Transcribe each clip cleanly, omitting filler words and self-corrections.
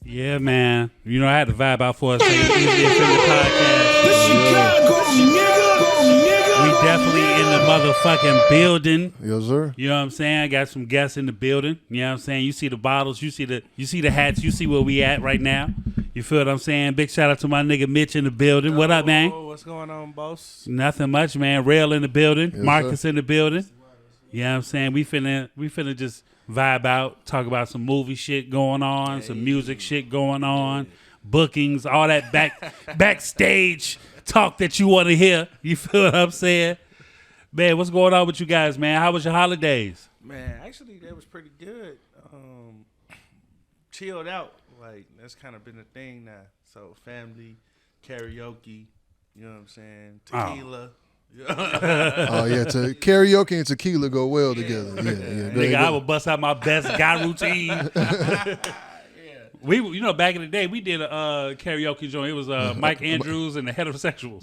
Yeah, man. You know, I had to vibe out for us. Easily Offended podcast. We definitely in the motherfucking building. Yes, sir. You know what I'm saying? I got some guests in the building. You know what I'm saying? You see the bottles, you see the hats, you see where we at right now. You feel what I'm saying? Big shout out to my nigga Mitch in the building. What up, man? What's going on, boss? Nothing much, man. Rail in the building. Yes, Marcus sir. in the building. You know what I'm saying? We finna just vibe out, talk about some movie shit going on, some music shit going on, bookings, all that backstage talk that you want to hear. You feel what I'm saying? Man, what's going on with you guys, man? How was your holidays? Man, actually, that was pretty good. Chilled out. Like, that's kind of been a thing now. So, family, karaoke, you know what I'm saying? Tequila. Oh yeah, karaoke and tequila go well together. Yeah. Nigga, I would bust out my best guy routine. We, you know, back in the day, we did a karaoke joint. It was Mike Andrews and the Heterosexuals.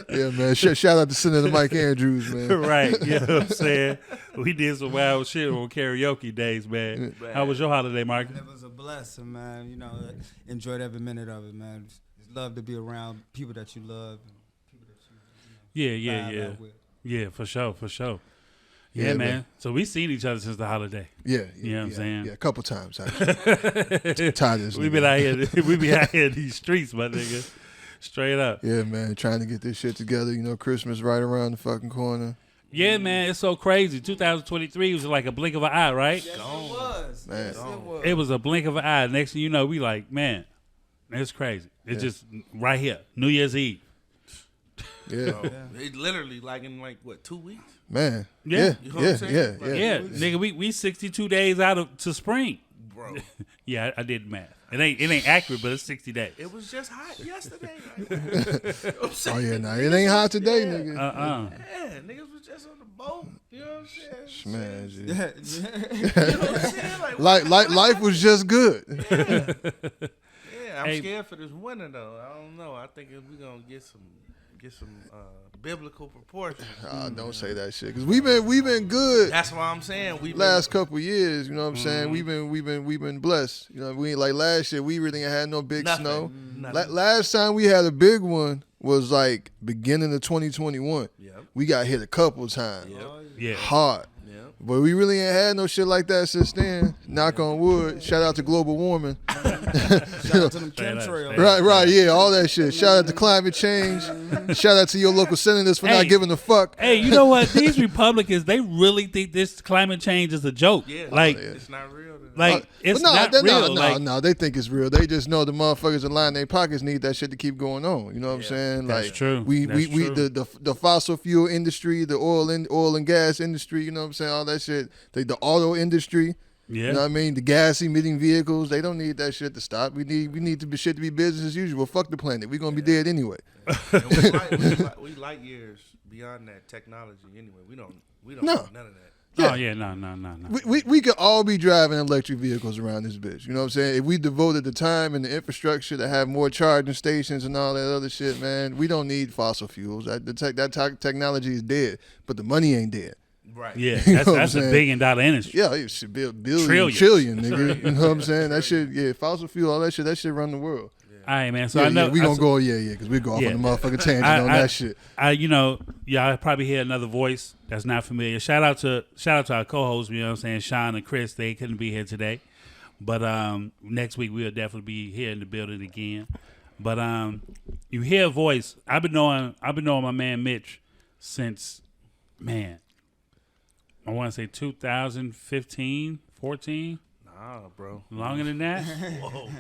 Yeah, man. Shout out to Senator Mike Andrews, man. Right, you know what I'm saying? We did some wild shit on karaoke days, man. How was your holiday, Mike? It was a blessing, man. You know, enjoyed every minute of it, man. Just love to be around people that you love. And people that you vibe out with. Yeah, for sure. Yeah, man. So we seen each other since the holiday. Yeah. You know what I'm saying? Yeah, a couple times, actually. Tired of this We nigga. been out here. We be out here in these streets, my nigga. Straight up. Yeah, man. Trying to get this shit together. You know, Christmas right around the fucking corner. Yeah, man. It's so crazy. 2023 was like a blink of an eye, right? Yes, it was. Man. Yes, it was. It was a blink of an eye. Next thing you know, we like, man, it's crazy. It's just right here. New Year's Eve. Yeah. It literally, like, in, 2 weeks? Man. Yeah. You know what I'm saying? Yeah, nigga, we 62 days out to spring. Bro. Yeah, I did math. It ain't accurate, but it's 60 days. It was just hot yesterday. Oh, yeah, nah. It ain't hot today, nigga. Yeah, niggas was just on the boat. You know what I'm saying? Man, G. You know what I'm saying? Life was just good. Yeah, I'm scared for this winter though. I don't know. I think we're gonna get some biblical proportions. Don't say that shit, cause we've been good. That's what I'm saying. We last couple years, you know what I'm saying? We've been blessed. You know, we ain't like last year. We really ain't had no big snow. Last time we had a big one was like beginning of 2021. Yep. We got hit a couple times. Yeah. Hard. But we really ain't had no shit like that since then. Knock on wood. Shout out to global warming. Shout out to them chemtrails. Right, yeah, all that shit. Shout out to climate change. Shout out to your local senators for not giving a fuck. Hey, you know what? These Republicans, they really think this climate change is a joke. Yeah, it's not real. It's not real. No, they think it's real. They just know the motherfuckers that line their pockets need that shit to keep going on. You know what I'm saying? That's true. The fossil fuel industry, the oil and gas industry, you know what I'm saying? All that shit. The auto industry. Yeah. You know what I mean? The gas emitting vehicles, they don't need that shit to stop. We need shit to be business as usual. Fuck the planet. We're gonna be dead anyway. We light years beyond that technology anyway. We don't know none of that. Yeah. Oh yeah, no. We could all be driving electric vehicles around this bitch. You know what I'm saying? If we devoted the time and the infrastructure to have more charging stations and all that other shit, man, we don't need fossil fuels. That technology is dead, but the money ain't dead. Right. Yeah, that's a $1 billion industry. Yeah, it should be a trillion, nigga. You know what I'm saying? That shit, fossil fuel, all that shit run the world. All right, man. So I know we gonna go, because we go off on the motherfucking tangent on that shit. I probably hear another voice that's not familiar. Shout out to our co-hosts. You know what I'm saying, Sean and Chris. They couldn't be here today, but next week we'll definitely be here in the building again. But you hear a voice. I've been knowing my man Mitch since, man, I want to say 2015, 14. Nah, bro. Longer than that. Whoa.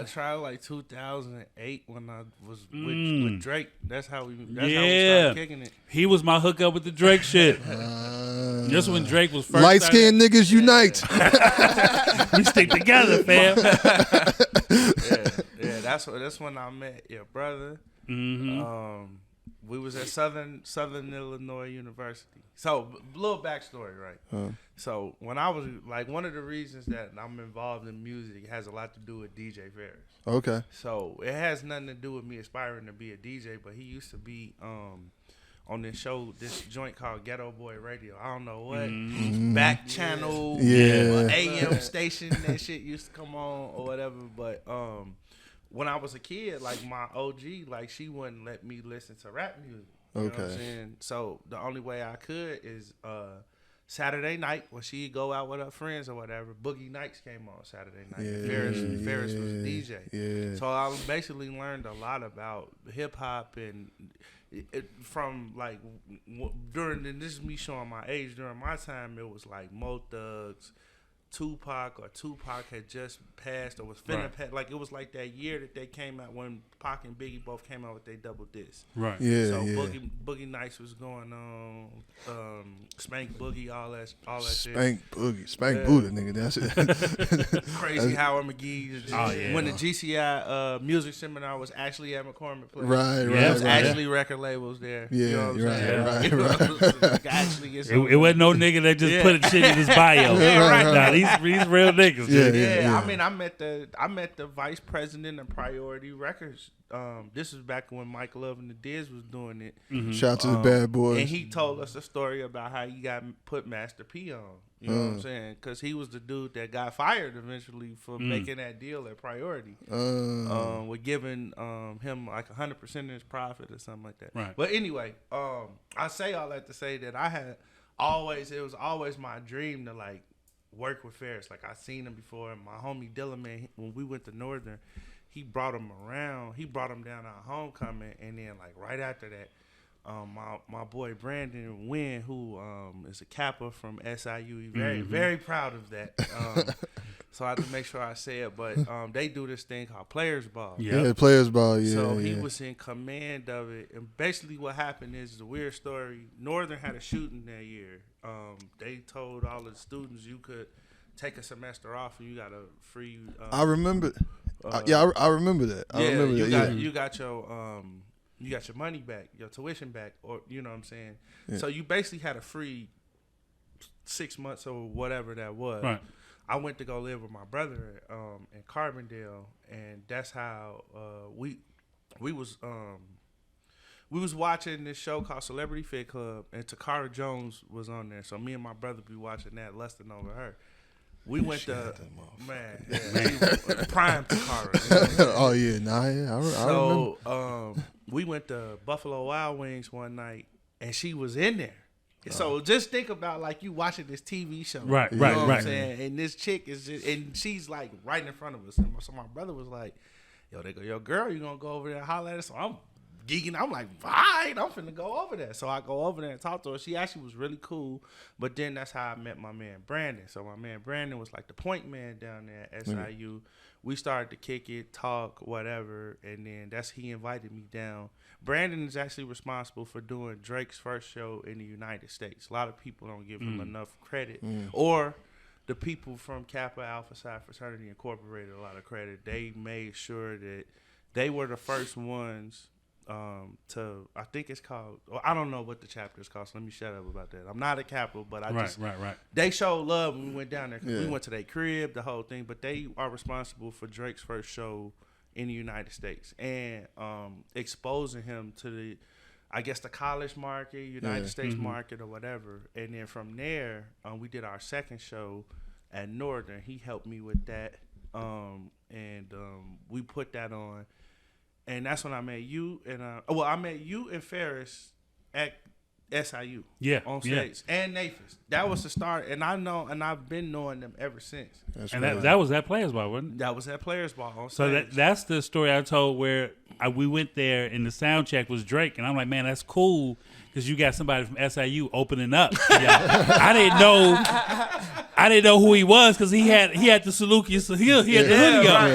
Try like 2008 when I was with Drake. That's how we started kicking it. He was my hookup with the Drake shit. Just when Drake was first. Light skinned niggas unite. We stick together, fam. Yeah. That's when I met your brother. Mm-hmm. We was at Southern Illinois University. So, little backstory, right? So, when I was, like, one of the reasons that I'm involved in music has a lot to do with Dj.Pharris. Okay. So, it has nothing to do with me aspiring to be a DJ, but he used to be on this show, this joint called Ghetto Boy Radio. I don't know what back channel, AM station that shit used to come on or whatever. But when I was a kid, like my OG, like she wouldn't let me listen to rap music. You know what I'm saying? So the only way I could is Saturday night when she'd go out with her friends or whatever. Boogie Nights came on Saturday night. Ferris was a DJ. Yeah. So I basically learned a lot about hip hop and from like during, and this is me showing my age, during my time it was like Mo Thugs, Tupac had just passed or was finna pass. Like it was like that year that they came out when Pac and Biggie both came out with their double disc. Right. Yeah. So yeah. Boogie Nights was going on, Spank Boogie, all that shit. Spank Buddha, nigga. That's it. Crazy Howard McGee. When the GCI music seminar was actually at McCormick Place. Right. There was actually record labels there. Yeah, you know what I'm saying? right. Actually, it wasn't no nigga that just put a shit in his bio. Nah, these real niggas. Yeah. I mean, I met the vice president of Priority Records. This was back when Mike Love and the Diz was doing it. Mm-hmm. Shout out to the Bad Boys. And he told us a story about how he got put Master P on. You know what I'm saying? Because he was the dude that got fired eventually for making that deal at Priority. With giving him like 100% of his profit or something like that. Right. But anyway, I say all that to say that it was always my dream to like work with Ferris. Like I seen him before, and my homie Dylan, man, when we went to Northern, he brought him around. He brought him down our homecoming, and then like right after that, my boy Brandon Wynn, who is a Kappa from SIU, he very proud of that. So I had to make sure I say it, but they do this thing called Players Ball. Yeah, Players Ball. Yeah. So he was in command of it, and basically what happened is the weird story. Northern had a shooting that year. They told all the students you could take a semester off and you got a free. I remember. I remember that. You got your money back, your tuition back, or you know what I'm saying. Yeah. So you basically had a free 6 months or whatever that was. Right. I went to go live with my brother in Carbondale, and that's how we was watching this show called Celebrity Fit Club, and Takara Jones was on there. So me and my brother be watching that, lusting over her. We went to prime Takara. Oh yeah, I remember. We went to Buffalo Wild Wings one night, and she was in there. So just think about like you watching this TV show, right? You know what I'm saying? And this chick is just, and she's like right in front of us. So my brother was like, "Yo, they go, yo, girl, you gonna go over there and holler at her?" So I'm geeking. I'm like, "Fine, I'm finna go over there." So I go over there and talk to her. She actually was really cool. But then that's how I met my man Brandon. So my man Brandon was like the point man down there at SIU. We started to kick it, talk, whatever, and then he invited me down. Brandon is actually responsible for doing Drake's first show in the United States. A lot of people don't give him enough credit, or the people from Kappa Alpha Psi Fraternity Incorporated a lot of credit. They made sure that they were the first ones to, I think it's called, or I don't know what the chapter is called, so let me shut up about that. I'm not a Kappa, but right. They showed love when we went down there. We went to their crib, the whole thing, but they are responsible for Drake's first show in the United States and exposing him to the college market, United States market or whatever. And then from there, we did our second show at Northern. He helped me with that, and we put that on. And that's when I met you and I met you and Ferris at SIU. Yeah. On stage. Yeah. And Nathans. That was the start. And I've been knowing them ever since. That was at Players Ball, wasn't it? That was at Players Ball on stage. So that's the story I told where we went there and the sound check was Drake. And I'm like, man, that's cool because you got somebody from SIU opening up. I didn't know who he was because he had the Saluki. So he had the hoodie on.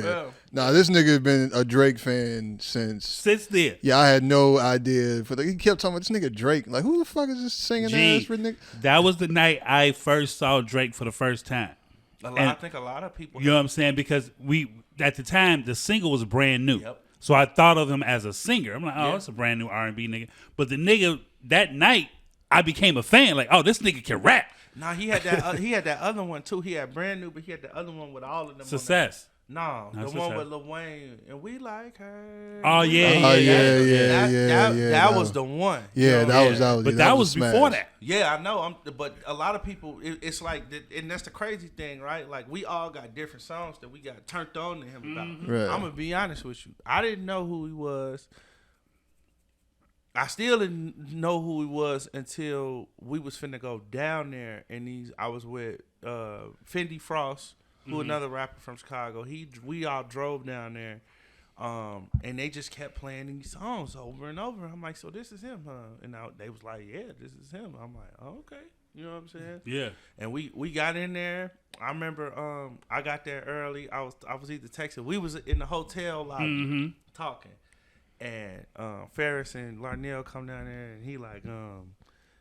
Yeah. Nah, this nigga been a Drake fan since then. Yeah, I had no idea. He kept talking about this nigga Drake. Like, who the fuck is this singing ass for nigga? That was the night I first saw Drake for the first time. I think a lot of people. You know what I'm saying? Because at the time the single was brand new. Yep. So I thought of him as a singer. I'm like, oh, it's a brand new R&B nigga. But the nigga that night I became a fan. Like, oh, this nigga can rap. Nah, he had that. He had that other one too. He had brand new, but he had the other one with all of them. Success. No, That's the what's one up. with Lil Wayne, and we like her. Oh, We yeah, like yeah. her. That was the one. Yeah, you know? that was. But yeah, that was was a smash. before that. Yeah, I know. But a lot of people, it's like, and that's the crazy thing, right? Like, we all got different songs that we got turned on to him about. Right. I'm gonna be honest with you. I didn't know who he was. I still didn't know who he was until we was finna go down there, and I was with Fendi Frost, who another rapper from Chicago. We all drove down there, and they just kept playing these songs over and over. I'm like, so this is him, huh? And they was like, yeah, this is him. I'm like, oh, okay, you know what I'm saying? Yeah. And we got in there. I remember I got there early. I was either texting. We was in the hotel lobby talking. And Pharris and Larnell come down there, and he like,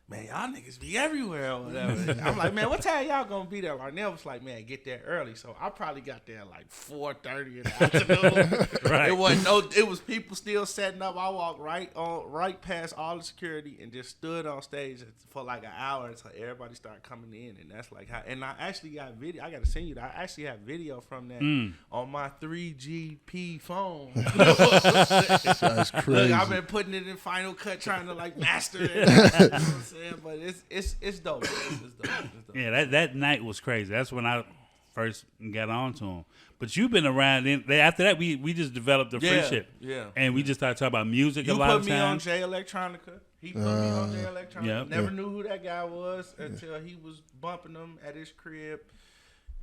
man, y'all niggas be everywhere or whatever. I'm like, man, what time y'all gonna be there? Larnell was like, man, get there early. So I probably got there like 4:30 in the afternoon. Right. It was people still setting up. I walked right past all the security and just stood on stage for like an hour until everybody started coming in. And that's like how. And I actually got video. I got to send you that. I actually have video from that on my 3GP phone. That's crazy. Look, I've been putting it in Final Cut, trying to like master it. You know what I'm saying? But it's dope. It's dope. Yeah, that night was crazy. That's when I first got on to him. But you've been around. After that, we just developed a friendship. Yeah. And we just started talking about music You a lot put of me on times. J Electronica. He put me on J Electronica. Yeah. Never knew who that guy was until he was bumping them at his crib.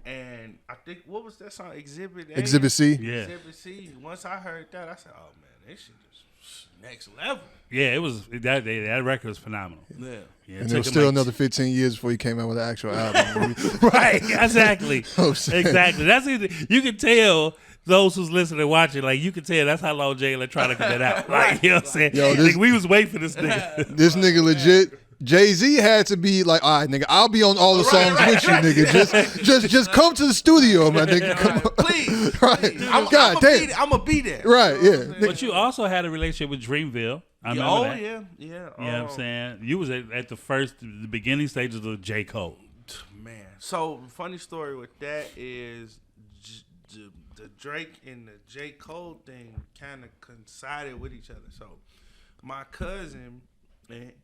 And I think, what was that song? Exhibit A? Exhibit C. Yeah. Exhibit C. Once I heard that, I said, oh, man, this shit is next level. Yeah, it was that record was phenomenal. Yeah. Yeah, And there was still another 15 years before he came out with an actual album. right, exactly. Exactly. That's it. You can tell those who's listening and watching, like you can tell that's how long J Electronica been out. Like, you know what I'm saying? Yo, Like, we was waiting for this nigga. This nigga legit. Jay-Z had to be like, all right, nigga, I'll be on all the songs with you, nigga. Just come to the studio, my nigga. Come on. Please. Right. Please. God damn. I'm going to be there. Right, yeah. But you also had a relationship with Dreamville. I remember Oh, that. yeah. You know what I'm saying? You was at the beginning stages of J.Cole. Man. So, funny story with that is the Drake and the J.Cole thing kind of coincided with each other. So, my cousin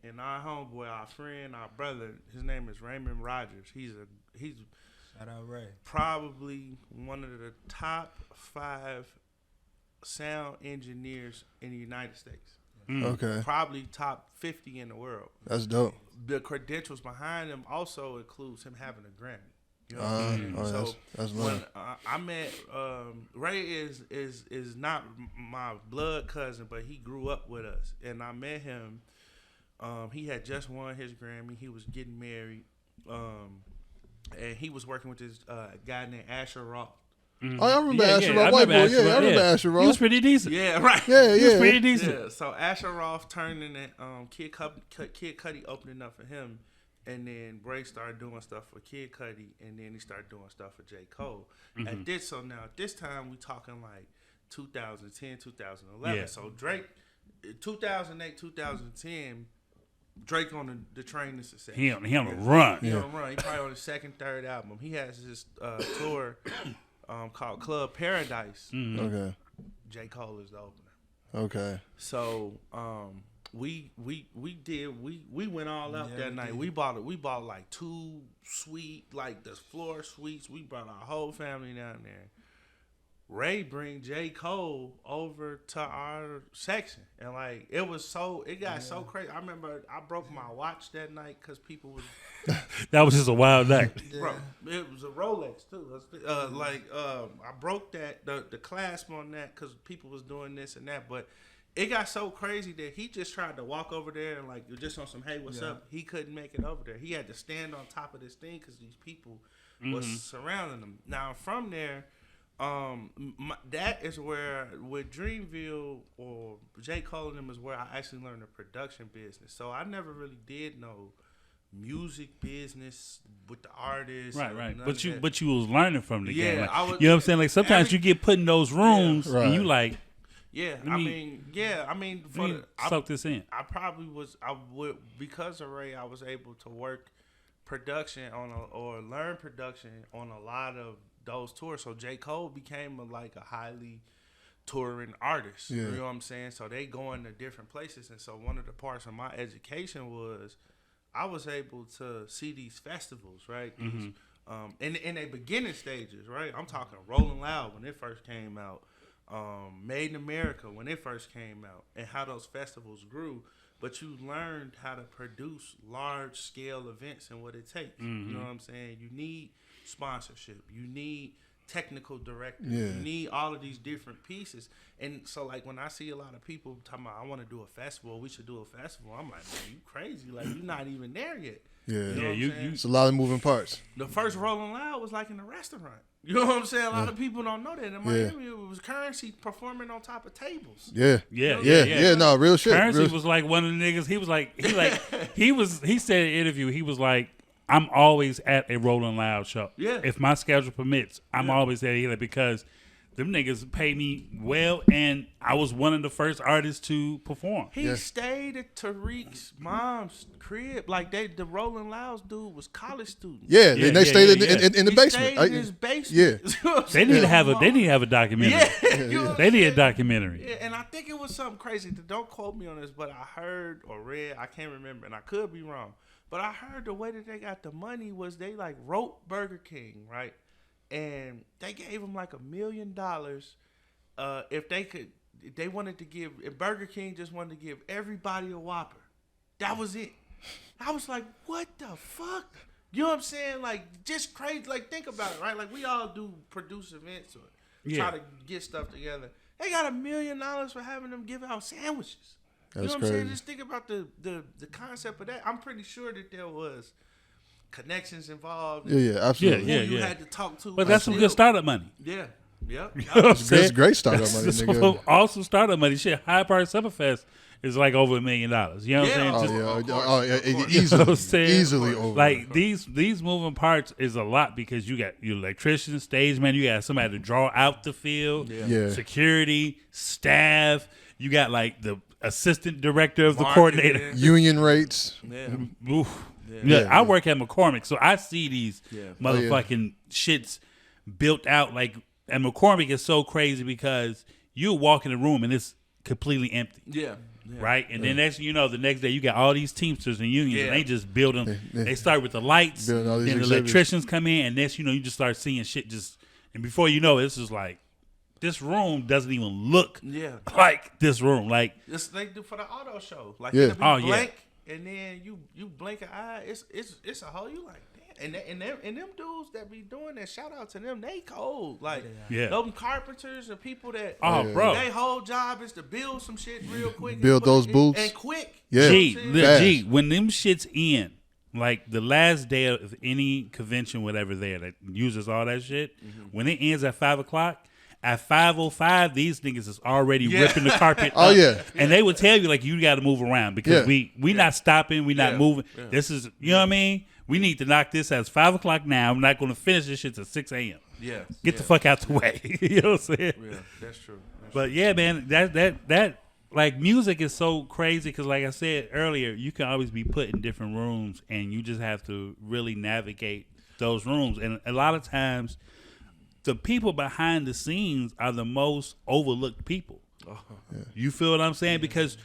and our homeboy, our friend, our brother, his name is Raymond Rogers. He's Shout out Ray. Probably one of the top 5 sound engineers in the United States. Okay. Probably top 50 in the world. That's dope. The credentials behind him also includes him having a Grammy. You know what I'm saying? So that's when nice. I met Ray is not my blood cousin, but he grew up with us, and I met him. He had just won his Grammy. He was getting married, and he was working with this guy named Asher Roth. Oh, I remember Asher I Roth. White remember boy. Asher Yeah, I Roth, remember Asher Roth. He was pretty decent. Yeah, right. Yeah, He was yeah. pretty decent. Yeah, so Asher Roth turned in it. Kid Cudi opening up for him, and then Bray started doing stuff for Kid Cudi, and then he started doing stuff for J. Cole. At this time we talking like 2010, 2011. Yeah. So Drake, 2008, 2010. Drake on the train to success. He on a run. He on a run. He probably on his second, third album. He has this tour called Club Paradise. Okay. J. Cole is the opener. Okay. So we went all out that night. We bought like 2 suite, like the floor suites. We brought our whole family down there. Ray bring J. Cole over to our section, and like it got so crazy. I remember I broke my watch that night because people was That was just a wild night. bro. It was a Rolex too. I broke the clasp on that because people was doing this and that, but it got so crazy that he just tried to walk over there and like just on some hey what's up. He couldn't make it over there. He had to stand on top of this thing because these people was surrounding him. Now from there. That is where with Dreamville or J. Cole and them is where I actually learned the production business. So I never really did know music business with the artists. Right. But you was learning from the game. Like, I was, you know what I'm saying? Like sometimes you get put in those rooms and you like, for soak this in. because of Ray, I was able to work production or learn production on a lot of those tours. So J.Cole became a highly touring artist. Yeah. You know what I'm saying? So they going to different places. And so one of the parts of my education was I was able to see these festivals, right? These, in their beginning stages, right? I'm talking Rolling Loud when it first came out, Made in America when it first came out, and how those festivals grew. But you learned how to produce large scale events and what it takes. You know what I'm saying? You need sponsorship. You need technical directors. Yeah. You need all of these different pieces. And so, like, when I see a lot of people talking about, I want to do a festival, we should do a festival, I'm like, man, you crazy. Like, you're not even there yet. Yeah. You know what I'm saying? It's a lot of moving parts. The first Rolling Loud was like in a restaurant. You know what I'm saying? A lot of people don't know that. In Miami, it was Currency performing on top of tables. Yeah. Yeah. No, real shit. Currency was like one of the niggas. He said in an interview, he was like, I'm always at a Rolling Loud show. Yeah. If my schedule permits, I'm always at it because them niggas pay me well, and I was one of the first artists to perform. He stayed at Tariq's mom's crib. Like the Rolling Louds dude was college students. Yeah, they stayed in the basement. Stayed in his basement. Yeah. You know what I'm They need to saying? have a documentary. Yeah. You know what I'm They need a saying? documentary. Yeah, and I think it was something crazy. Don't quote me on this, but I heard or read, I can't remember, and I could be wrong, but I heard the way that they got the money was they like wrote Burger King, right? And they gave him like $1 million if they wanted to give, if Burger King just wanted to give everybody a Whopper. That was it. I was like, what the fuck? You know what I'm saying? Like, just crazy. Like, think about it, right? Like, we all do produce events or try to get stuff together. They got $1 million for having them give out sandwiches. That's you know what crazy. I'm saying? Just think about the concept of that. I'm pretty sure that there was connections involved. Yeah, absolutely. Who you had to talk to. But that's some good startup money. Yeah. Yeah. That's great startup money, That's nigga. some awesome startup money. Shit, Hyde Park Summerfest is like over $1 million. You know what I'm saying? Just, Easily, You know what I'm saying? easily over. Like these moving parts is a lot because you got your electrician, stage man, you got somebody to draw out the field, Yeah. security, staff. You got like the assistant director of the coordinator. Union rates. Yeah. Oof. Yeah. I work at McCormick, so I see these motherfucking shits built out. Like, and McCormick is so crazy because you walk in the room and it's completely empty. Yeah. Right? And then next thing you know, the next day you got all these Teamsters and unions and they just build them. They start with the lights, then Building all these the exhibits. electricians come in, and next you just start seeing shit just, and before you know it, this is like, this room doesn't even look like this room. Like, Just they do for the auto show. Like, Yeah. it'll be blank, and then you blink an eye. It's a whole. You like, damn. And them dudes that be doing that, shout out to them. They cold. Like, them carpenters and people that. bro. Their whole job is to build some shit real quick. Build those booths. and quick. Yeah. G, when them shits end, like the last day of any convention, whatever there that uses all that shit, when it ends at 5:00. At 5:05, these niggas is already ripping the carpet up. And they would tell you, like, you got to move around because we not stopping, we not moving. This is, you know what I mean? We need to knock this at 5:00 now. I'm not going to finish this shit till 6 a.m. Yeah. Get the fuck out the way. You know what I'm saying? Yeah, that's true. But yeah, man, that like music is so crazy because, like I said earlier, you can always be put in different rooms and you just have to really navigate those rooms. And a lot of times, the people behind the scenes are the most overlooked people. You feel what I'm saying? Because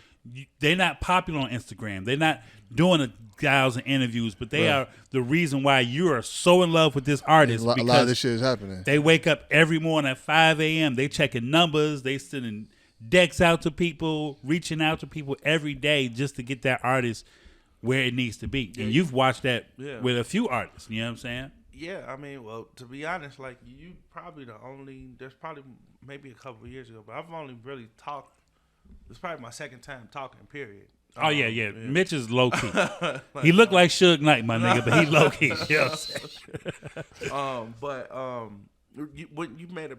they're not popular on Instagram. They're not doing 1,000 interviews, but they are the reason why you are so in love with this artist. A lot of this shit is happening. They wake up every morning at 5 a.m. They checking numbers. They sending decks out to people, reaching out to people every day just to get that artist where it needs to be. And you've watched that with a few artists. You know what I'm saying? Yeah, I mean, well, to be honest, like, you probably there's probably maybe a couple of years ago, but I've only really talked, it's probably my second time talking, period. Oh, yeah. Mitch is low-key. He looked like Suge Knight, my nigga, but he low-key. You know what I'm saying? You made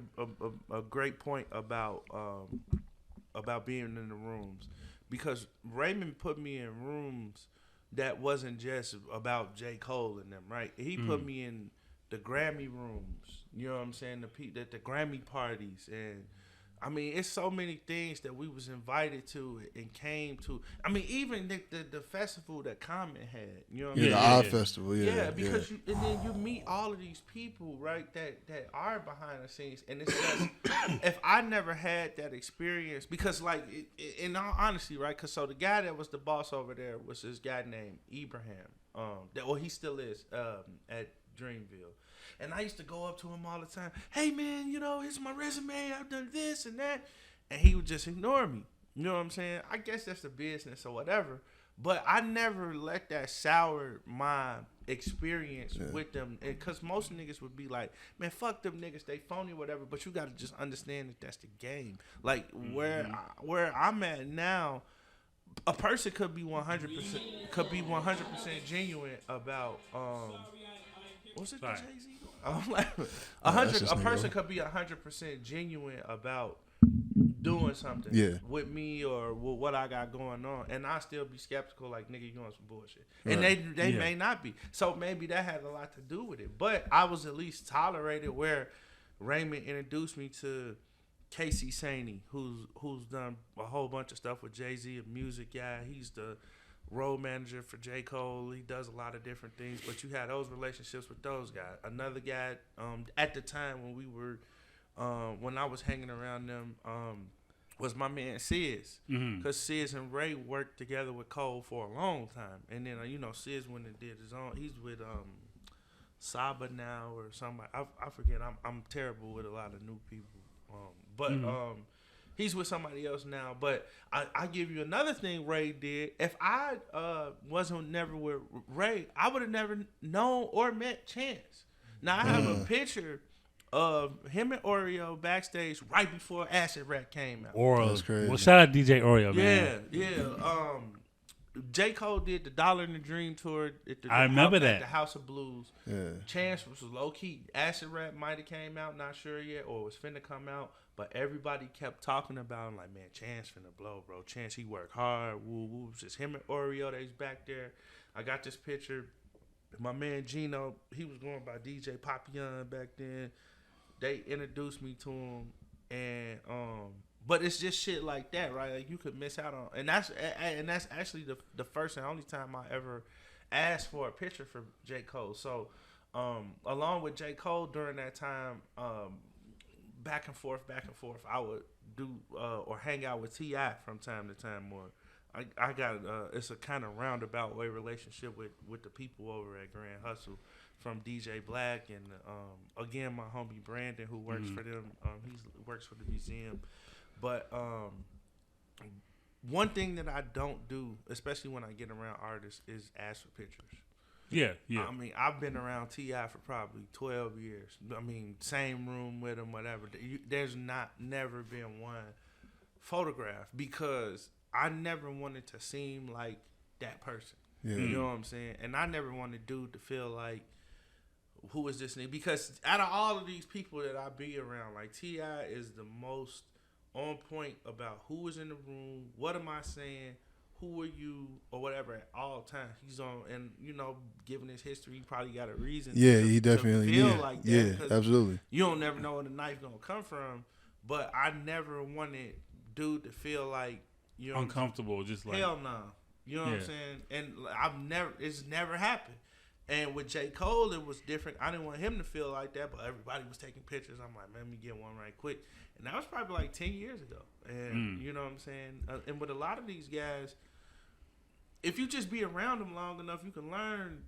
a great point about being in the rooms, because Raymond put me in rooms that wasn't just about J.Cole and them, right? He put me in the Grammy rooms, you know what I'm saying? The Grammy parties, and I mean, it's so many things that we was invited to and came to. I mean, even the festival that Common had, you know what I mean? The Odd Festival, because you, and then you meet all of these people, right, that are behind the scenes. And it's just, if I never had that experience, because, like, in all honesty, right, because so the guy that was the boss over there was this guy named Ibrahim, he still is, at Dreamville. And I used to go up to him all the time. Hey, man, you know, here's my resume. I've done this and that. And he would just ignore me. You know what I'm saying? I guess that's the business or whatever. But I never let that sour my experience with them. Because most niggas would be like, man, fuck them niggas. They phony or whatever. But you got to just understand that that's the game. Like, where I'm at now, a person could be 100% genuine about what's it, Jay-Z? Like a person could be 100% genuine about doing something with me or with what I got going on, and I still be skeptical, like, nigga, you on some bullshit. And they may not be. So maybe that had a lot to do with it. But I was at least tolerated where Raymond introduced me to Casey Saney, who's done a whole bunch of stuff with Jay-Z, a music guy. He's the road manager for J.Cole. He does a lot of different things, but you had those relationships with those guys. Another guy, at the time when we were, when I was hanging around them, was my man Sis, because Sis and Ray worked together with Cole for a long time, and then Sis went and did his own. He's with Saba now or somebody. I forget. I'm terrible with a lot of new people, but he's with somebody else now. But I give you another thing Ray did. If I wasn't never with Ray, I would have never known or met Chance. Now I have a picture of him and Oreo backstage right before Acid Rat came out. Oreo, that's crazy. Well, shout out Dj.Oreo, man. Yeah. J.Cole did the Dollar in the Dream tour I remember that. At the House of Blues. Yeah. Chance was low key. Acid Rap might have came out, not sure yet, or was finna come out. But everybody kept talking about him, like, man, Chance finna blow, bro. Chance, he worked hard. Woo woo. It's just him and Oreo. They's back there. I got this picture. My man Gino, he was going by DJ Papillon back then. They introduced me to him, and but it's just shit like that, right? Like, you could miss out on, and that's actually the first and only time I ever asked for a picture for J. Cole. So, along with J. Cole during that time, back and forth, I would do or hang out with T.I. from time to time more. I got it's a kind of roundabout way relationship with the people over at Grand Hustle, from DJ Black and again my homie Brandon, who works for them. He works for the museum. But one thing that I don't do, especially when I get around artists, is ask for pictures. Yeah. I mean, I've been around T.I. for probably 12 years. I mean, same room with him, whatever. There's never been one photograph, because I never wanted to seem like that person. Yeah. You know what I'm saying? And I never wanted dude to feel like, who is this nigga? Because out of all of these people that I be around, like, T.I. is the most on point about who is in the room, what am I saying, who are you, or whatever at all times. He's on, and given his history, he probably got a reason. Yeah, he definitely to feel like that. Yeah, absolutely. You don't never know where the knife gonna come from, but I never wanted dude to feel like uncomfortable, just like hell no. You know what I'm saying? And it's never happened. And with J. Cole, it was different. I didn't want him to feel like that, but everybody was taking pictures. I'm like, man, let me get one right quick. And that was probably like 10 years ago. And you know what I'm saying? And with a lot of these guys, if you just be around them long enough, you can learn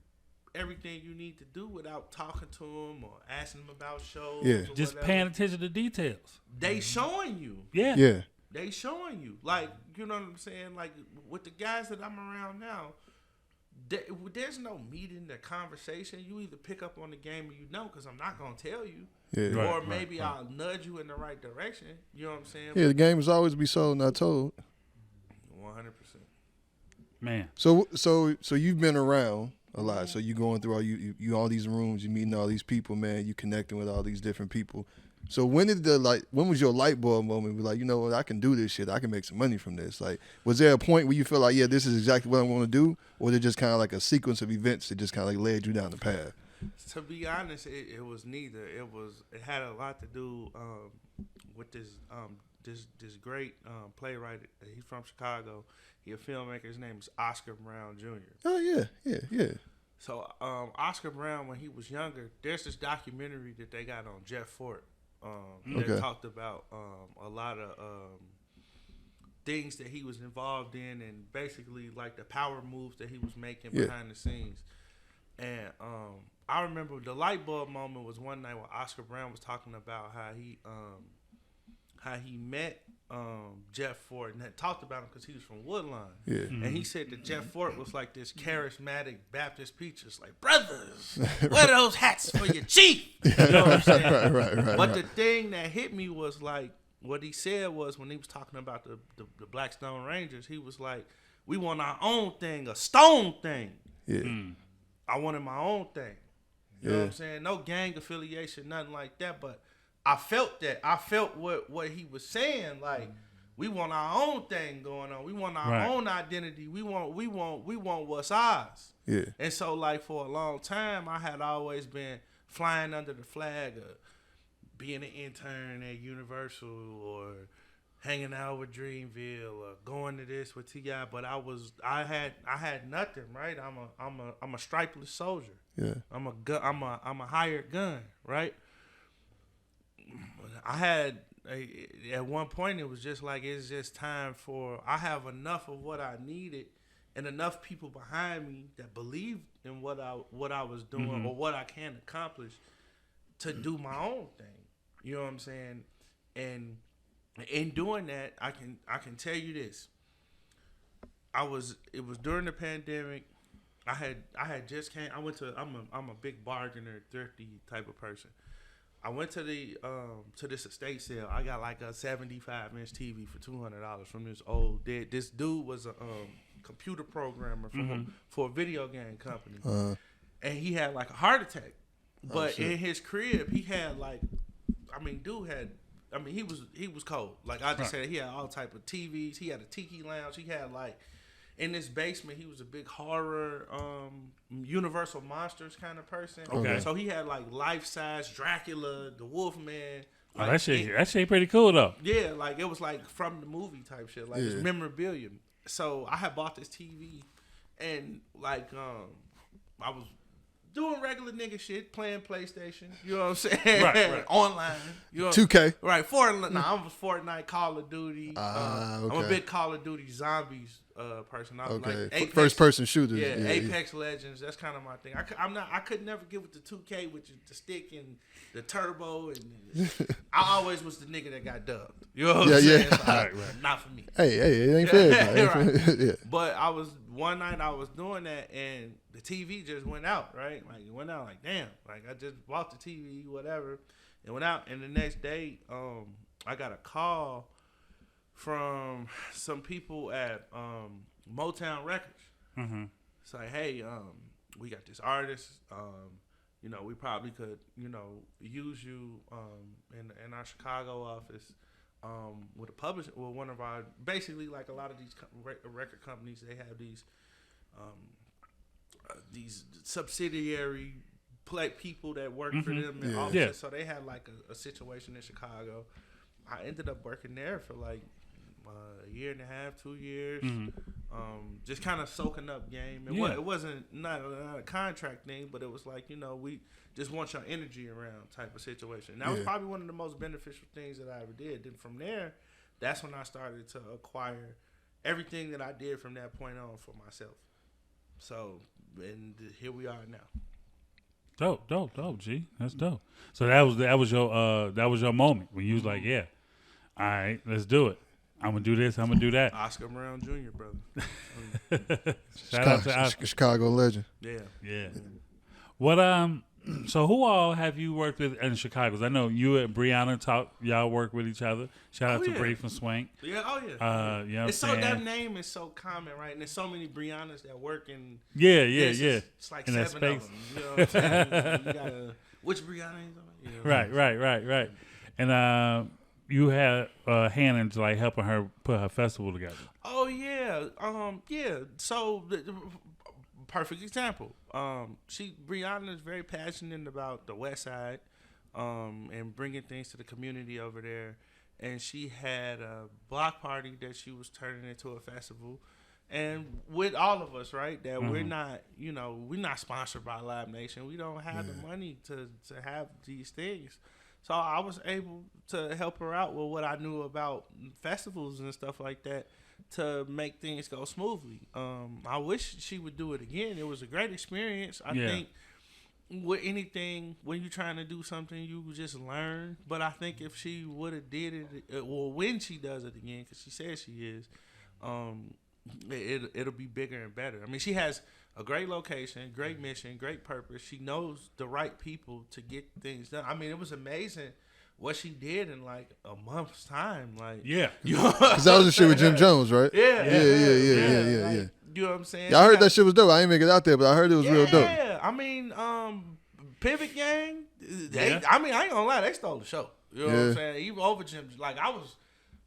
everything you need to do without talking to them or asking them about shows. Yeah, or just whatever. paying attention to details. They showing you. Yeah. They showing you. Like, you know what I'm saying? Like, with the guys that I'm around now, there's no meeting, the conversation. You either pick up on the game or you don't, because I'm not going to tell you. Yeah. Or maybe I'll nudge you in the right direction. You know what I'm saying? Yeah, the game is always be sold, not told. 100%. Man. So you've been around a lot. So you going through you all these rooms, you meeting all these people, man. You connecting with all these different people. So when was your light bulb moment? Like, you know what, I can do this shit. I can make some money from this. Like, was there a point where you feel like, yeah, this is exactly what I want to do? Or was it just kind of like a sequence of events that just kind of like led you down the path? To be honest, it was neither. It had a lot to do with this this great playwright. He's from Chicago. He a filmmaker. His name is Oscar Brown Jr. Oh yeah. So Oscar Brown, when he was younger, there's this documentary that they got on Jeff Fort that talked about a lot of things that he was involved in, and basically like the power moves that he was making behind the scenes. And I remember the light bulb moment was one night when Oscar Brown was talking about how he met Jeff Fort and had talked about him because he was from Woodlawn. Yeah. And he said that Jeff Fort was like this charismatic Baptist preacher. It's like, brothers, wear those hats for your chief. You know what I'm saying? Right. But the thing that hit me was like, what he said was when he was talking about the Blackstone Rangers, he was like, we want our own thing, a stone thing. Yeah. I wanted my own thing. You know what I'm saying? No gang affiliation, nothing like that. But I felt that. I felt what he was saying. Like, we want our own thing going on. We want our own identity. We want what's ours. Yeah. And so, like, for a long time, I had always been flying under the flag of being an intern at Universal or hanging out with Dreamville or going to this with T.I. But I had nothing, right? I'm a stripeless soldier. Yeah. I'm a hired gun, right? I had at one point it was just like it's just time for I have enough of what I needed and enough people behind me that believed in what I was doing or what I can accomplish to do my own thing. You know what I'm saying? And in doing that, I can tell you this. It was during the pandemic. I had just came. I'm a big bargainer, thrifty type of person. I went to this estate sale. I got like a 75-inch TV for $200 from this old dead. This dude was a computer programmer for a video game company, and he had like a heart attack. But in his crib, he had like, he was cold. Like I just said, he had all type of TVs. He had a tiki lounge. He had like, in this basement, he was a big horror, Universal Monsters kind of person. Okay. So he had like life-size Dracula, the Wolfman. Oh, Like, that shit pretty cool though. yeah, like it was like from the movie type shit, like it's memorabilia. So I had bought this TV, and like I was doing regular nigga shit, playing PlayStation. You know what I'm saying? Right. Online. You know, 2K. Right. Fortnite. I was Fortnite, Call of Duty. I'm a okay. big Call of Duty Zombies person. I Okay. like Apex, First person shooters. Yeah, Apex Legends. That's kind of my thing. I could never get with the 2K, which is the stick and the turbo, and I always was the nigga that got dubbed. You know what I'm saying? So Right. Not for me. Hey, it ain't fair. Right. Yeah. But one night I was doing that, and the TV just went out, right? Like it went out like, damn. Like I just bought the TV, whatever. It went out, and the next day, I got a call from some people at Motown Records. It's like, hey, we got this artist. We probably could, use you in our Chicago office with a publisher, with one of our, basically like a lot of these record companies, they have these subsidiary people that work for them and offices. Yeah. So they had like a situation in Chicago. I ended up working there for like a year and a half, 2 years, just kind of soaking up game. It wasn't not a contract thing, but it was like, we just want your energy around type of situation. And that was probably one of the most beneficial things that I ever did. Then from there, that's when I started to acquire everything that I did from that point on for myself. So, and here we are now. Dope, G. That's dope. So that was your moment when you was like, yeah, all right, let's do it. I'm gonna do this. I'm gonna do that. Oscar Brown Jr., brother. Shout out to Oscar. Chicago legend. Yeah. What So who all have you worked with in Chicago? 'Cause I know you and Brianna y'all work with each other. Shout out to Bree from Swank. Yeah, oh yeah. You know what I'm saying? That name is so common, right? And there's so many Briannas that work in. Yeah. It's like in 7 of them. You know what I'm saying? You gotta, which Brianna is on? You know Right. And you had Hannah to like helping her put her festival together. Oh yeah, So the perfect example. Brianna is very passionate about the West Side, and bringing things to the community over there. and she had a block party that she was turning into a festival. And with all of us, right, that we're not, we're not sponsored by Live Nation. We don't have the money to have these things. So I was able to help her out with what I knew about festivals and stuff like that to make things go smoothly. I wish she would do it again. It was a great experience. I think with anything, when you're trying to do something, you just learn. But I think if she would have did it, or when she does it again, because she says she is, it'll be bigger and better. I mean, she has a great location, great mission, great purpose. She knows the right people to get things done. I mean, it was amazing what she did in like a month's time. Like, because that was the shit with Jim Jones, right? Yeah. You know what I'm saying? Yeah, I heard that shit was dope. I ain't make it out there, but I heard it was real dope. Yeah, I mean, Pivot Gang. I mean, I ain't gonna lie, they stole the show. You know what I'm saying? Even over Jim, like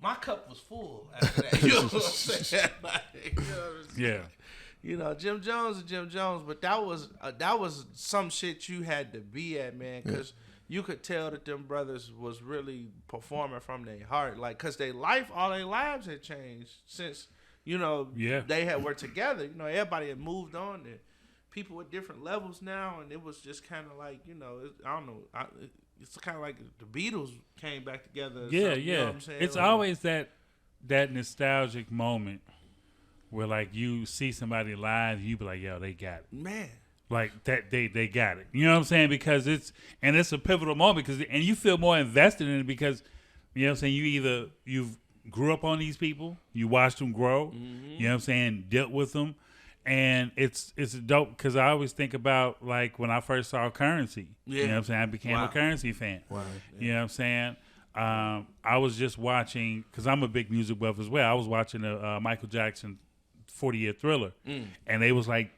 my cup was full after that. You know what I'm saying? Jim Jones is Jim Jones, but that was some shit you had to be at, man, because you could tell that them brothers was really performing from their heart, like, because all their lives had changed since they were together. Everybody had moved on, and people with different levels now, and it was just kind of like I don't know. It's kind of like the Beatles came back together. Yeah. You know what I'm saying? It's always that nostalgic moment where, like, you see somebody live, you be like, yo, they got it. Man. Like, that they got it. You know what I'm saying? Because it's a pivotal moment, and you feel more invested in it because, you know what I'm saying, you've grew up on these people, you watched them grow, you know what I'm saying, dealt with them. And it's dope because I always think about, like, when I first saw Currency. You know what I'm saying? I became a Currency fan. Wow. You know what I'm saying? I was just watching, because I'm a big music buff as well. I was watching a Michael Jackson 40-year Thriller. And they was like,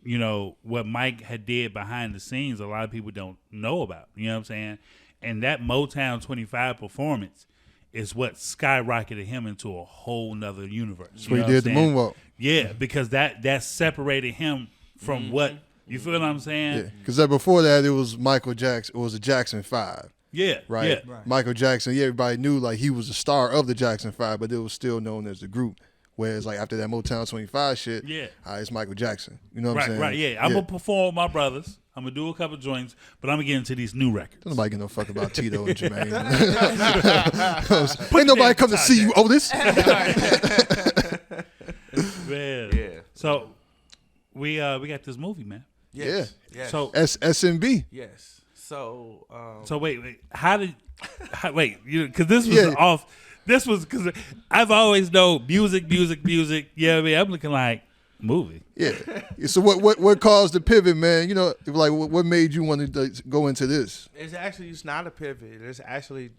what Mike had did behind the scenes, a lot of people don't know about. You know what I'm saying? And that Motown 25 performance is what skyrocketed him into a whole nother universe. So he did the moonwalk. Yeah, because that separated him from what, you feel what I'm saying? Yeah, because before that, it was Michael Jackson. It was the Jackson 5. Yeah, right? Michael Jackson, everybody knew, like, he was the star of the Jackson 5, but it was still known as the group. Whereas, like, after that Motown 25 shit, it's Michael Jackson. You know what I'm saying? Right, yeah. I'm going to perform with my brothers. I'm going to do a couple joints, but I'm going to get into these new records. Don't nobody give no fuck about Tito and Jermaine. Ain't nobody come to see you, Otis. Man. Yeah. So, we got this movie, man. Yes. So, S.N.B. Yes. So, wait. Because this was off. This was because I've always known music. Yeah, I mean, I'm looking like movie. Yeah. So what caused the pivot, man? Like what made you want to go into this? It's not a pivot. It's actually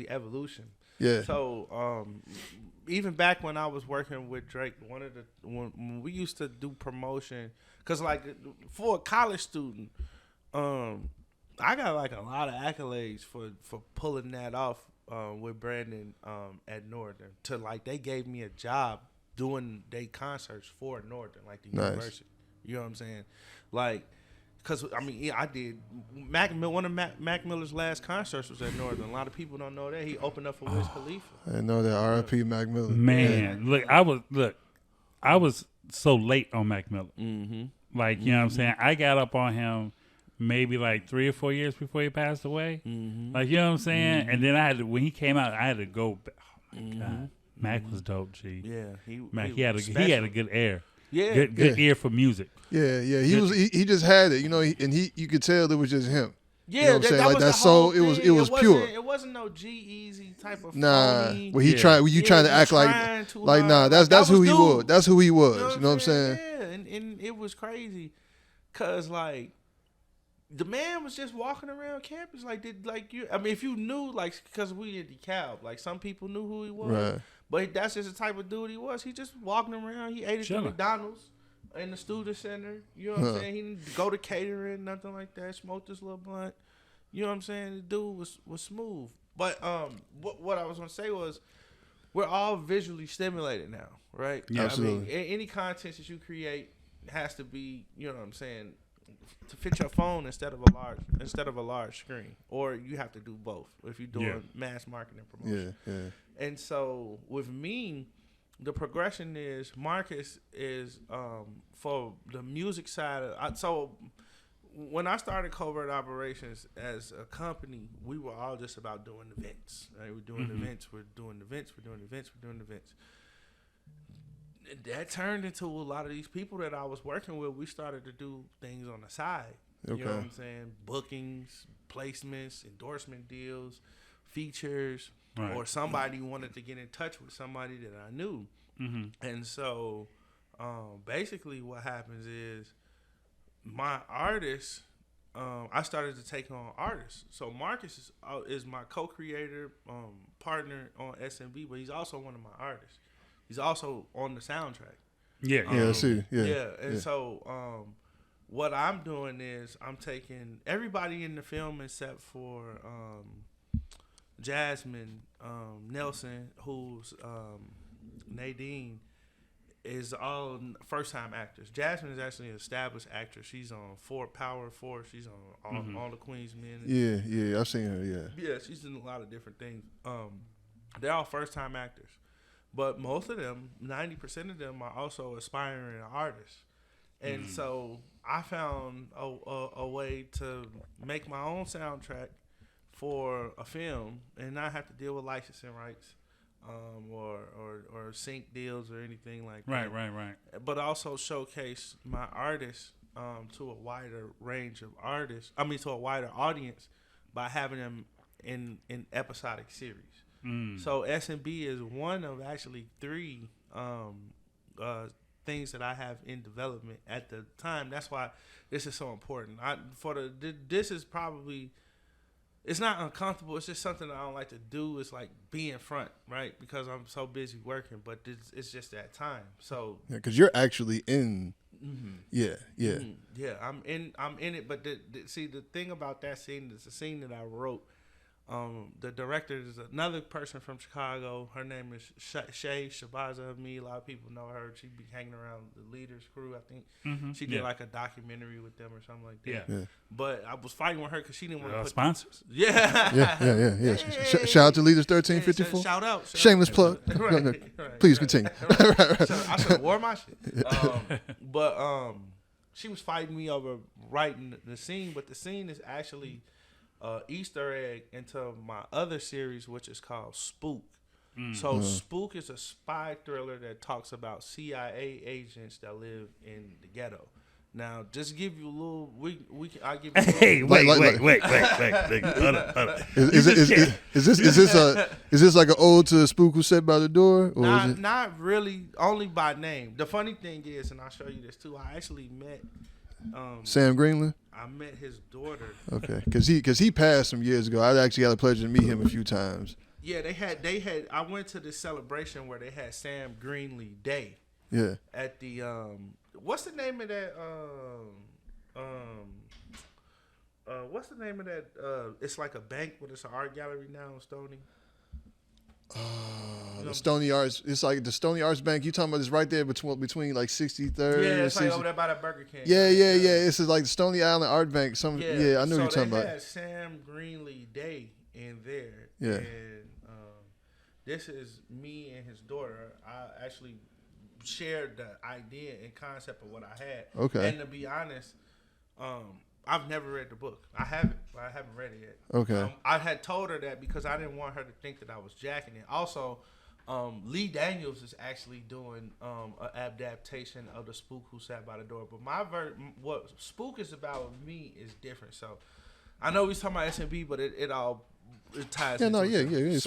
evolution. Yeah. So even back when I was working with Drake, when we used to do promotion, because like for a college student, I got like a lot of accolades for pulling that off. With Brandon at Northern, to like they gave me a job doing their concerts for Northern, like the university. You know what I'm saying? Like, cause I mean, I did one of Mac Miller's last concerts was at Northern. A lot of people don't know that he opened up for Wiz Khalifa. I didn't know that. R.I.P. Mac Miller. Man, I was so late on Mac Miller. Like, you know what I'm saying? I got up on him maybe like 3 or 4 years before he passed away. Like, you know what I'm saying? And then when he came out, I had to go back. Oh my God. Mac was dope, G. Yeah. He had a good ear. Yeah. Good ear for music. Yeah. He just had it, and you could tell it was just him. Yeah, you know what I'm saying? that like was that soul, it was pure. It wasn't no G-Easy type of phony. Where you trying to act like nah, that's who he was. That's who he was. You know what I'm saying? Yeah, and it was crazy, cause like the man was just walking around campus I mean, if you knew, like, because we in DeKalb, like some people knew who he was, right. But that's just the type of dude he was. He just walking around. He ate at McDonald's in the student center. You know what I'm saying? He didn't go to catering, nothing like that. Smoked this little blunt. You know what I'm saying? The dude was smooth. But what I was gonna say was, we're all visually stimulated now, right? Yeah, absolutely. I mean, any content that you create has to be, you know what I'm saying, to fit your phone instead of a large screen, or you have to do both if you're doing mass marketing promotion. Yeah. And so with me, the progression is Marcus is for the music side. So when I started Covert Operations as a company, we were all just about doing events. Right? We're doing events. We're doing events. We're doing events. We're doing events. That turned into a lot of these people that I was working with. We started to do things on the side. Okay. You know what I'm saying? Bookings, placements, endorsement deals, features, or somebody wanted to get in touch with somebody that I knew. And so basically what happens is my artists, I started to take on artists. So Marcus is my co-creator, partner on S.N.B, but he's also one of my artists. He's also on the soundtrack. I see. So what I'm doing is I'm taking everybody in the film except for Jasmine Nelson, who's Nadine, is all first-time actors. Jasmine is actually an established actress. She's on Power Force. She's on all the Queen's Men. Yeah, I've seen her. Yeah, she's in a lot of different things. They're all first-time actors. But most of them, 90% of them, are also aspiring artists. And so I found a way to make my own soundtrack for a film and not have to deal with licensing rights or sync deals or anything like that. Right. But also showcase my artists to a wider range of artists. To a wider audience by having them in episodic series. So S&B is one of actually 3 things that I have in development at the time. That's why this is so important. This is probably, it's not uncomfortable. It's just something I don't like to do. It's like be in front, right? Because I'm so busy working. But it's just that time. So because you're actually in. Yeah, I'm in it. But see, the thing about that scene is the scene that I wrote. The director is another person from Chicago. Her name is Shay Shabaza of me. A lot of people know her. She be hanging around the Leaders crew, I think. She did like a documentary with them or something like that. Yeah. But I was fighting with her because she didn't want to put sponsors. Yeah. Shout out to Leaders 1354. Shout out. Shameless plug. Right, Please continue. Right. I should have wore my shit. But she was fighting me over writing the scene, but the scene is actually Easter egg into my other series, which is called Spook. So Spook is a spy thriller that talks about CIA agents that live in the ghetto. Now, just give you a little. I give you. Hey, wait. Hold up. Is this like an ode to Spook Who Sat by the Door? Or not really. Only by name. The funny thing is, and I'll show you this too. I actually met Sam Greenland. I met his daughter. Okay, because he passed some years ago. I actually had the pleasure to meet him a few times. Yeah, they had. I went to this celebration where they had Sam Greenlee Day. Yeah. At the what's the name of that what's the name of that it's like a bank but it's an art gallery now in Stony. The Stony Arts. It's like the Stony Arts Bank. You talking about this right there between like 63rd. Yeah, it's like over there by that Burger King. Yeah. It's like the Stony Island Art Bank. I know what you're talking about. So they had Sam Greenlee Day in there. Yeah. And this is me and his daughter. I actually shared the idea and concept of what I had. Okay. And to be honest, I've never read the book. I haven't read it yet. Okay. I had told her that because I didn't want her to think that I was jacking it. Also, Lee Daniels is actually doing an adaptation of the Spook Who Sat by the Door. But what Spook is about with me is different. So I know we was talking about S&B, but it ties. Yeah, into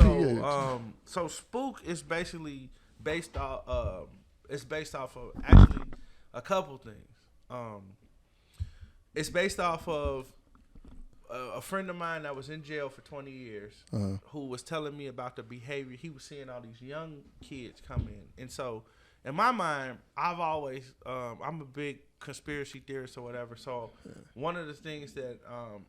so Spook is basically based off. It's based off of actually a couple things. It's based off of a friend of mine that was in jail for 20 years who was telling me about the behavior. He was seeing all these young kids come in. And so in my mind, I've always, I'm a big conspiracy theorist or whatever. So one of the things that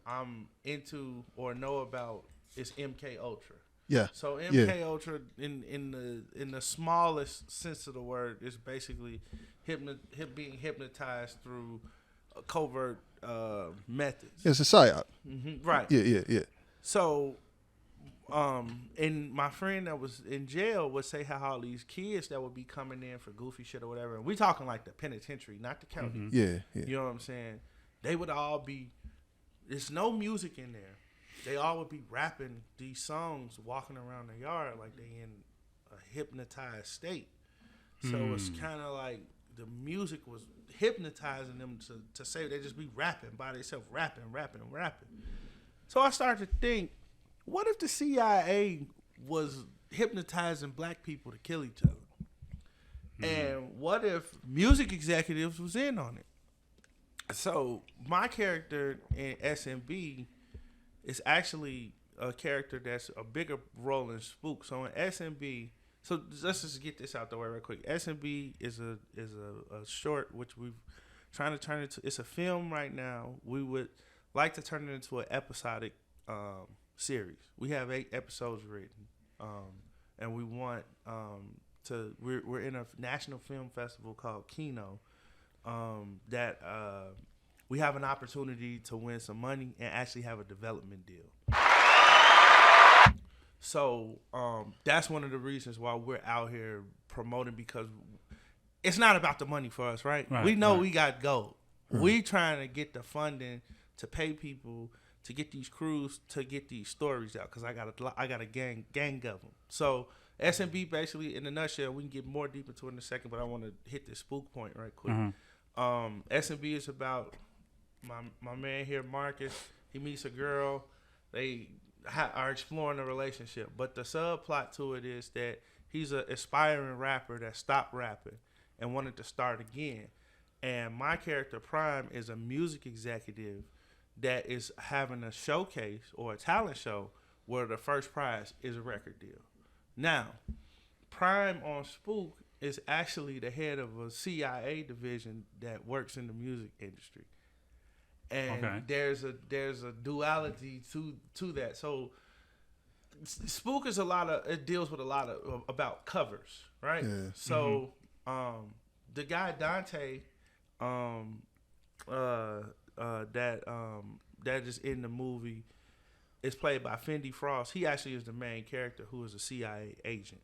I'm into or know about is MK Ultra. Yeah. So MK Ultra, in the smallest sense of the word, is basically being hypnotized through covert methods. It's a psyop. Right. Yeah. So, and my friend that was in jail would say how all these kids that would be coming in for goofy shit or whatever, and we talking like the penitentiary, not the county. Yeah. You know what I'm saying? They would all be, there's no music in there. They all would be rapping these songs, walking around the yard like they in a hypnotized state. So it's kind of like the music was hypnotizing them to say they just be rapping by themselves, rapping. So I started to think, what if the CIA was hypnotizing black people to kill each other? And what if music executives was in on it? So my character in S.N.B. is actually a character that's a bigger role in Spook. So in S.N.B., so let's just get this out the way real quick. S.N.B. is a short which we've trying to turn into. It's a film right now. We would like to turn it into an episodic series. We have 8 episodes written, and we want to. We're in a national film festival called Kino. That we have an opportunity to win some money and actually have a development deal. So that's one of the reasons why we're out here promoting, because it's not about the money for us, right? We know we got gold. We trying to get the funding to pay people to get these crews to get these stories out, because I got a gang of them. So S&B basically, in a nutshell, we can get more deep into it in a second, but I want to hit this Spook point right quick. S&B is about my man here, Marcus. He meets a girl. They are exploring a relationship, but the subplot to it is that he's an aspiring rapper that stopped rapping and wanted to start again. And my character Prime is a music executive that is having a showcase or a talent show where the first prize is a record deal. Now, Prime on Spook is actually the head of a CIA division that works in the music industry. And there's a duality to that. So Spook is it deals with a lot of about covers, right? Yeah. So the guy Dante that is in the movie is played by Fendi Frost. He actually is the main character, who is a CIA agent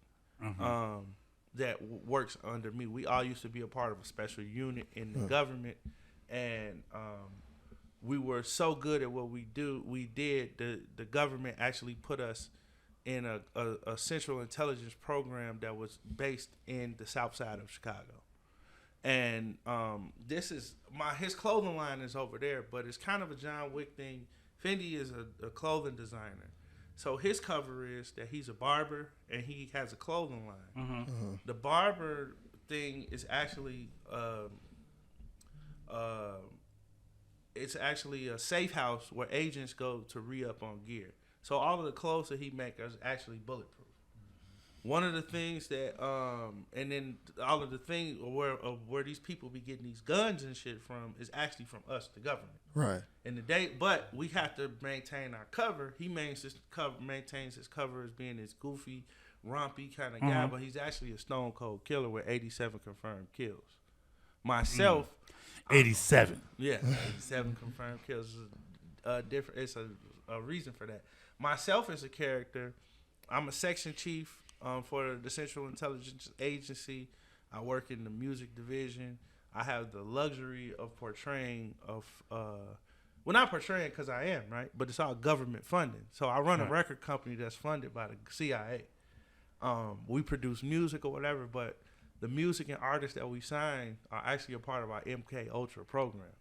that works under me. We all used to be a part of a special unit in the government, and we were so good at what we did, the government actually put us in a central intelligence program that was based in the south side of Chicago. And this is his clothing line is over there, but it's kind of a John Wick thing. Fendi is a clothing designer. So his cover is that he's a barber and he has a clothing line. The barber thing is actually it's actually a safe house where agents go to re-up on gear. So all of the clothes that he makes are actually bulletproof. One of the things that, and then all of the things where these people be getting these guns and shit from is actually from us, the government. Right. But we have to maintain our cover. He maintains his cover as being this goofy, rompy kind of guy, but he's actually a stone cold killer with 87 confirmed kills. Myself, 87. 87 confirmed kills. Different. It's a reason for that. Myself as a character, I'm a section chief for the Central Intelligence Agency. I work in the music division. I have the luxury of portraying not portraying because I am, right? But it's all government funding. So I run a record company that's funded by the CIA. We produce music or whatever, but the music and artists that we sign are actually a part of our MK Ultra program.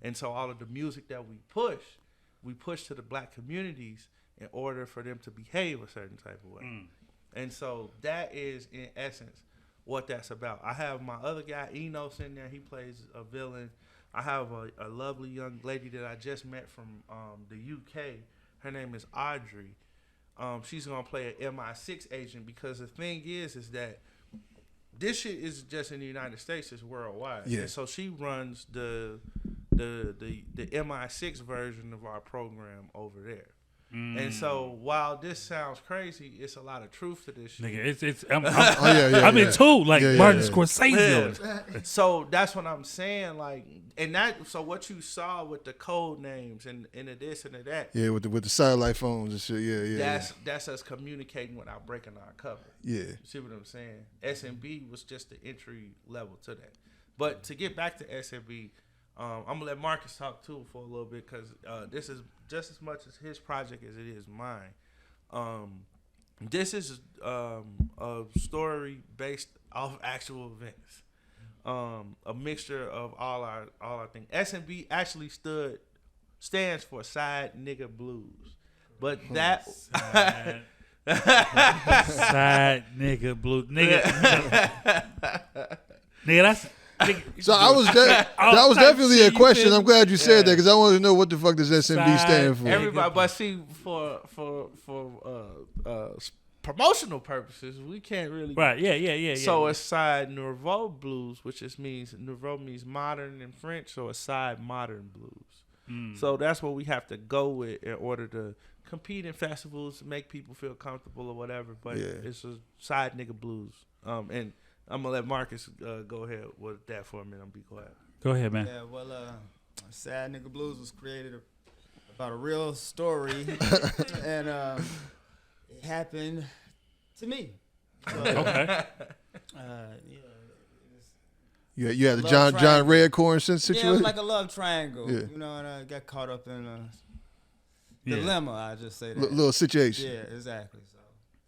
And so all of the music that we push to the black communities in order for them to behave a certain type of way. And so that is, in essence, what that's about. I have my other guy, Enos, in there. He plays a villain. I have a lovely young lady that I just met from the UK. Her name is Audrey. She's going to play an MI6 agent, because the thing is that this shit is just in the United States, it's worldwide. Yeah. And so she runs the MI6 version of our program over there. And so while this sounds crazy, it's a lot of truth to this shit. Nigga, I'm in too. Like Martin Scorsese. So that's what I'm saying. Like, and that. So what you saw with the code names and the this and the that. Yeah, with the satellite phones and shit. Yeah. That's us communicating without breaking our cover. Yeah. You see what I'm saying? S.N.B was just the entry level to that. But to get back to S.N.B, I'm gonna let Marcus talk too for a little bit because this is just as much as his project as it is mine. This is a story based off actual events. A mixture of all our things. S.N.B actually stands for Side Nigga Blues, but that Side Nigga Blues, nigga, that's. So that was definitely a question. I'm glad you said that because I wanted to know what the fuck does S.N.B stand for. Everybody, but see, for promotional purposes, we can't really. Right. Yeah. So it's Side Nouveau Blues, which just means Nouveau means modern in French, so it's Side Modern Blues. So that's what we have to go with in order to compete in festivals, make people feel comfortable or whatever. But it's a Side Nigga Blues, and I'm gonna let Marcus go ahead with that for a minute. I'm be quiet. Go ahead, man. Yeah, well, Sad Nigga Blues was created about a real story, and it happened to me. So, Okay. You had the John Redcorn situation. Yeah, it was like a love triangle. Yeah. You know, and I got caught up in a dilemma. I just say that. Little situation. Yeah, exactly. So.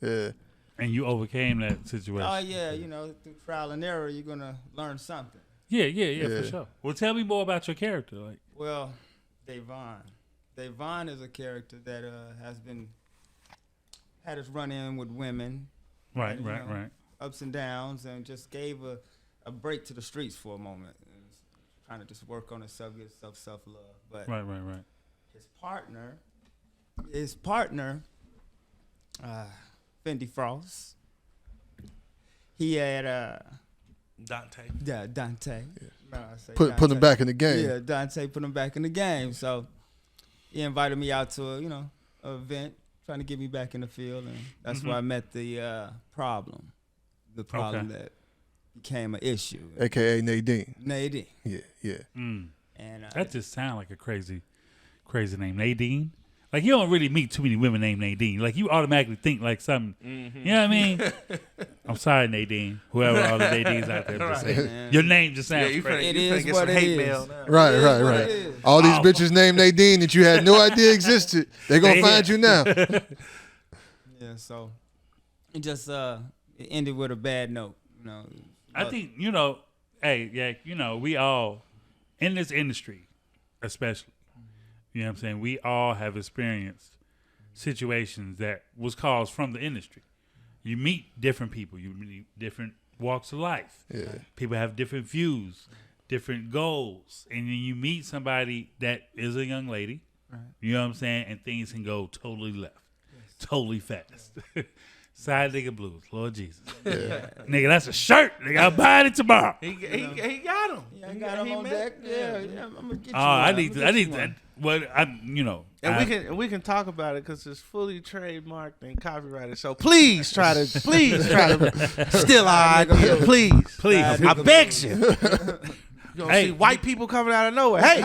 Yeah. And you overcame that situation. Oh yeah, through trial and error, you're gonna learn something. Yeah, for sure. Well, tell me more about your character. Like, well, Davon is a character that had us run in with women. Right. Ups and downs, and just gave a break to the streets for a moment. Trying to just work on himself, get self-love. But right. His partner, Fendi Frost. He had Dante. Yeah, Dante. Yeah. Put him back in the game. Yeah, Dante put him back in the game. So he invited me out to an event, trying to get me back in the field, and that's where I met the problem that became an issue. AKA Nadine. Yeah. And that just sounds like a crazy name, Nadine. Like, you don't really meet too many women named Nadine. Like, you automatically think like something. You know what I mean? I'm sorry, Nadine. Whoever all the Nadines out there, just say, your name just sounds crazy. It is what it is. Right. All these bitches named Nadine that you had no idea existed. They're gonna find you now. Yeah. So it just it ended with a bad note. I think we all in this industry, especially. You know what I'm saying? We all have experienced situations that was caused from the industry. You meet different people. You meet different walks of life. Yeah. People have different views, different goals. And then you meet somebody that is a young lady. Right. You know what I'm saying? And things can go totally left. Totally fast. Side Nigga Blues, Lord Jesus. Yeah. Nigga, that's a shirt. Nigga, I'll buy it tomorrow. He got him. Yeah, I got him on deck. Yeah, I'm gonna get you. I need that. Well, And we can talk about it because it's fully trademarked and copyrighted. So please try to steal our idea. Please. I beg you. You don't see white people coming out of nowhere. Hey.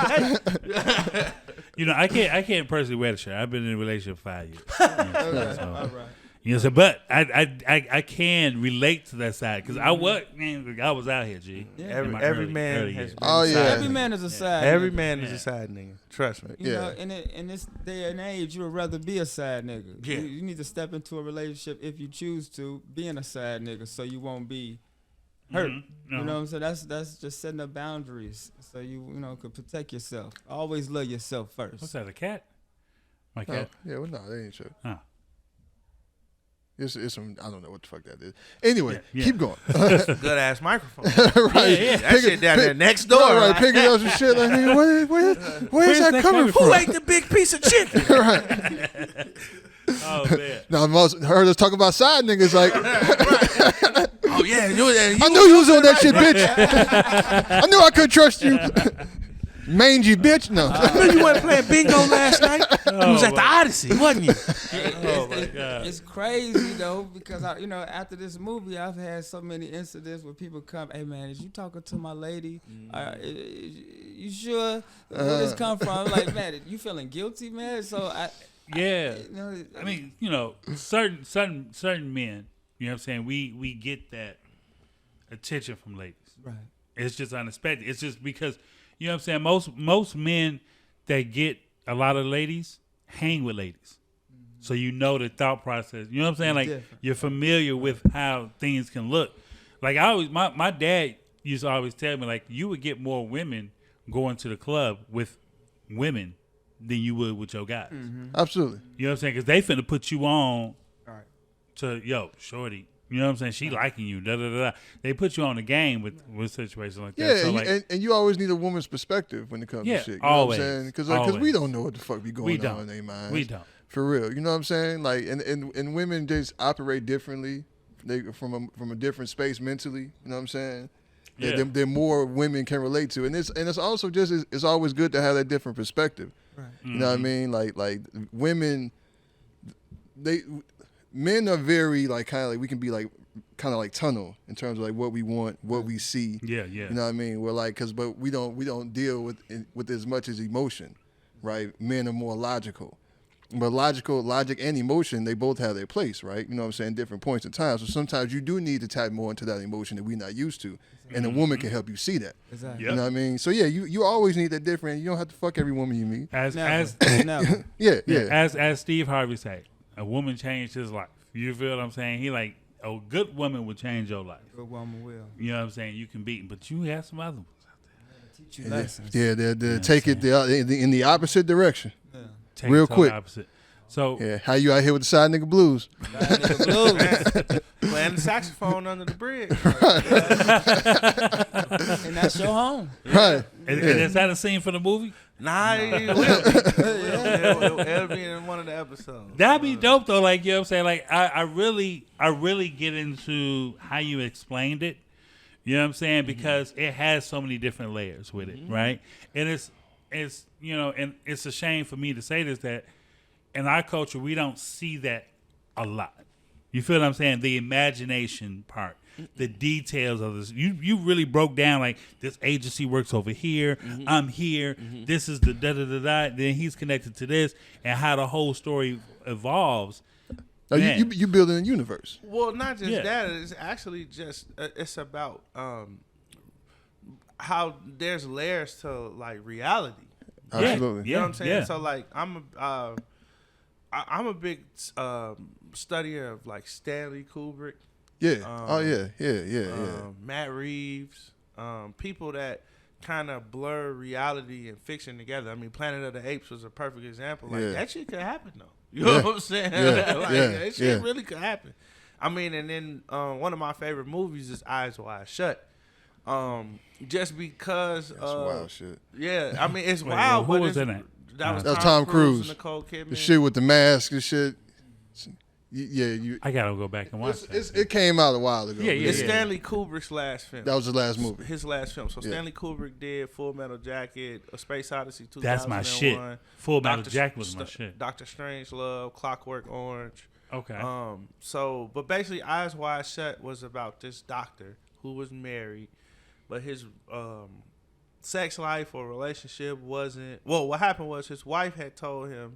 I can't personally wear the shirt. I've been in a relationship for 5 years. All right. You know, so, but I can relate to that side because I was out here, G. Yeah. Every man has been every man is a side. Every man is a side nigga. Trust me. You know, in this day and age, you would rather be a side nigga. Yeah. You need to step into a relationship if you choose to being a side nigga, so you won't be hurt. Mm-hmm. You know what I'm saying? That's just setting up boundaries so you could protect yourself. Always love yourself first. What's that? A cat? My cat? Yeah. Well, no, they ain't sure. Huh. It's some, I don't know what the fuck that is. Anyway, keep going. Good ass microphone. Right. Yeah. That shit down there next door. Right. Picking up some shit like, nigga, where's that coming from? Who ate the big piece of chicken? Right. Oh, man. Now, I heard us talk about side niggas like. Oh, yeah. I knew you was on that shit, bitch. I knew I couldn't trust you. Mangy bitch. No. I knew you wasn't playing bingo last night. He was at the Odyssey, wasn't he? Oh my God. It's crazy though because after this movie, I've had so many incidents where people come, "Hey man, is you talking to my lady? You sure? Where this come from?" I'm like, man, you feeling guilty, man? So I mean, certain men, you know what I'm saying? We get that attention from ladies. Right. It's just unexpected. It's just because, you know what I'm saying? Most men that get a lot of ladies hang with ladies. So you know the thought process. You know what I'm saying? Like different. you're familiar with how things can look. Like my dad used to always tell me, like, you would get more women going to the club with women than you would with your guys. Mm-hmm. Absolutely. You know what I'm saying? Because they finna put you on Right. to, yo, shorty. You know what I'm saying? She liking you. Da da da da. They put you on the game with situations like that. Yeah, So and you always need a woman's perspective when it comes to shit. You always. know what I'm saying? Because we don't know what the fuck be going don't. on in their minds. We don't. For real. You know what I'm saying? Like, and women just operate differently. They from a different space mentally. You know what I'm saying? Yeah. They're more women can relate to, and it's also just it's always good to have that different perspective. Right. You know what I mean? Like women, men are very like kind of like we can be like kind of like tunnel in terms of like what we want, what we see. Yeah. You know what I mean? We're like but we don't deal with as much as emotion, right? Men are more logical. But logic and emotion, they both have their place, right? You know what I'm saying? Different points in time. So sometimes you do need to tap more into that emotion that we're not used to. And a woman can help you see that. Exactly. You know what I mean? So yeah, you always need that different. You don't have to fuck every woman you meet. Never. Yeah. As Steve Harvey said, a woman changed his life. You feel what I'm saying? He like, a good woman will change your life. Good woman will. You know what I'm saying? You can beat him, but you have some other ones. Teach you lessons. Yeah, they take it in the opposite direction. Yeah. Take Real it to the quick. Opposite. So Yeah, how you out here with the side nigga blues? Playing the saxophone under the bridge. And that's your home. Right. and is that a scene for the movie? Nah, it will. It'll be in one of the episodes. That'd be dope though. Like, you know what I'm saying? Like, I really get into how you explained it. You know what I'm saying? Because it has so many different layers with it, right? And it's you know, and it's a shame for me to say this, that in our culture we don't see that a lot. You feel what I'm saying? The imagination part, the details of this. You really broke down like this agency works over here. I'm here. This is the da da da da. Then he's connected to this, and how the whole story evolves. Now, you building a universe. Well, not just that. It's actually just it's about how there's layers to like reality. Absolutely. You know what I'm saying? Yeah. So like I'm a big studier of like Stanley Kubrick. Yeah. Matt Reeves. People that kind of blur reality and fiction together. I mean, Planet of the Apes was a perfect example. Like that shit could happen though. You know what I'm saying? That shit really could happen. I mean, and then one of my favorite movies is Eyes Wide Shut. Just because That's wild shit. Yeah, I mean it's Wait, wild. who but was in it? That was That's Tom Tom Cruise. and Nicole Kidman. The shit with the mask and shit. Yeah, I gotta go back and watch that. it came out a while ago. Yeah, It's Stanley Kubrick's last film. That was his last movie. His last film. So Stanley Kubrick did Full Metal Jacket, A Space Odyssey 2001. That's my shit. Full Metal Jacket was my shit. Doctor Strangelove, Clockwork Orange. Okay. But basically, Eyes Wide Shut was about this doctor who was married, but his sex life or relationship wasn't. Well, what happened was his wife had told him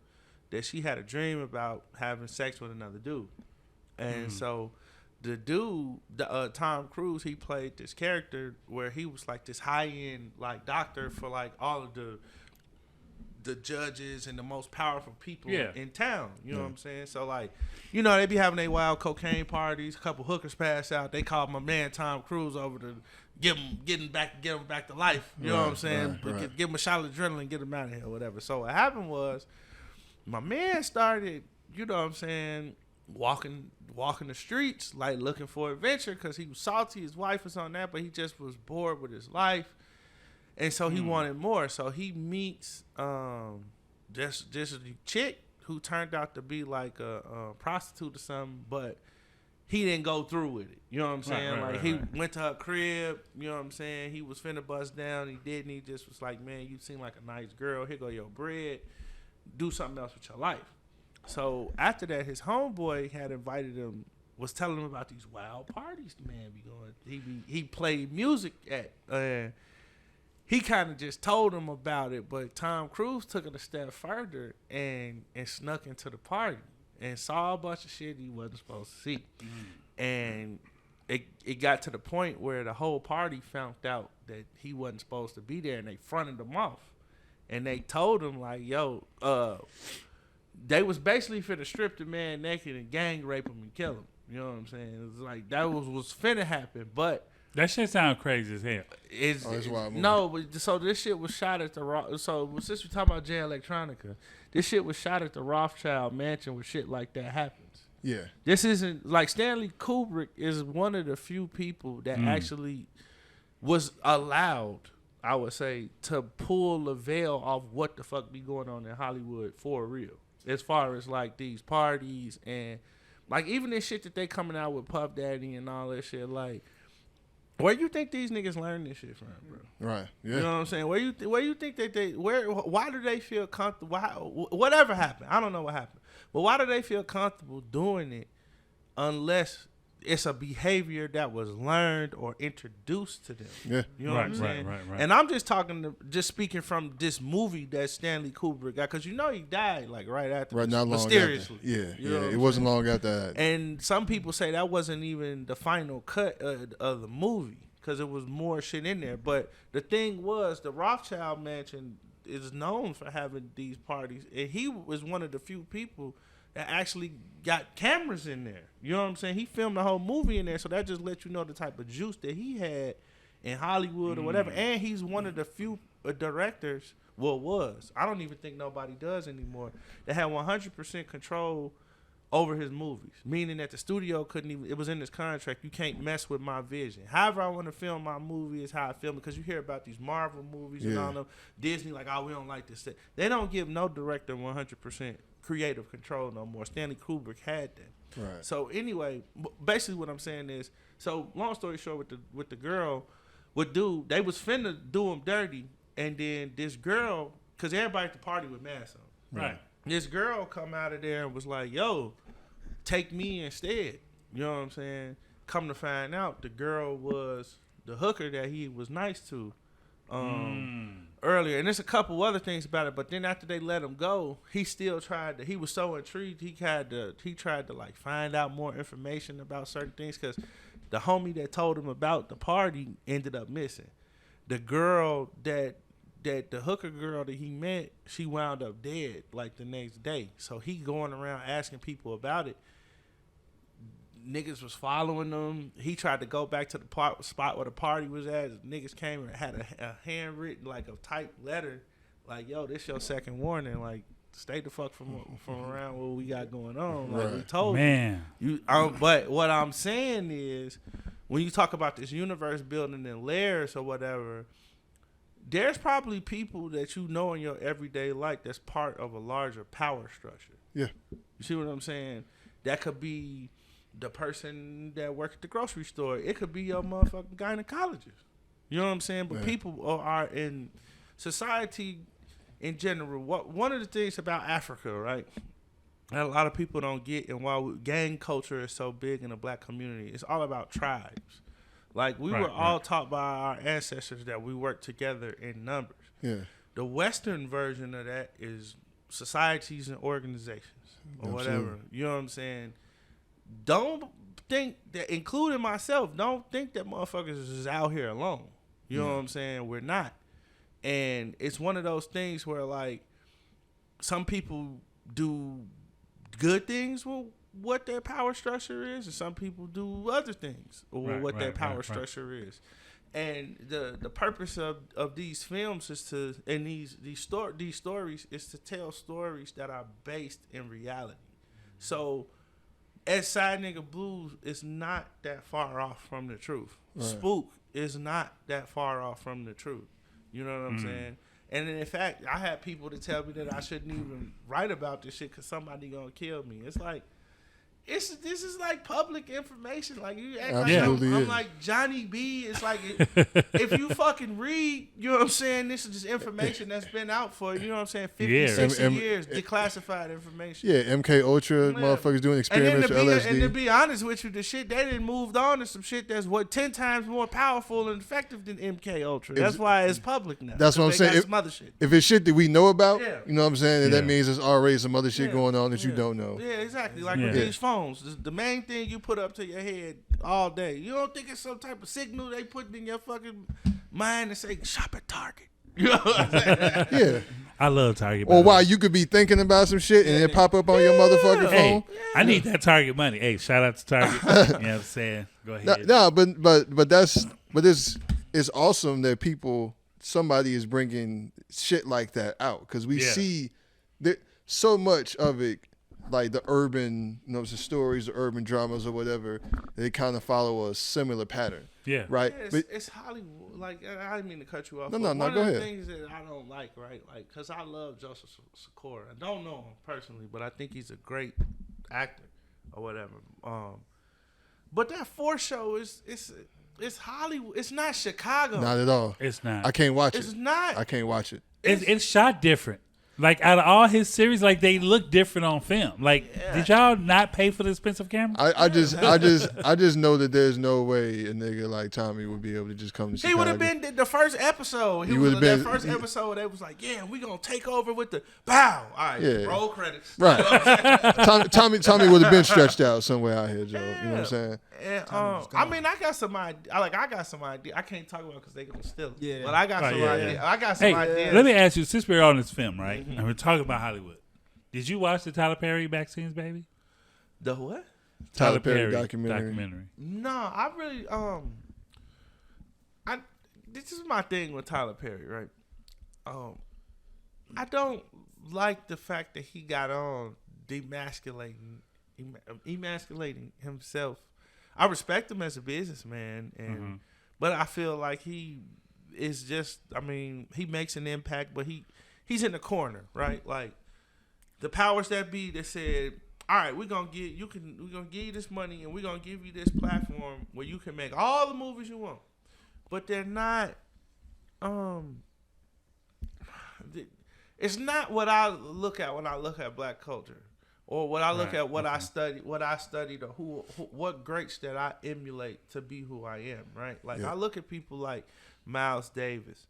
that she had a dream about having sex with another dude, and so the dude, Tom Cruise, he played this character where he was like this high end like doctor for like all of the judges and the most powerful people in town. You know what I'm saying? So like, you know, they be having their wild cocaine parties. A couple hookers pass out. They call my man Tom Cruise over to get him back to life. You know what I'm saying? Right. Give him a shot of adrenaline, get him out of here, or whatever. So what happened was, my man started, you know what I'm saying, walking the streets, like looking for adventure because he was salty. His wife was on that, but he just was bored with his life. And so he wanted more. So he meets this chick who turned out to be like a prostitute or something, but he didn't go through with it. You know what I'm saying? He went to her crib, you know what I'm saying? He was finna bust down. He didn't. He just was like, man, you seem like a nice girl. Here go your bread. do something else with your life. So after that, his homeboy had invited him, was telling him about these wild parties the man be going. He played music at. He kind of just told him about it, but Tom Cruise took it a step further and snuck into the party and saw a bunch of shit he wasn't supposed to see. And it got to the point where the whole party found out that he wasn't supposed to be there, and they fronted him off. And they told him, like, yo, they was basically finna strip the man naked and gang rape him and kill him. You know what I'm saying? It was like, that was finna happen, but... That shit sound crazy as hell. It's wild movie. No, but so this shit was shot at the so since we talking about J Electronica, this shit was shot at the Rothschild mansion where shit like that happens. Yeah. This isn't like Stanley Kubrick is one of the few people that actually was allowed, I would say, to pull the veil off what the fuck be going on in Hollywood for real. As far as like these parties and like even this shit that they coming out with Puff Daddy and all that shit, like. Where you think these niggas learn this shit from, bro? Right. Yeah. You know what I'm saying? Where you think that why do they feel comfortable? Whatever happened, I don't know what happened, but why do they feel comfortable doing it unless it's a behavior that was learned or introduced to them? Yeah. You know what I'm saying? Right. And I'm just speaking from this movie that Stanley Kubrick got, because you know he died like right after. Right, not long mysteriously. after. Yeah, You know it wasn't long after that. And some people say that wasn't even the final cut of the movie because it was more shit in there. But the thing was, the Rothschild Mansion is known for having these parties, and he was one of the few people that actually got cameras in there. You know what I'm saying? He filmed the whole movie in there, so that just lets you know the type of juice that he had in Hollywood or whatever. And he's one of the few directors, was. I don't even think nobody does anymore, that had 100% control over his movies, meaning that the studio couldn't even, it was in his contract, you can't mess with my vision. However I want to film my movie is how I film it, because you hear about these Marvel movies and all them, Disney, like, oh, we don't like this. They don't give no director 100% creative control no more. Stanley Kubrick had that. Right. So anyway, basically what I'm saying is, so long story short, with the girl, with dude, they was finna do him dirty, and then this girl, because everybody at the party with masks on. Right. This girl come out of there and was like, yo, take me instead. You know what I'm saying? Come to find out, the girl was the hooker that he was nice to earlier. And there's a couple other things about it, but then after they let him go, he still tried to, he was so intrigued, he tried to like find out more information about certain things, because the homie that told him about the party ended up missing. The girl the hooker girl that he met, she wound up dead like the next day. So he going around asking people about it. Niggas was following them. He tried to go back to the spot where the party was at. Niggas came and had a handwritten, like a typed letter, like, yo, this your second warning. Like, stay the fuck from around what we got going on. Like, we told you. But what I'm saying is, when you talk about this universe building in layers or whatever, there's probably people that you know in your everyday life that's part of a larger power structure. Yeah. You see what I'm saying? That could be the person that works at the grocery store. It could be your motherfucking gynecologist. You know what I'm saying? But people are in society in general. One of the things about Africa, right, that a lot of people don't get, and why gang culture is so big in the black community, it's all about tribes. Like, we were all taught by our ancestors that we work together in numbers. Yeah. The Western version of that is societies and organizations or whatever. You know what I'm saying? Don't think that, including myself, don't think that motherfuckers is out here alone. You know what I'm saying? We're not. And it's one of those things where, like, some people do good things with what their power structure is, and some people do other things with what their power structure is. And the purpose of these films is to, and these stories is to tell stories that are based in reality. So, as Side Nigga Blues is not that far off from the truth. Right. Spook is not that far off from the truth. You know what I'm saying? And in fact, I had people to tell me that I shouldn't even write about this shit because somebody gonna kill me. It's like, this is like public information. Like you act Absolutely like I'm is. like Johnny B. It's like if you fucking read, you know what I'm saying. This is just information that's been out for you know what I'm saying. 50, 60 years, declassified information. Yeah, MK Ultra motherfuckers doing experiments with LSD. And to be honest with you, the shit they didn't moved on to some shit that's 10 times more powerful and effective than MK Ultra. That's why it's public now. That's what I'm saying. Some other shit. If it's shit that we know about, Yeah. you know what I'm saying, then that Yeah. means there's already some other shit going on that you don't know. Yeah, exactly. Like with these phones, the main thing you put up to your head all day. You don't think it's some type of signal they put in your fucking mind and say shop at Target. You know what I'm saying? Yeah. I love Target. Or why you could be thinking about some shit and it pop up on your motherfucking phone. Hey, I need that Target money. Hey, shout out to Target. You know what I'm saying? Go ahead. No, but it's awesome that somebody is bringing shit like that out because we see that so much of it, like the urban, the stories, the urban dramas or whatever, they kind of follow a similar pattern. Yeah. Right. Yeah, But it's Hollywood. Like I didn't mean to cut you off. No, but go one of the ahead. things that I don't like, right? Like, cause I love Joseph Sikora. I don't know him personally, but I think he's a great actor or whatever. But that Force show it's Hollywood. It's not Chicago. not at all. It's not. I can't watch it. It's not. I can't watch it. It's shot different. Like out of all his series, like they look different on film. Like, did y'all not pay for the expensive camera? I just know that there's no way a nigga like Tommy would be able to just come to Chicago. He would have been the first episode. He would've was that been- first episode. They was like, "Yeah, we gonna take over with the bow." All right, Yeah. roll credits. Right. Tommy would have been stretched out somewhere out here, Joe. You know what I'm saying? And, I mean, I got some idea. I got some idea. I can't talk about because they gonna steal it. Yeah. But I got some idea. I got some Hey, ideas. let me ask you, since we're on this film, right, and we're talking about Hollywood, did you watch the Tyler Perry vaccines, baby? The what? Tyler Perry documentary. No, I really this is my thing with Tyler Perry, right? I don't like the fact that he got on emasculating himself. I respect him as a businessman, and but I feel like he is just. I mean, he makes an impact, but he's in the corner, right? Like the powers that be that said, "All right, we're gonna give you this money, and we're gonna give you this platform where you can make all the movies you want," but they're not. It's not what I look at when I look at black culture. Or what I look at, what I studied, or what greats that I emulate to be who I am, right? Like I look at people like Miles Davis,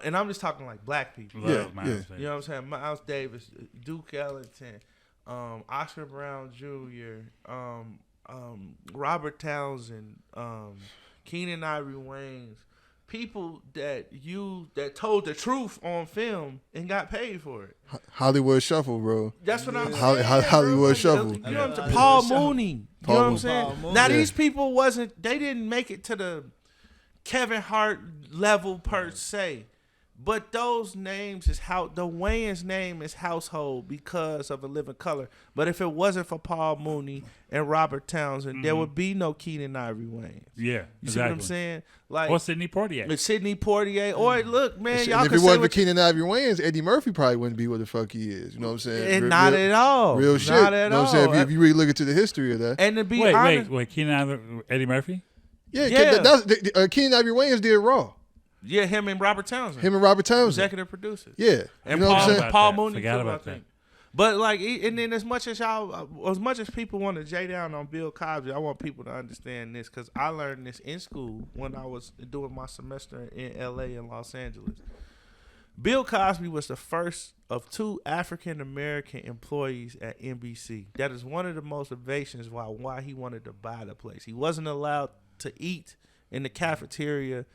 and I'm just talking like black people. Love Miles Davis. You know what I'm saying? Miles Davis, Duke Ellington, Oscar Brown Jr., Robert Townsend, Keenan Ivory Wayans. People that told the truth on film and got paid for it. Hollywood Shuffle, bro. That's what I'm saying. Hollywood Shuffle. You know what I'm saying? Paul Mooney. You know what I'm saying? Mooney. Now these people they didn't make it to the Kevin Hart level per se. But those names is the Wayans name is household because of A Living Color. But if it wasn't for Paul Mooney and Robert Townsend, there would be no Keenan Ivory Wayans. Yeah, You see what I'm saying? Like or Sidney Poitier. with Sidney Poitier. Or look, man, And y'all if can it say wasn't for what Keenan Ivory Wayans, Eddie Murphy probably wouldn't be what the fuck he is. You know what I'm saying? and not at all. Real shit. Not at you know what I'm all. saying? If you really look into the history of that. And to be Wait, honest, Keenan Eddie Murphy? Yeah. Yeah. Keenan Ivory Wayans did Raw. yeah, him and Robert Townsend, Him and Robert Townsend. executive producers. Yeah. And you know what I'm saying? Paul that. Mooney Forgot too, about I think. But like, and then as much as people want to J down on Bill Cosby, I want people to understand this because I learned this in school when I was doing my semester in L.A. and Los Angeles. Bill Cosby was the first of 2 African American employees at NBC. That is one of the motivations why he wanted to buy the place. He wasn't allowed to eat in the cafeteria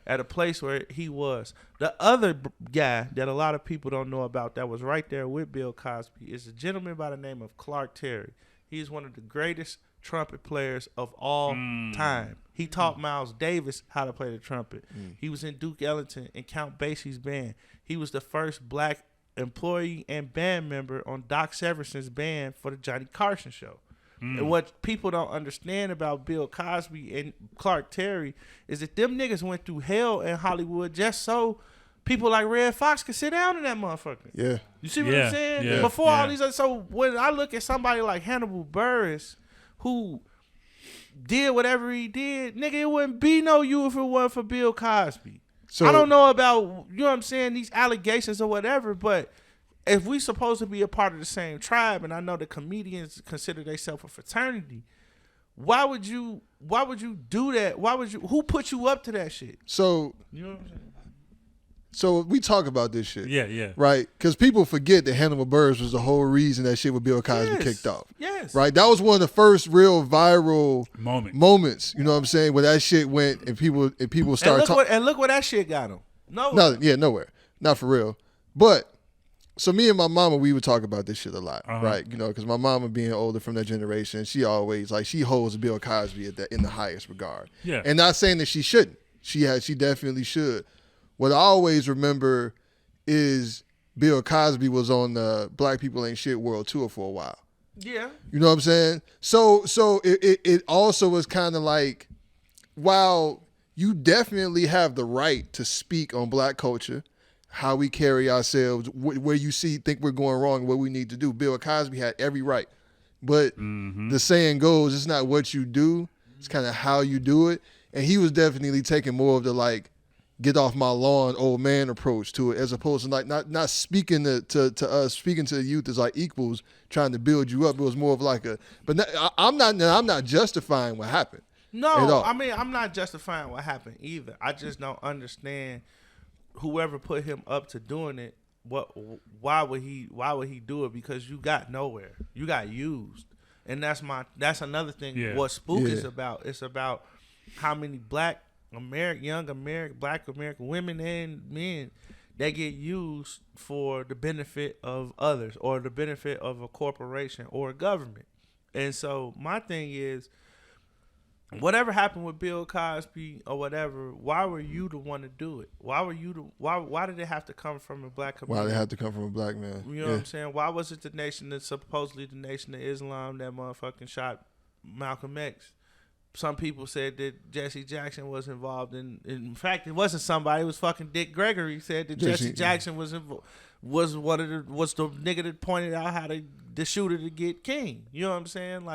at a place where he was. The other guy that a lot of people don't know about that was right there with Bill Cosby is a gentleman by the name of Clark Terry. He's one of the greatest trumpet players of all time. He taught Miles Davis how to play the trumpet. He was in Duke Ellington and Count Basie's band. He was the first black employee and band member on Doc Severson's band for the Johnny Carson show. And what people don't understand about Bill Cosby and Clark Terry is that them niggas went through hell in Hollywood just so people like Red Fox could sit down in that motherfucker. Yeah. You see what I'm saying? Yeah, Before all yeah. these other, so when I look at somebody like Hannibal Buress, who did whatever he did, nigga, it wouldn't be no you if it wasn't for Bill Cosby. So I don't know about, you know what I'm saying, these allegations or whatever, but if we supposed to be a part of the same tribe, and I know the comedians consider themselves a fraternity, why would you do that? Who put you up to that shit? So You know what I'm saying? So we talk about this shit. Yeah. Right? Because people forget that Hannibal Buress was the whole reason that shit with Bill Cosby kicked off. Yes. Right? That was one of the first real viral moments. You know what I'm saying? Where that shit went and people started talking. And look where that shit got him. Nowhere. Not for real. But so me and my mama, we would talk about this shit a lot, right? You know, because my mama being older from that generation, she always she holds Bill Cosby in the highest regard. Yeah. And not saying that she shouldn't. She definitely should. What I always remember is Bill Cosby was on the Black People Ain't Shit World Tour for a while. Yeah. You know what I'm saying? So it also was kind of like, while you definitely have the right to speak on Black culture, how we carry ourselves, where you think we're going wrong, what we need to do. Bill Cosby had every right. But the saying goes, it's not what you do, it's kind of how you do it. And he was definitely taking more of the get off my lawn, old man approach to it, as opposed to not speaking to us, speaking to the youth as equals, trying to build you up. It was more of I'm not justifying what happened. No, I mean, I'm not justifying what happened either. I just don't understand whoever put him up to doing it. Why would he do it? Because you got nowhere. You got used. And that's another thing. Yeah. What Spook is about. It's about how many Black American women and men that get used for the benefit of others or the benefit of a corporation or a government. And so my thing is, whatever happened with Bill Cosby or whatever, why were you the one to do it? Why did it have to come from a Black community? Why did it have to come from a Black man? You know what I'm saying? Why was it supposedly the Nation of Islam that motherfucking shot Malcolm X? Some people said that Jesse Jackson was involved in fact, it wasn't somebody. It was fucking Dick Gregory said that Jesse Jackson was the nigga that pointed out how the shooter to get King. You know what I'm saying?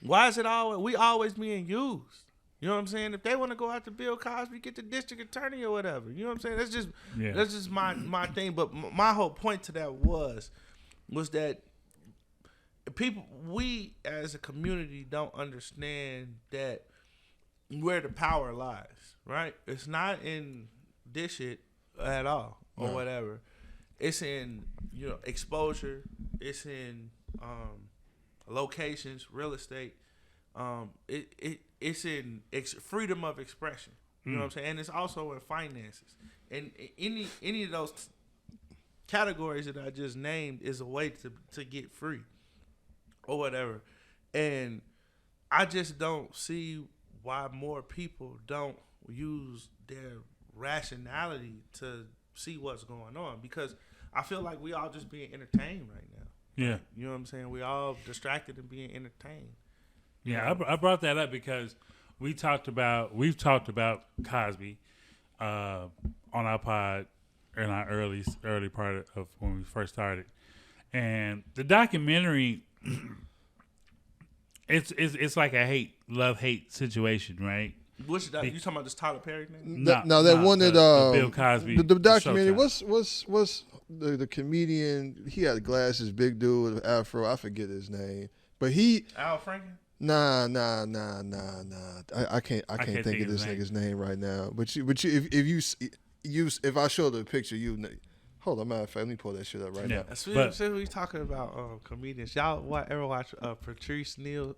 Why is it always being used? You know what I'm saying? If they want to go after Bill Cosby, get the district attorney or whatever. You know what I'm saying? That's just my thing. But my whole point to that was that we as a community don't understand that where the power lies, right? It's not in this shit at all or whatever. It's in, exposure. It's in locations, real estate. It's in freedom of expression. You know what I'm saying? And it's also in finances. And any of those categories that I just named is a way to get free or whatever. And I just don't see why more people don't use their rationality to see what's going on, because I feel like we all just being entertained right now. Yeah. You know what I'm saying? We all distracted and being entertained. Yeah, I brought that up because we've talked about Cosby on our pod in our early part of when we first started, and the documentary it's like a love-hate situation, right? Which you talking about this Tyler Perry thing? No, that one that Bill Cosby, the documentary. What's the comedian? He had glasses, big dude with afro. I forget his name, but Al Franken. Nah. I can't think of this nigga's name right now. But if I show the picture, hold on, matter of fact, let me pull that shit up right now. Since we talking about comedians, y'all ever watch Patrice Neal?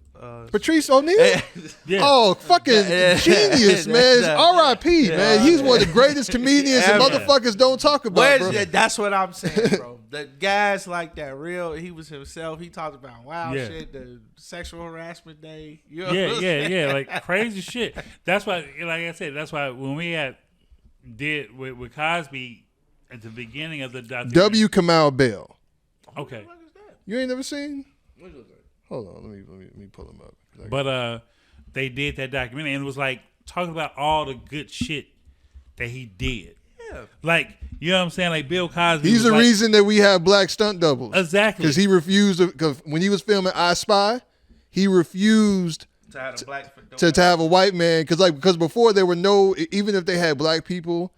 Patrice O'Neal? Yeah. Oh, fucking genius, man. R.I.P., man. He's one of the greatest comedians and motherfuckers don't talk about, bro. That's what I'm saying, bro. The guys like that real, he was himself. He talked about shit, the sexual harassment day. You know Yeah, like crazy shit. That's why, like I said, that's why when we did with Cosby, at the beginning of the documentary. W. Kamau Bell. Okay. What is that? You ain't never seen? Hold on, let me pull him up. But they did that documentary and it was like talking about all the good shit that he did. Yeah. Like, you know what I'm saying? Like Bill Cosby. He's the reason that we have black stunt doubles. Exactly. Because he refused to, because when he was filming I Spy, he refused To have a black to have a white man because before there were no, even if they had black people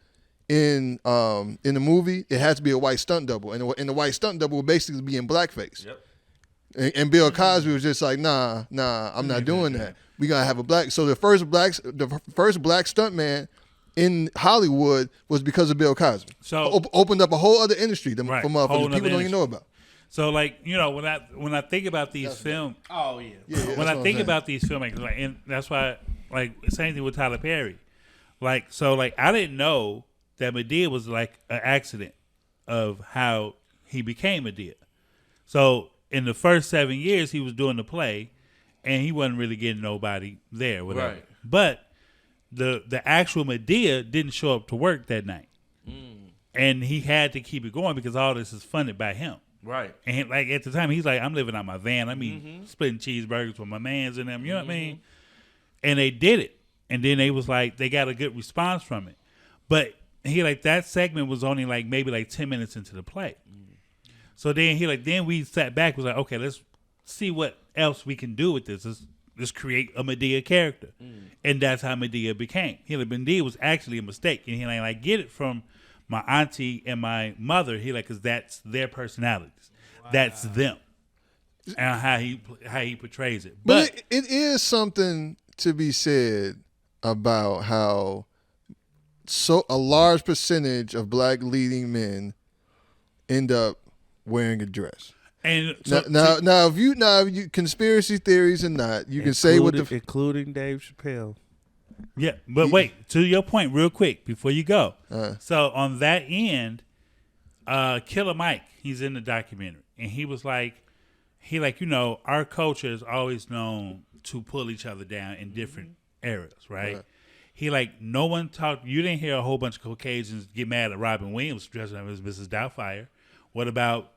in the movie, it had to be a white stunt double, and the white stunt double would basically be in blackface. Yep. And Bill Cosby was just like, nah, I'm not doing that. We gotta have a black. So the first black stuntman in Hollywood was because of Bill Cosby. So opened up a whole other industry for Right, motherfuckers whole people nother don't even know about. So like, you know, when I think about these films, Oh yeah. when I think about these filmmakers, like, and that's why, like, same thing with Tyler Perry. Like, so like, I didn't know that Madea was like an accident of how he became Madea. So in the first 7 years, he was doing the play, and he wasn't really getting nobody there, whatever. Right. But the actual Madea didn't show up to work that night, and he had to keep it going because all this is funded by him. Right. And he, like at the time, he's like, I'm living out my van. I mean, splitting cheeseburgers with my mans and them. You know what I mean? And they did it, and then they was like, they got a good response from it. But he like that segment was only like maybe like 10 minutes into the play. So then then we sat back, was like, okay, let's see what else we can do with this. Let's create a Madea character. And that's how Madea became. He like, Madea was actually a mistake. And he like, I get it from my auntie and my mother. He like, because that's their personalities. Wow. That's them. And how he portrays it. But it is something to be said about how a large percentage of black leading men end up wearing a dress. And so, now, if you conspiracy theories or not, you can say what including Dave Chappelle. Yeah, but wait, to your point, real quick before you go. So on that end, Killer Mike, he's in the documentary, and he was like, you know, our culture is always known to pull each other down in different areas, right? He like, no one talked. You didn't hear a whole bunch of Caucasians get mad at Robin Williams dressing up as Mrs. Doubtfire. What about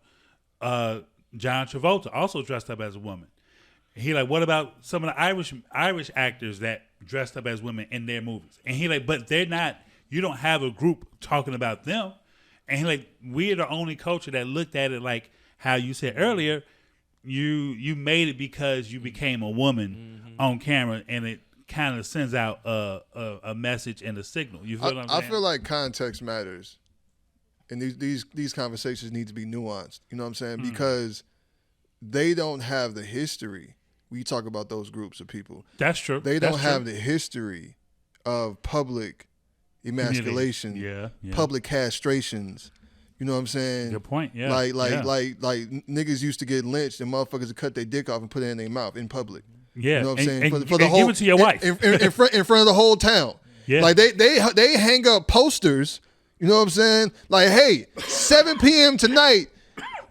John Travolta, also dressed up as a woman? He like, what about some of the Irish actors that dressed up as women in their movies? And he like, but they're not. You don't have a group talking about them. And he like, we're the only culture that looked at it like how you said earlier. You made it because you became a woman on camera, and it kind of sends out a message and a signal. You feel what I'm saying? I feel like context matters, and these conversations need to be nuanced. You know what I'm saying? Because they don't have the history. We talk about those groups of people. That's true. They don't have the history of public emasculation, public castrations. You know what I'm saying? Good point. Yeah. Like niggas used to get lynched and motherfuckers would cut their dick off and put it in their mouth in public. Yeah. You know what I'm saying? And for the whole, give it to your wife. In front of the whole town. Yeah. Like they hang up posters, you know what I'm saying? Like, hey, 7 p.m. tonight,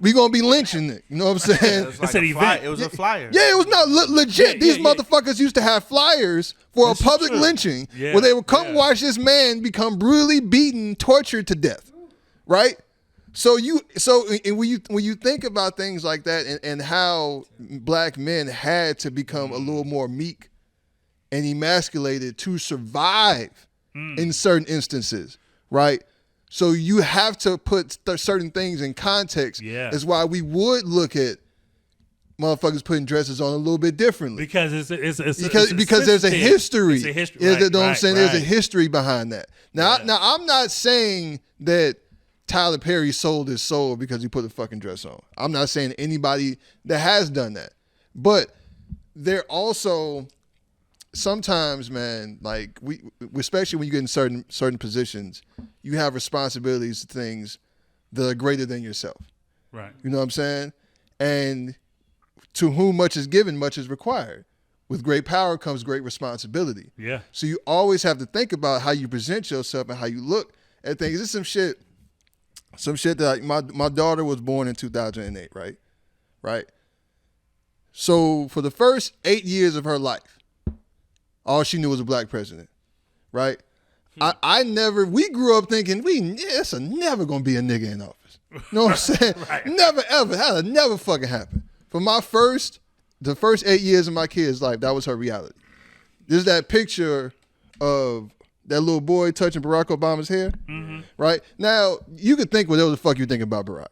we gonna be lynching it. You know what I'm saying? It was like an event. It was a flyer. Yeah, it was not legit. These motherfuckers used to have flyers for a public lynching where they would come watch this man become brutally beaten, tortured to death. Right? So when you think about things like that and how black men had to become a little more meek and emasculated to survive in certain instances, right? So you have to put certain things in context. Yeah. That's why we would look at motherfuckers putting dresses on a little bit differently. Because because there's a history. It's a history. You know what I'm saying? There's a history behind that. Now I'm not saying that Tyler Perry sold his soul because he put a fucking dress on. I'm not saying anybody that has done that. But they're also sometimes, man, like we especially when you get in certain positions, you have responsibilities to things that are greater than yourself. Right. You know what I'm saying? And to whom much is given, much is required. With great power comes great responsibility. Yeah. So you always have to think about how you present yourself and how you look at things. This is some shit that my daughter was born in 2008, right? Right. So for the first 8 years of her life, all she knew was a black president, right? We grew up thinking, it's never gonna be a nigga in office. You know what I'm saying? Right. Never, ever. That'll never fucking happen. For the first 8 years of my kid's life, that was her reality. There's that picture of that little boy touching Barack Obama's hair, right? Now, you could think whatever the fuck you think about Barack,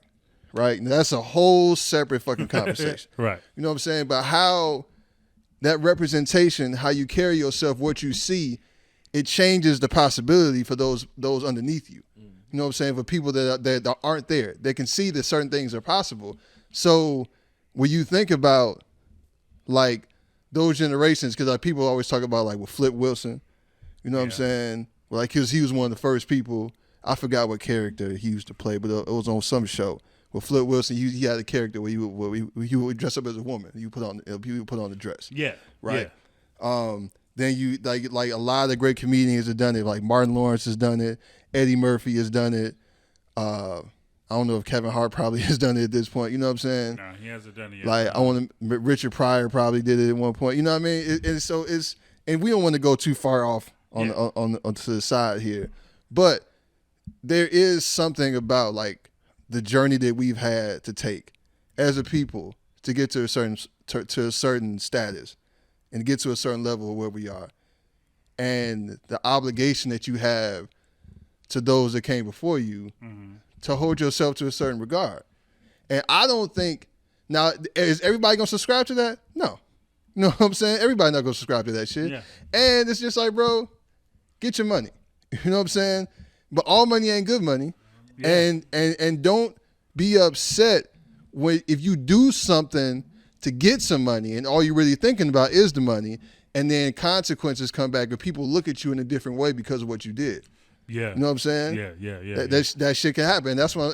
right? Now, that's a whole separate fucking conversation. Right. You know what I'm saying? But how that representation, how you carry yourself, what you see, it changes the possibility for those underneath you. You know what I'm saying? For people that aren't there, they can see that certain things are possible. So when you think about like those generations, because like people always talk about like with Flip Wilson, you know what I'm saying? Like he was one of the first people. I forgot what character he used to play, but it was on some show. With Flip Wilson, he had a character where he would dress up as a woman. He would put on the dress. Yeah. Right. Yeah. Then you like a lot of the great comedians have done it. Like Martin Lawrence has done it. Eddie Murphy has done it. I don't know if Kevin Hart probably has done it at this point. You know what I'm saying? No, he hasn't done it yet. Like Richard Pryor probably did it at one point. You know what I mean? And we don't want to go too far off on to the side here, but there is something about like the journey that we've had to take as a people to get to a certain status and get to a certain level of where we are, and the obligation that you have to those that came before you to hold yourself to a certain regard. And I don't think, now, is everybody going to subscribe to that? No. You know what I'm saying? Everybody not going to subscribe to that shit. Yeah. And it's just like, bro, get your money. You know what I'm saying? But all money ain't good money. Yeah. And don't be upset if you do something to get some money and all you're really thinking about is the money, and then consequences come back and people look at you in a different way because of what you did. Yeah. You know what I'm saying? Yeah. That shit can happen. That's why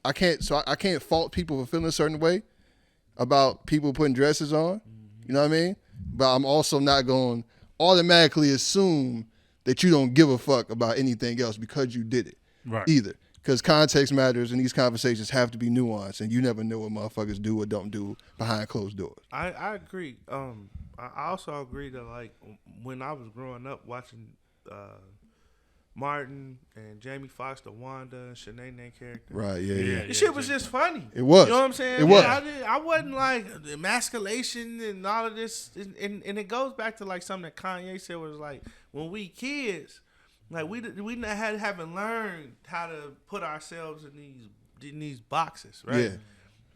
I can't fault people for feeling a certain way about people putting dresses on. You know what I mean? But I'm also not going to automatically assume that you don't give a fuck about anything else because you did it. Right. Either. Because context matters and these conversations have to be nuanced, and you never know what motherfuckers do or don't do behind closed doors. I agree. I also agree that like when I was growing up watching Martin and Jamie Foxx, the Wanda and Shanae character. Right, yeah. The shit was just funny. It was. You know what I'm saying? It was. I wasn't like emasculation and all of this. And it goes back to like something that Kanye said was like, when we kids, like we haven't learned how to put ourselves in these boxes, right? Yeah.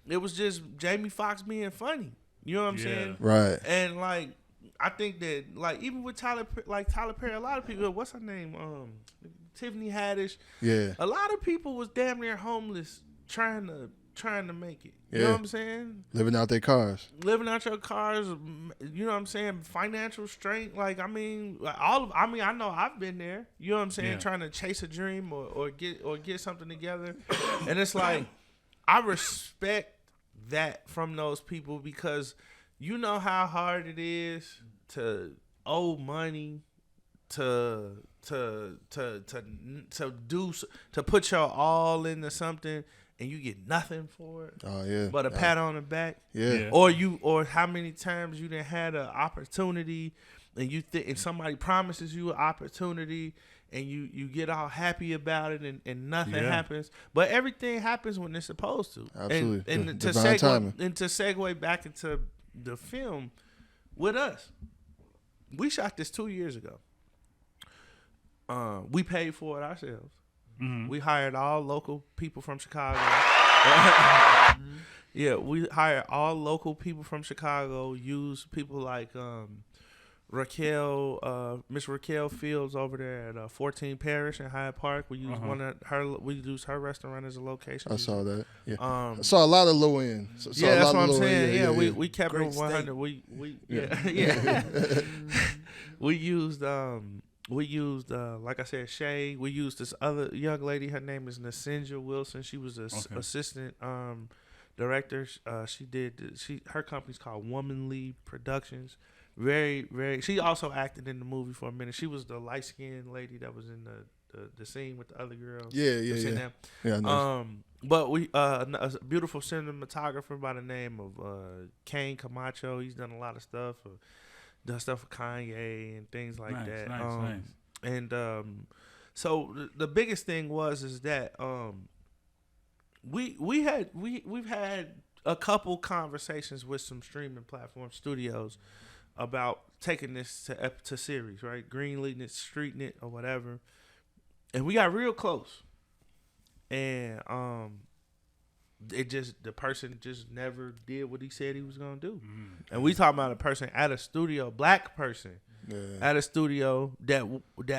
It was just Jamie Foxx being funny. You know what I'm saying? Right. And like I think that like even with Tyler Perry, a lot of people, what's her name? Tiffany Haddish. Yeah. A lot of people was damn near homeless trying to make it. You know what I'm saying? Living out their cars. Living out your cars, you know what I'm saying? Financial strength. Like, I mean, I know I've been there. You know what I'm saying? Yeah. Trying to chase a dream or get something together. And it's like, I respect that from those people because you know how hard it is to owe money to put your all into something and you get nothing for it. Oh yeah. But a pat on the back. Yeah. Or how many times you done had an opportunity and and somebody promises you an opportunity and you get all happy about it and nothing happens. But everything happens when it's supposed to. Absolutely. And to segue back into the film with us. We shot this 2 years ago. We paid for it ourselves. Mm-hmm. We hired all local people from Chicago. Yeah, we hired all local people from Chicago. Used people like Miss Raquel Fields over there at 14 Parish in Hyde Park. We used We used her restaurant as a location. I saw that. Yeah, I saw a lot of low end. That's what I'm saying. Yeah, we kept it 100. We We used, like I said, Shay. We used this other young lady. Her name is Nasinja Wilson. She was an assistant director. Her company's called Womanly Productions. Very, very. She also acted in the movie for a minute. She was the light skinned lady that was in the scene with the other girls. Yeah. Nice. But we a beautiful cinematographer by the name of Kane Camacho. He's done a lot of stuff. Done stuff with Kanye and things like that. Nice. And so the biggest thing is that we've had a couple conversations with some streaming platform studios about taking this to series, right? Greenleading it, streeting it, or whatever. And we got real close. And the person just never did what he said he was gonna do. And we talking about a person at a studio, black person at a studio that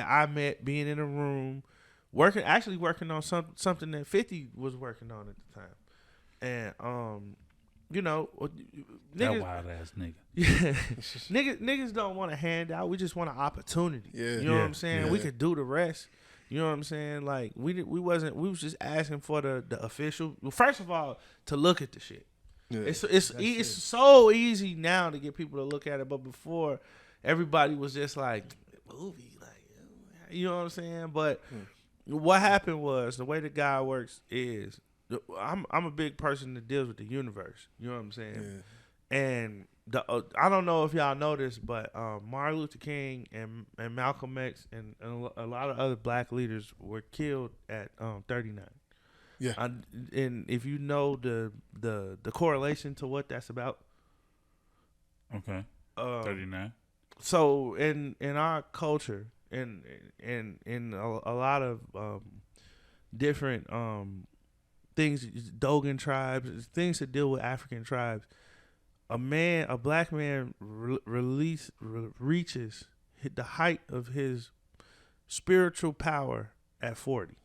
I met, being in a room, working on something that 50 was working on at the time. And you know, That niggas, wild ass nigga. yeah, niggas don't want a handout. We just want an opportunity. Yeah. You know what I'm saying? Yeah. We could do the rest. You know what I'm saying? Like we was just asking for the official. Well, first of all, to look at the shit. Yeah. It's so easy now to get people to look at it, but before everybody was just like movie, like, you know what I'm saying? But what happened was, the way the guy works is, I'm a big person that deals with the universe. You know what I'm saying? Yeah. And I don't know if y'all know this, but Martin Luther King and Malcolm X and a lot of other black leaders were killed at 39. Yeah. And if you know the correlation to what that's about. Okay. 39. So in our culture, and in a lot of different things, Dogon tribes, things that deal with African tribes, a black man reaches the height of his spiritual power at 40.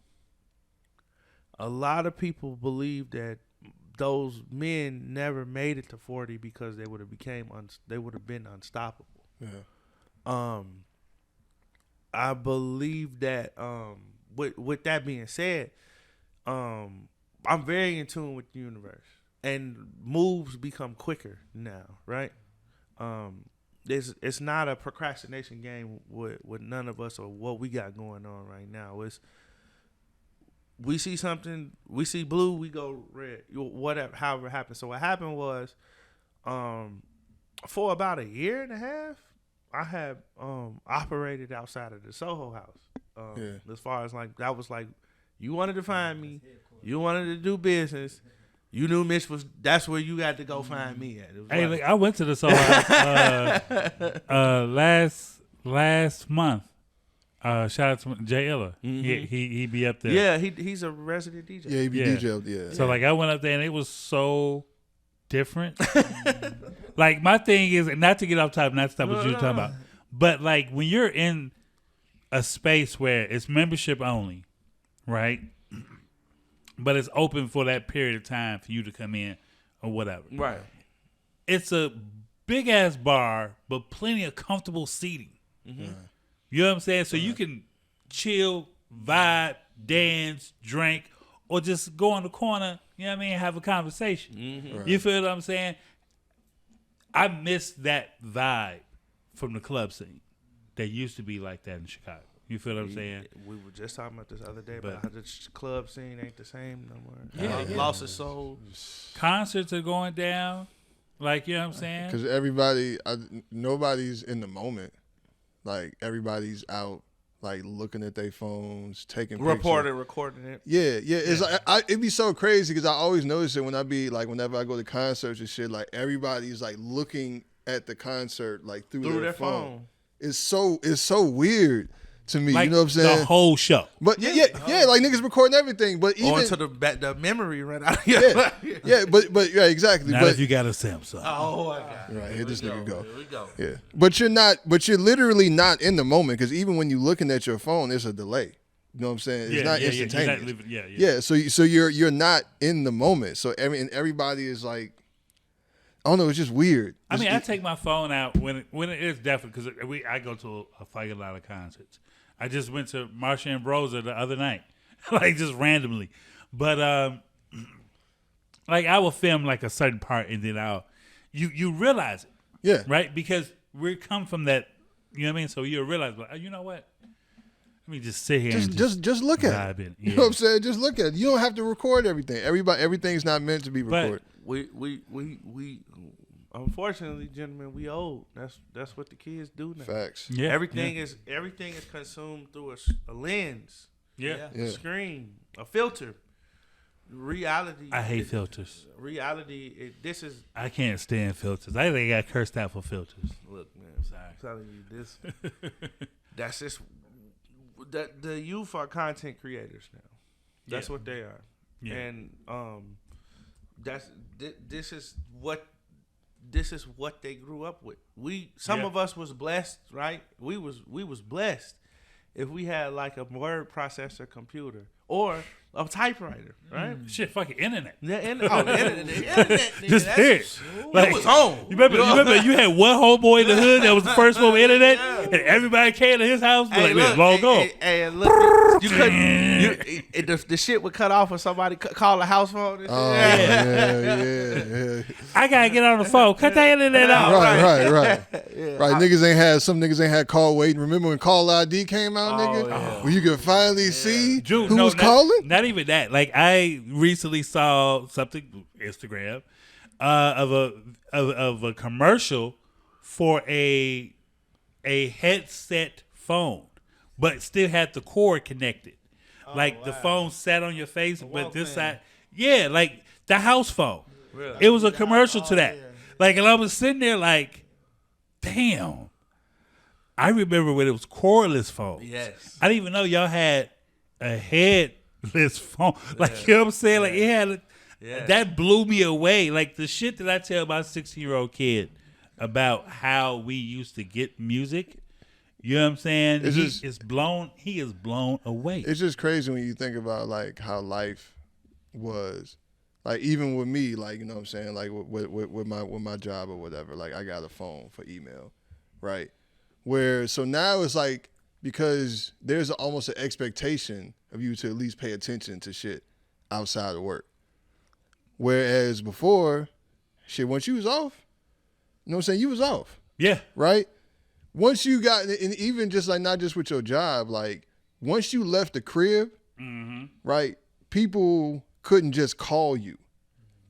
A lot of people believe that those men never made it to 40 because they would have been unstoppable. Yeah. I believe that with that being said, I'm very in tune with the universe, and moves become quicker now, right? It's not a procrastination game with none of us or what we got going on right now. It's, we see something, we see blue, we go red, whatever, however it happens. So what happened was, for about a year and a half, I had operated outside of the Soho house. As far as like, that was like, you wanted to find me, you wanted to do business, you knew Mitch was, that's where you got to go find me at. Hey, look, I went to the Soul House last month. Shout out to J.Illa. He be up there. Yeah, he's a resident DJ. Yeah, he be DJ. Yeah. So like I went up there and it was so different. Like my thing is, not to get off topic, not to stop what you're talking about, but like when you're in a space where it's membership only, right? But it's open for that period of time for you to come in or whatever. Right. It's a big ass bar, but plenty of comfortable seating. Mm-hmm. You know what I'm saying? So you can chill, vibe, dance, drink, or just go in the corner, you know what I mean, have a conversation. Mm-hmm. Right. You feel what I'm saying? I miss that vibe from the club scene that used to be like that in Chicago. You feel what I'm saying? We were just talking about this other day But- about how the club scene ain't the same no more. Yeah. Lost its soul. Concerts are going down. Like, you know what I'm saying? Because nobody's in the moment. Like, everybody's out, like, looking at their phones, taking pictures. Recording it. Yeah. It's like, it'd be so crazy because I always notice it when whenever I go to concerts and shit, like, everybody's, like, looking at the concert, like, through their phone. It's so weird to me, like you know what I'm saying? the whole show. But yeah, like niggas recording everything. But even On to the memory right out. but yeah, exactly. Not but if you got a Samsung. Oh my God. right, here this nigga go. Here we go. Yeah, but you're literally not in the moment because even when you're looking at your phone, there's a delay. You know what I'm saying? It's not instantaneous. Yeah, so you're not in the moment. So everybody is like, I don't know, it's just weird. I mean, I take my phone out when it is definitely because I go to a fucking lot of concerts. I just went to Marsha and Brosa the other night, like just randomly. But like I will film like a certain part and then you realize it, Yeah, right? Because we come from that, you know what I mean. So you'll realize, like, you know what? Let me just sit here and just look at it. You know what I'm saying? Just look at it. You don't have to record everything. Everything's not meant to be recorded. We unfortunately, gentlemen, we old. That's what the kids do now. Facts. Yeah, Everything is consumed through a lens, yeah. a screen, a filter. Reality. I hate filters. Reality. This is. I can't stand filters. I think I got cursed out for filters. Look, man. I'm telling you this. That's just. The youth are content creators now. That's what they are. Yeah. And this is what they grew up with. Some of us was blessed, right? We was blessed if we had like a word processor computer or a typewriter, right? Shit, fucking internet. The internet, nigga, Just here. Like, it was on. You remember you had one homeboy in the hood that was the first one with internet, and everybody came to his house. Hey, Like, log on. Hey, look, you couldn't. The shit would cut off when somebody call a house phone. And yeah. I gotta get on the phone. Cut that internet out. Right. Some niggas ain't had call waiting. Remember when Call ID came out, nigga? Yeah. When you could finally see Dude, who was calling? Not even that. Like, I recently saw something Instagram of a commercial for a headset phone, but still had the cord connected. The phone sat on your face, but this side, like the house phone. Really? It was a commercial to that. Like, and I was sitting there like, damn. I remember when it was cordless phone. Yes. I didn't even know y'all had a headless phone. Like, you know what I'm saying? Like, it had that blew me away. Like, the shit that I tell my 16-year-old kid about how we used to get music, you know what I'm saying? He is blown away. It's just crazy when you think about like how life was. Like, even with me, like, you know what I'm saying? Like with my job or whatever, like I got a phone for email, right? So now it's like, because there's almost an expectation of you to at least pay attention to shit outside of work. Whereas before, shit, once you was off, you know what I'm saying? You was off. Yeah. Right? Once you got, and even just like, not just with your job, like once you left the crib, right? People couldn't just call you.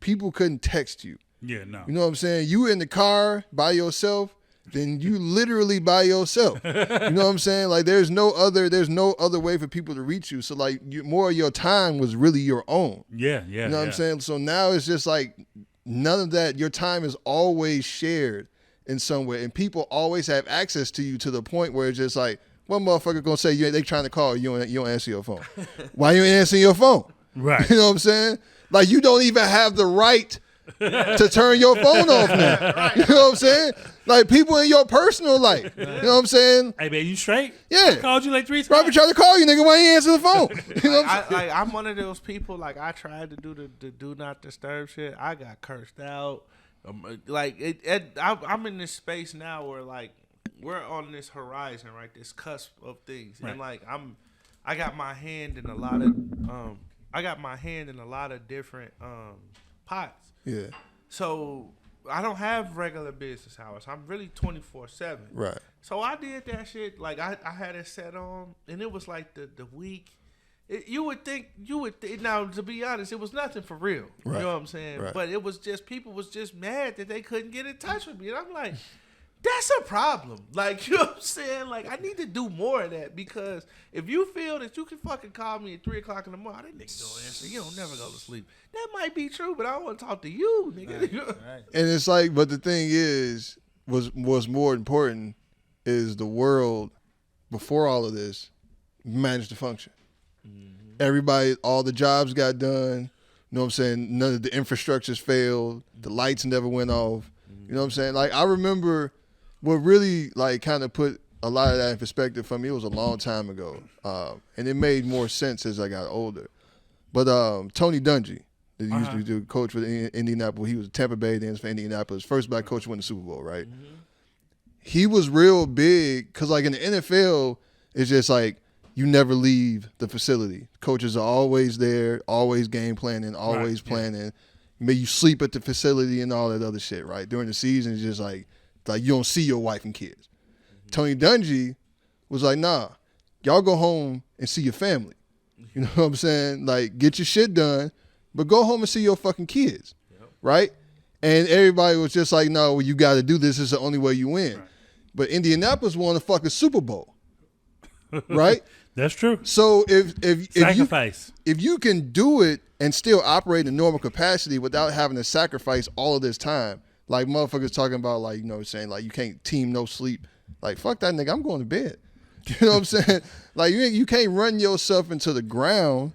People couldn't text you. Yeah, no. You know what I'm saying? You in the car by yourself, then you literally by yourself. You know what I'm saying? Like, there's no other way for people to reach you. So like, more of your time was really your own. Yeah. You know what I'm saying? So now it's just like, none of that. Your time is always shared in some way, and people always have access to you to the point where it's just like, one motherfucker gonna say they trying to call you, you don't answer your phone. Why you ain't answering your phone? Right. You know what I'm saying? Like, you don't even have the right to turn your phone off now. You know what I'm saying? Like, people in your personal life. You know what I'm saying? Hey, man, you straight? Yeah. I called you like 3 times. Probably tried to call you, nigga. Why you ain't answer the phone? You know what I'm saying? I'm one of those people, like, I tried to do the do not disturb shit. I got cursed out. I'm in this space now where, like, we're on this horizon, right? This cusp of things. Right. And, like, I got my hand in a lot of different pots. Yeah. So I don't have regular business hours. I'm really 24/7. Right. So I did that shit. Like, I had it set on, and it was like the week. You would think. Now, to be honest, it was nothing for real. Right. You know what I'm saying? Right. But it was just, people was just mad that they couldn't get in touch with me. And I'm like, that's a problem. Like, you know what I'm saying? Like, I need to do more of that, because if you feel that you can fucking call me at 3 o'clock in the morning, that nigga don't answer. You don't never go to sleep. That might be true, but I don't want to talk to you, nigga. Right. And it's like, but the thing is, was more important is the world before all of this managed to function. Everybody, all the jobs got done. You know what I'm saying? None of the infrastructures failed. The lights never went off. You know what I'm saying? Like, I remember what really, like, kind of put a lot of that in perspective for me. It was a long time ago. And it made more sense as I got older. But Tony Dungy, that used to do coach for Indianapolis. He was Tampa Bay, then for Indianapolis. First black coach to win the Super Bowl, right? He was real big, because, like, in the NFL, it's just like, you never leave the facility. Coaches are always there, always game planning, always planning. May you sleep at the facility and all that other shit, right? During the season, it's just like you don't see your wife and kids. Tony Dungy was like, nah, y'all go home and see your family. You know what I'm saying? Like, get your shit done, but go home and see your fucking kids, right? And everybody was just like, no, well, you got to do this. This is the only way you win. Right. But Indianapolis won the fucking Super Bowl, right? That's true. So if sacrifice, if you can do it and still operate in normal capacity without having to sacrifice all of this time, like motherfuckers talking about, like, you know what I'm saying, like, you can't team no sleep. Like, fuck that nigga, I'm going to bed. You know what I'm saying? Like, you can't run yourself into the ground,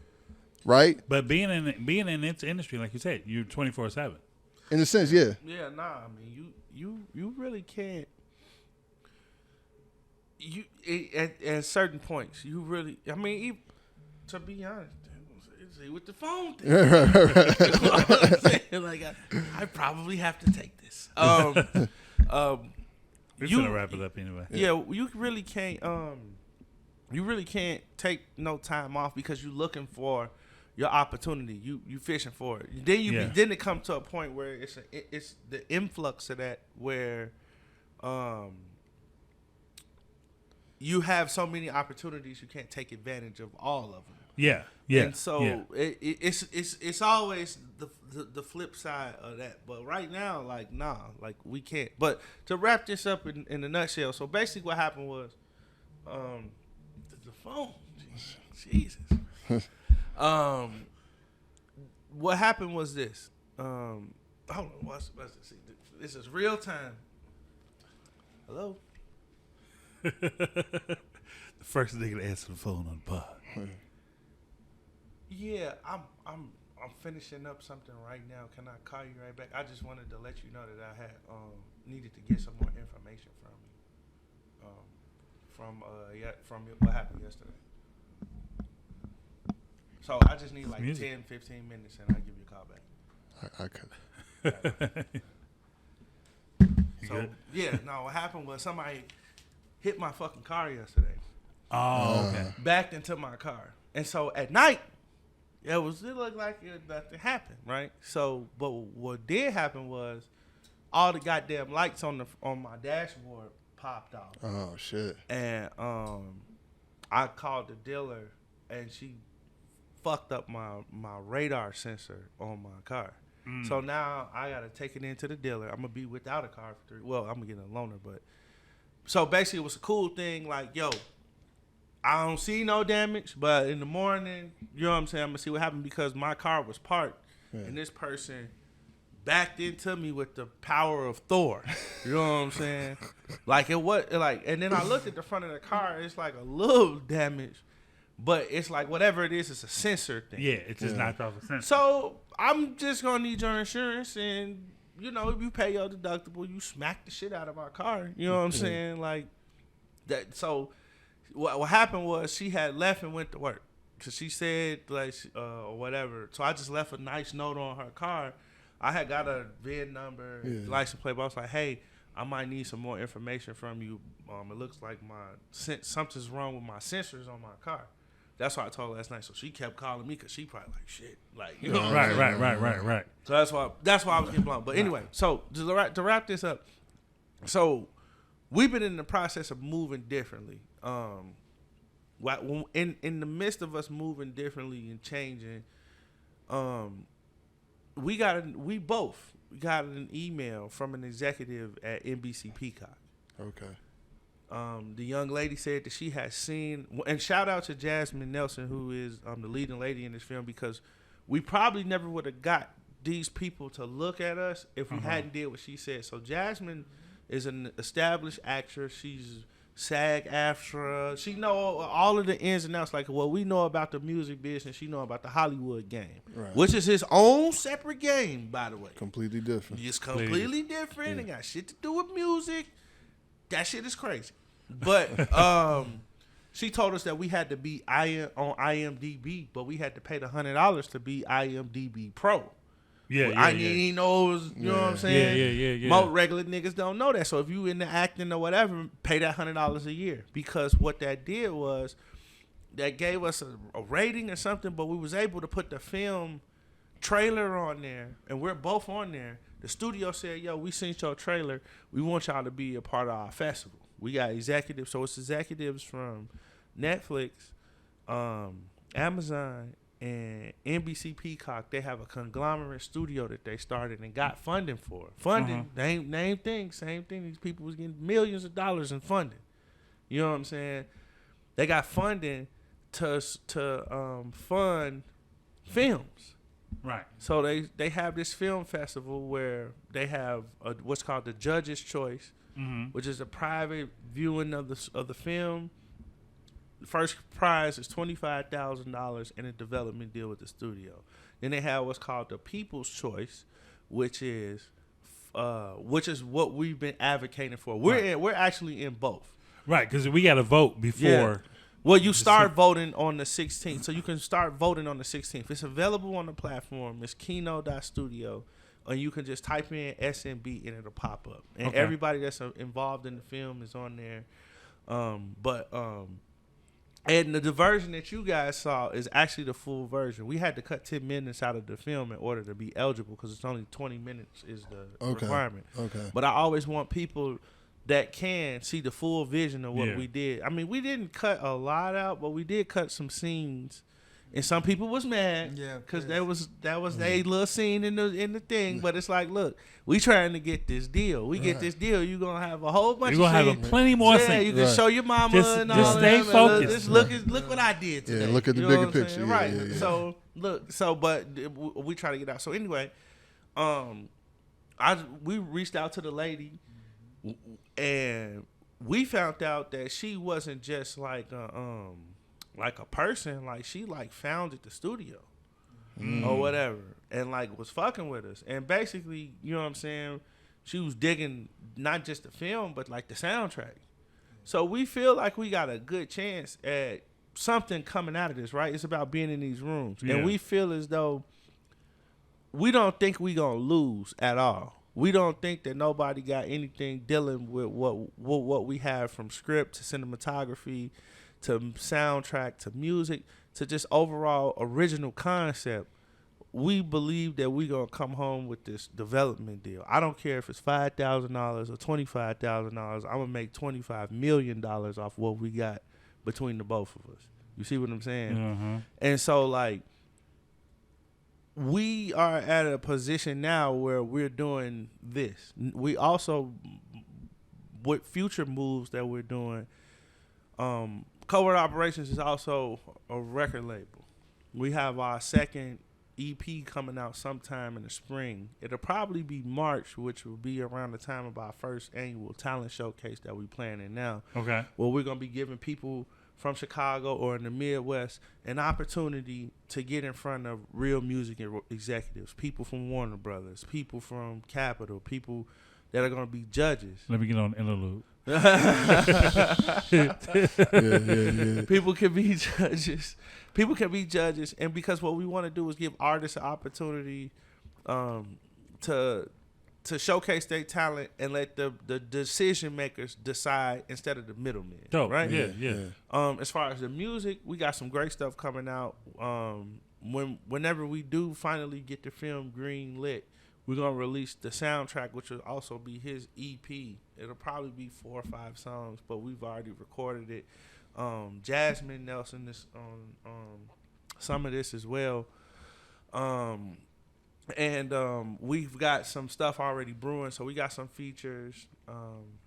right? But being in this industry, like you said, you're 24/7. In a sense, yeah. Yeah, nah. I mean, you really can't. At certain points, you really. I mean, even, to be honest, see with the phone thing. You know what I'm saying? Like, I probably have to take this. We're gonna wrap it up anyway. Yeah, you really can't. You really can't take no time off because you're looking for your opportunity. You fishing for it. Then it comes to a point where it's the influx of that where, you have so many opportunities you can't take advantage of all of them. Yeah. And so it's always the flip side of that. But right now, like, nah, like we can't. But to wrap this up in a nutshell, so basically what happened was, the phone, Jesus. What happened was this. Hold on, let's see. This is real time. Hello. The first nigga to answer the phone on the pod. Yeah, I'm finishing up something right now. Can I call you right back? I just wanted to let you know that I had needed to get some more information from you. From what happened yesterday. So I just need like 10, 15 minutes and I'll give you a call back. I could. So yeah, no, what happened was somebody hit my fucking car yesterday. Oh, okay. Backed into my car. And so at night, it looked like nothing happened, right? So, but what did happen was all the goddamn lights on my dashboard popped off. Oh shit. And I called the dealer and she fucked up my radar sensor on my car. So now I gotta take it into the dealer. I'm gonna be without a car for 3. Well, I'm gonna get a loaner, but so basically it was a cool thing. Like, yo, I don't see no damage, but in the morning, you know what I'm saying, I'm gonna see what happened because my car was parked and this person backed into me with the power of Thor. You know what I'm saying? Like it was like, and then I looked at the front of the car. It's like a little damage. But it's like whatever it is, it's a sensor thing. Yeah, it's just knocked off a sensor. So I'm just gonna need your insurance, and you know, if you pay your deductible, you smack the shit out of my car. You know what I'm saying? Like that. So what happened was she had left and went to work because she said like or whatever. So I just left a nice note on her car. I had got a VIN number, license plate, but I was like, hey, I might need some more information from you. It looks like something's wrong with my sensors on my car. That's what I told her last night. So she kept calling me because she probably like shit, like you know. Right. So that's why I was getting blown. But anyway, so to wrap this up, so we've been in the process of moving differently. In the midst of us moving differently and changing, we both got an email from an executive at NBC Peacock. Okay. The young lady said that she has seen, and shout out to Jasmine Nelson, who is the leading lady in this film, because we probably never would have got these people to look at us if we hadn't did what she said. So Jasmine is an established actress. She's SAG-AFTRA. She know all of the ins and outs. Like what we know about the music business, she know about the Hollywood game, which is his own separate game, by the way. Completely different. It's completely different. It got shit to do with music. That shit is crazy. But she told us that we had to be on IMDb, but we had to pay the $100 to be IMDb Pro. He knows, you know what I'm saying? Yeah. Most regular niggas don't know that. So if you into acting or whatever, pay that $100 a year. Because what that did was that gave us a rating or something, but we was able to put the film trailer on there, and we're both on there. The studio said, yo, we seen your trailer. We want y'all to be a part of our festival. We got executives. So it's executives from Netflix, Amazon, and NBC Peacock. They have a conglomerate studio that they started and got funding for. Funding, same thing. These people was getting millions of dollars in funding. You know what I'm saying? They got funding to fund films. Right. So they have this film festival where they have what's called the Judge's Choice, which is a private viewing of the film. First prize is $25,000 in a development deal with the studio. Then they have what's called the People's Choice, which is what we've been advocating for. We're actually in both. Right, because we got to vote before. Yeah. Well, you start voting on the 16th, so you can start voting on the 16th. It's available on the platform. It's Kino.studio, and you can just type in S.N.B. and it'll pop up. And everybody that's involved in the film is on there. And the version that you guys saw is actually the full version. We had to cut 10 minutes out of the film in order to be eligible because it's only 20 minutes is the requirement. Okay. But I always want people that can see the full vision of what we did. I mean, we didn't cut a lot out, but we did cut some scenes. And some people was mad because that was their little scene in the thing. But it's like, look, we trying to get this deal. We get this deal, you gonna have a whole bunch. You're gonna have plenty more scenes. You can show your mama and all just stay that. focused. Look what I did today. Yeah, look at the bigger picture. Right. Yeah. So but we try to get out. So anyway, we reached out to the lady, and we found out that she wasn't just like a person, like she like founded the studio or whatever, and like was fucking with us, and basically, you know what I'm saying, she was digging not just the film but like the soundtrack. So we feel like we got a good chance at something coming out of this, right? It's about being in these rooms, and we feel as though we don't think we gonna lose at all. We don't think that nobody got anything dealing with what we have, from script to cinematography to soundtrack to music to just overall original concept. We believe that we gonna come home with this development deal. I don't care if it's $5,000 or $25,000. I'm gonna make $25 million off what we got between the both of us. You see what I'm saying? Mm-hmm. And so like, we are at a position now where we're doing this. We also, with future moves that we're doing, Covert Operations is also a record label. We have our second EP coming out sometime in the spring. It'll probably be March, which will be around the time of our first annual talent showcase that we're planning now. Okay. Well, we're going to be giving people from Chicago or in the Midwest an opportunity to get in front of real music executives, people from Warner Brothers, people from Capitol, people that are going to be judges. Let me get on interlude. People can be judges. People can be judges, and because what we want to do is give artists an opportunity to showcase their talent and let the decision makers decide instead of the middlemen. Dope. Right? Yeah. As far as the music, we got some great stuff coming out. Whenever we do finally get the film green lit, we're going to release the soundtrack, which will also be his EP. It'll probably be 4 or 5 songs, but we've already recorded it. Jasmine Nelson is on some of this as well. And we've got some stuff already brewing. So we got some features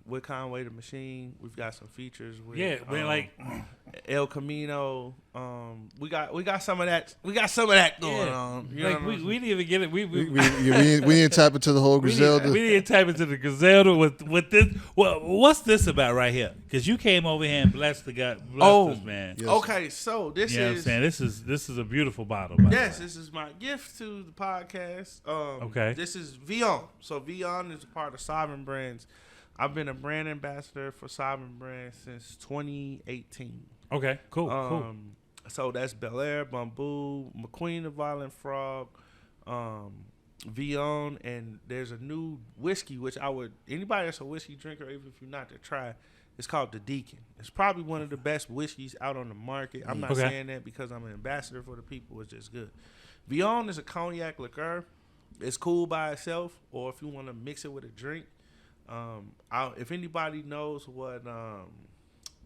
with Conway the Machine. We've got some features with El Camino. We got some of that. We got some of that going on. You know we didn't even get it. We didn't tap into the whole Gresilda. We didn't tap into the Gresilda with this. Well, what's this about right here? Because you came over here and blessed us, man. Yes. Okay, so this you know is. What I'm saying? This is a beautiful bottle. Yes, this is my gift to the podcast. Okay. This is Villon. So Villon is a part of Sovereign Brands. I've been a brand ambassador for Sovereign Brands since 2018. Okay, cool. So that's Bel Air, Bamboo, McQueen the Violent Frog, Villon, and there's a new whiskey which anybody that's a whiskey drinker, even if you're not, to try. It's called the Deacon. It's probably one of the best whiskeys out on the market. I'm not saying that because I'm an ambassador for the people. It's just good. Villon is a cognac liqueur. It's cool by itself, or if you want to mix it with a drink. If anybody knows what,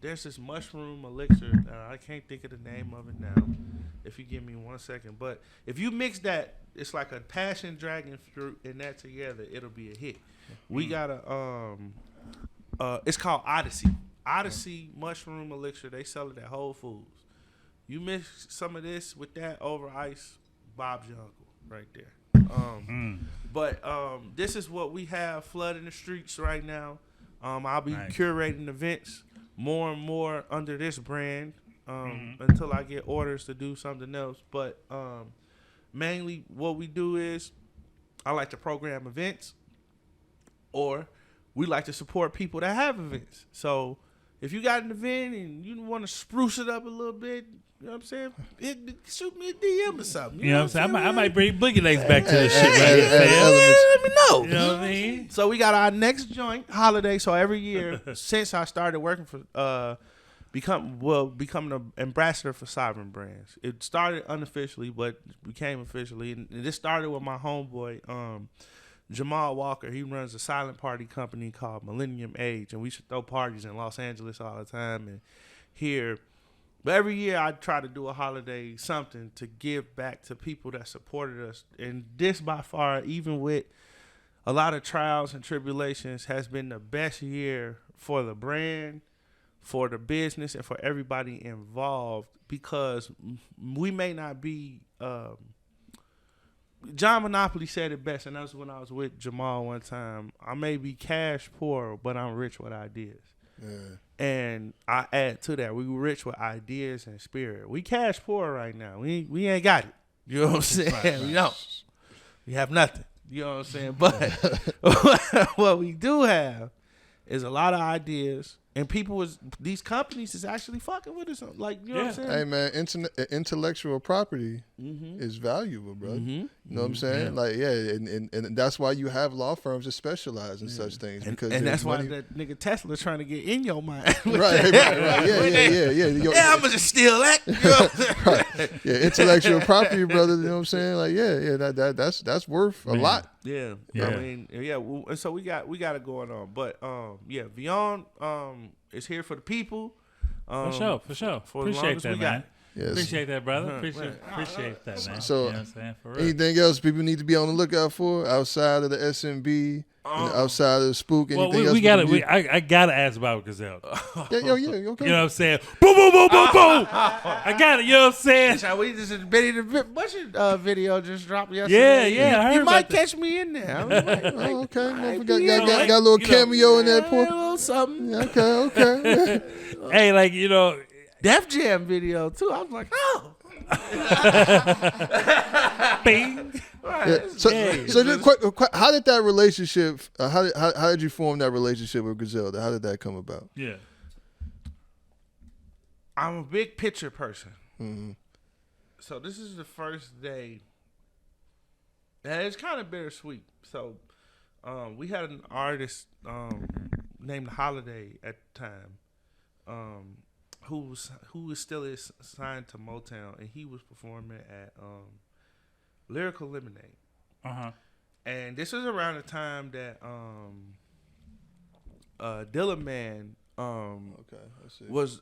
there's this mushroom elixir. I can't think of the name of it now. If you give me 1 second, but if you mix that, it's like a passion dragon fruit and that together, it'll be a hit. We got it's called Odyssey. Odyssey mushroom elixir. They sell it at Whole Foods. You mix some of this with that over ice, Bob's your uncle right there. But this is what we have flooding the streets right now. I'll be curating events more and more under this brand. until I get orders to do something else. But mainly what we do is I like to program events, or we like to support people that have events. So if you got an event and you want to spruce it up a little bit, you know what I'm saying? Shoot me a DM or something. You know what I'm saying? I might bring Boogie Legs back to this shit right here. Let me know. You know what I mean? So we got our next joint holiday. So every year since I started working for becoming an ambassador for Sovereign Brands. It started unofficially, but became officially. And this started with my homeboy, Jamal Walker. He runs a silent party company called Millennium Age, and we should throw parties in Los Angeles all the time and here. But every year I try to do a holiday something to give back to people that supported us. And this by far, even with a lot of trials and tribulations, has been the best year for the brand, for the business, and for everybody involved, because we may not be John Monopoly said it best, and that was when I was with Jamal one time. I may be cash poor, but I'm rich with ideas. Yeah. And I add to that, we rich with ideas and spirit. We cash poor right now. We ain't got it. You know what I'm saying? Right. We don't. We have nothing. You know what I'm saying? But what we do have is a lot of ideas. And these companies is actually fucking with us. Like, you know what I'm saying? Hey, man, intellectual property is valuable, bro. You know what I'm saying? Like, and that's why you have law firms that specialize in such things. Because and that's why that nigga Tesla's trying to get in your mind. right. Yeah, I'm going to just steal that. You know what I'm saying? Right. Yeah, intellectual property, brother, you know what I'm saying? Like, that's worth a lot. Yeah. I mean, so we got it going on. But, Villon, is here for the people. For sure. Appreciate that, man. Yes. Appreciate that, brother. Appreciate that, man. So, you know what I'm saying? For real. Anything else people need to be on the lookout for outside of the S.N.B, and outside of the Spook? Anything else? I gotta ask about Griselda. Okay. You know what I'm saying? Boom, boom, boom, boom, boom. I got it. You know what I'm saying? We just video just dropped yesterday. Yeah. I heard you might that. catch me in there. Okay. Got a little cameo in that point. A little something. Okay. Hey, like, you know, Def Jam video too. I was like, oh. Bing. Right. Yeah. So just how did that relationship? How did you form that relationship with Gresilda? How did that come about? Yeah. I'm a big picture person. Mm-hmm. So this is the first day, and it's kind of bittersweet. So we had an artist named Holiday at the time, who still is signed to Motown, and he was performing at Lyrical Lemonade. And this was around the time that Dilla Man was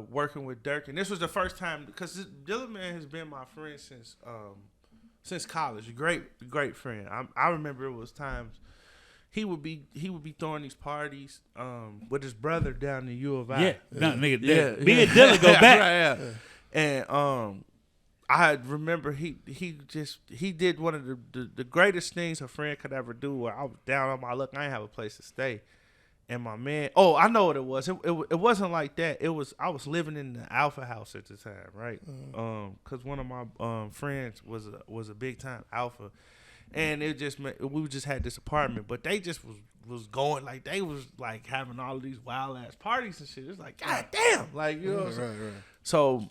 working with Dirk, and this was the first time, because Dilla Man has been my friend since college. Great friend. I remember it was times he would be throwing these parties with his brother down in U of I. Me and Dilla go back. And I remember he did one of the greatest things a friend could ever do, where I was down on my luck. I didn't have a place to stay. And my man, I know what it was. It wasn't like that. It was, I was living in the Alpha House at the time, right? Because one of my friends was a big time Alpha, and we just had this apartment, but they just was going, like, they was like having all of these wild ass parties and shit. It's like, god damn, like, you know what I'm saying? Right. So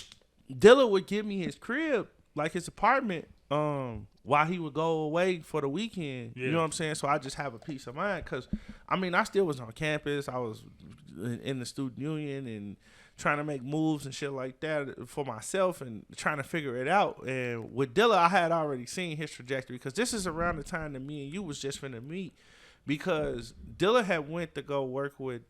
Dilla would give me his crib, like his apartment, while he would go away for the weekend. You know what I'm saying? So I just have a peace of mind, because I mean, I still was on campus. I was in the student union and trying to make moves and shit like that for myself and trying to figure it out. And with Dilla, I had already seen his trajectory, because this is around the time that me and you was just finna meet, because Dilla had went to go work with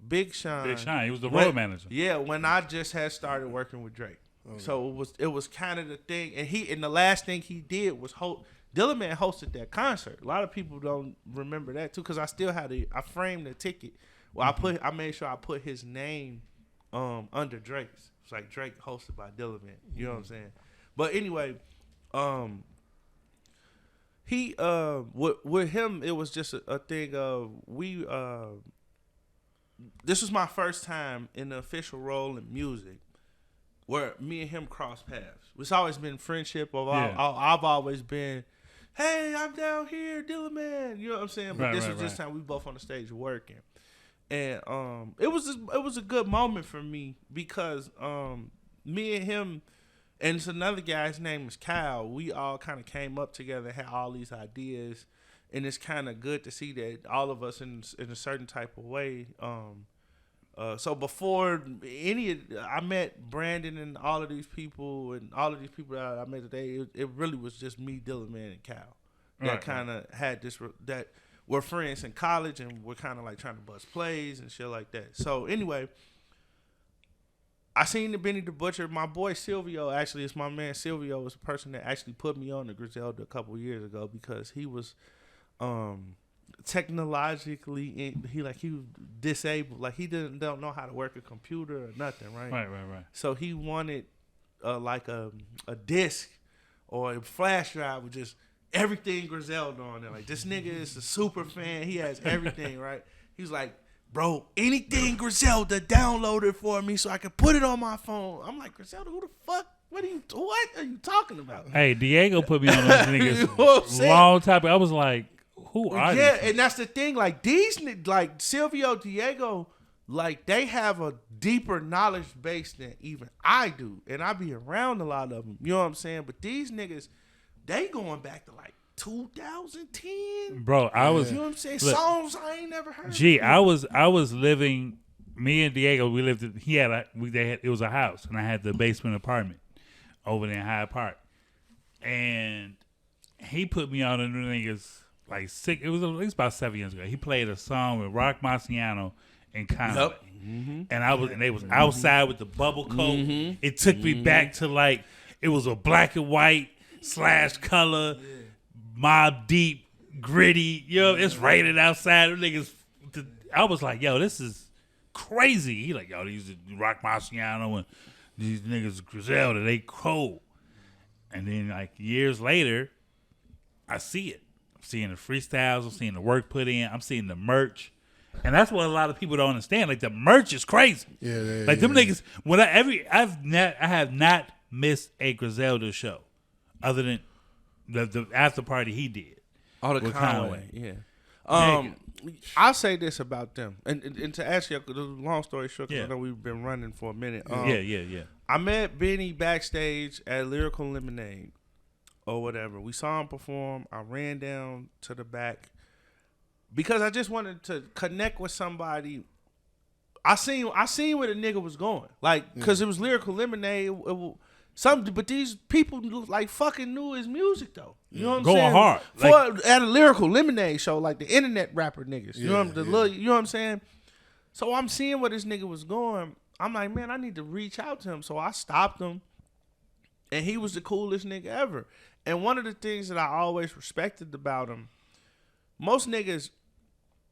Big Sean. He was the road manager. Yeah, when I just had started working with Drake. Okay. So it was kind of the thing, and the last thing he did was Dilla Man hosted that concert. A lot of people don't remember that too, because I still had I framed the ticket. Well, I made sure I put his name under Drake's. It's like Drake hosted by Dilla Man. You know what I'm saying? But anyway, he with him, it was just a thing of this was my first time in the official role in music. where me and him crossed paths. It's always been friendship. Yeah. I've always been, hey, I'm down here, Dilla man. You know what I'm saying? But this was this time we both on the stage working. And it was a good moment for me because me and him and it's another guy, his name is Kyle. We all kind of came up together, had all these ideas, and it's kind of good to see that all of us in a certain type of way. So before I met Brandon and all of these people that I met today, it really was just me, Dilla man, and Kyle that kind of had this that we're friends in college and we're kind of like trying to bust plays and shit like that. So anyway, I seen the Benny the Butcher. My boy Silvio, actually, it's my man Silvio, was the person that actually put me on the Griselda a couple years ago because he was technologically he was disabled. Like he don't know how to work a computer or nothing, right? Right. So he wanted like a disc or a flash drive with just everything Griselda on there. Like this nigga is a super fan. He has everything, right? He was like, bro, anything Griselda, download it for me so I can put it on my phone. I'm like, Griselda, who the fuck? What are you talking about? Hey, Diego put me on those niggas You know what I'm saying? long time. I was like, who are these? Yeah, and that's the thing. Like these, like Silvio, Diego, like they have a deeper knowledge base than even I do, and I be around a lot of them. You know what I'm saying? But these niggas, they going back to like 2010. Bro, I was. You know what I'm saying? Look, songs I ain't never heard. Gee, I was living. Me and Diego, we lived. It was a house, and I had the basement apartment over there in Hyde Park, and he put me on the new niggas like six. It was at least about 7 years ago. He played a song with Rock Marciano and Conway. Yep. Mm-hmm. And they was outside with the bubble coat. Mm-hmm. It took me back to like it was a black and white / color, Mob Deep, gritty. Yo, it's raining outside. Them niggas. I was like, yo, this is crazy. He like, yo, these Rock Marciano and these niggas Griselda, they cold. And then like years later, I see it. I'm seeing the freestyles. I'm seeing the work put in. I'm seeing the merch. And that's what a lot of people don't understand. Like the merch is crazy. Yeah. Like them niggas. When I have not missed a Griselda show, other than the after party he did. Oh, the with Conway. Yeah. I'll say this about them, and to ask you, long story short, because I know we've been running for a minute. Yeah. I met Benny backstage at Lyrical Lemonade or whatever. We saw him perform. I ran down to the back because I just wanted to connect with somebody. I seen where the nigga was going, like, because it was Lyrical Lemonade. But these people like fucking knew his music though. You know what I'm Going saying? hard. At a Lyrical Lemonade show, like the internet rapper niggas. You know what I'm saying? So I'm seeing where this nigga was going. I'm like, man, I need to reach out to him. So I stopped him, and he was the coolest nigga ever. And one of the things that I always respected about him, most niggas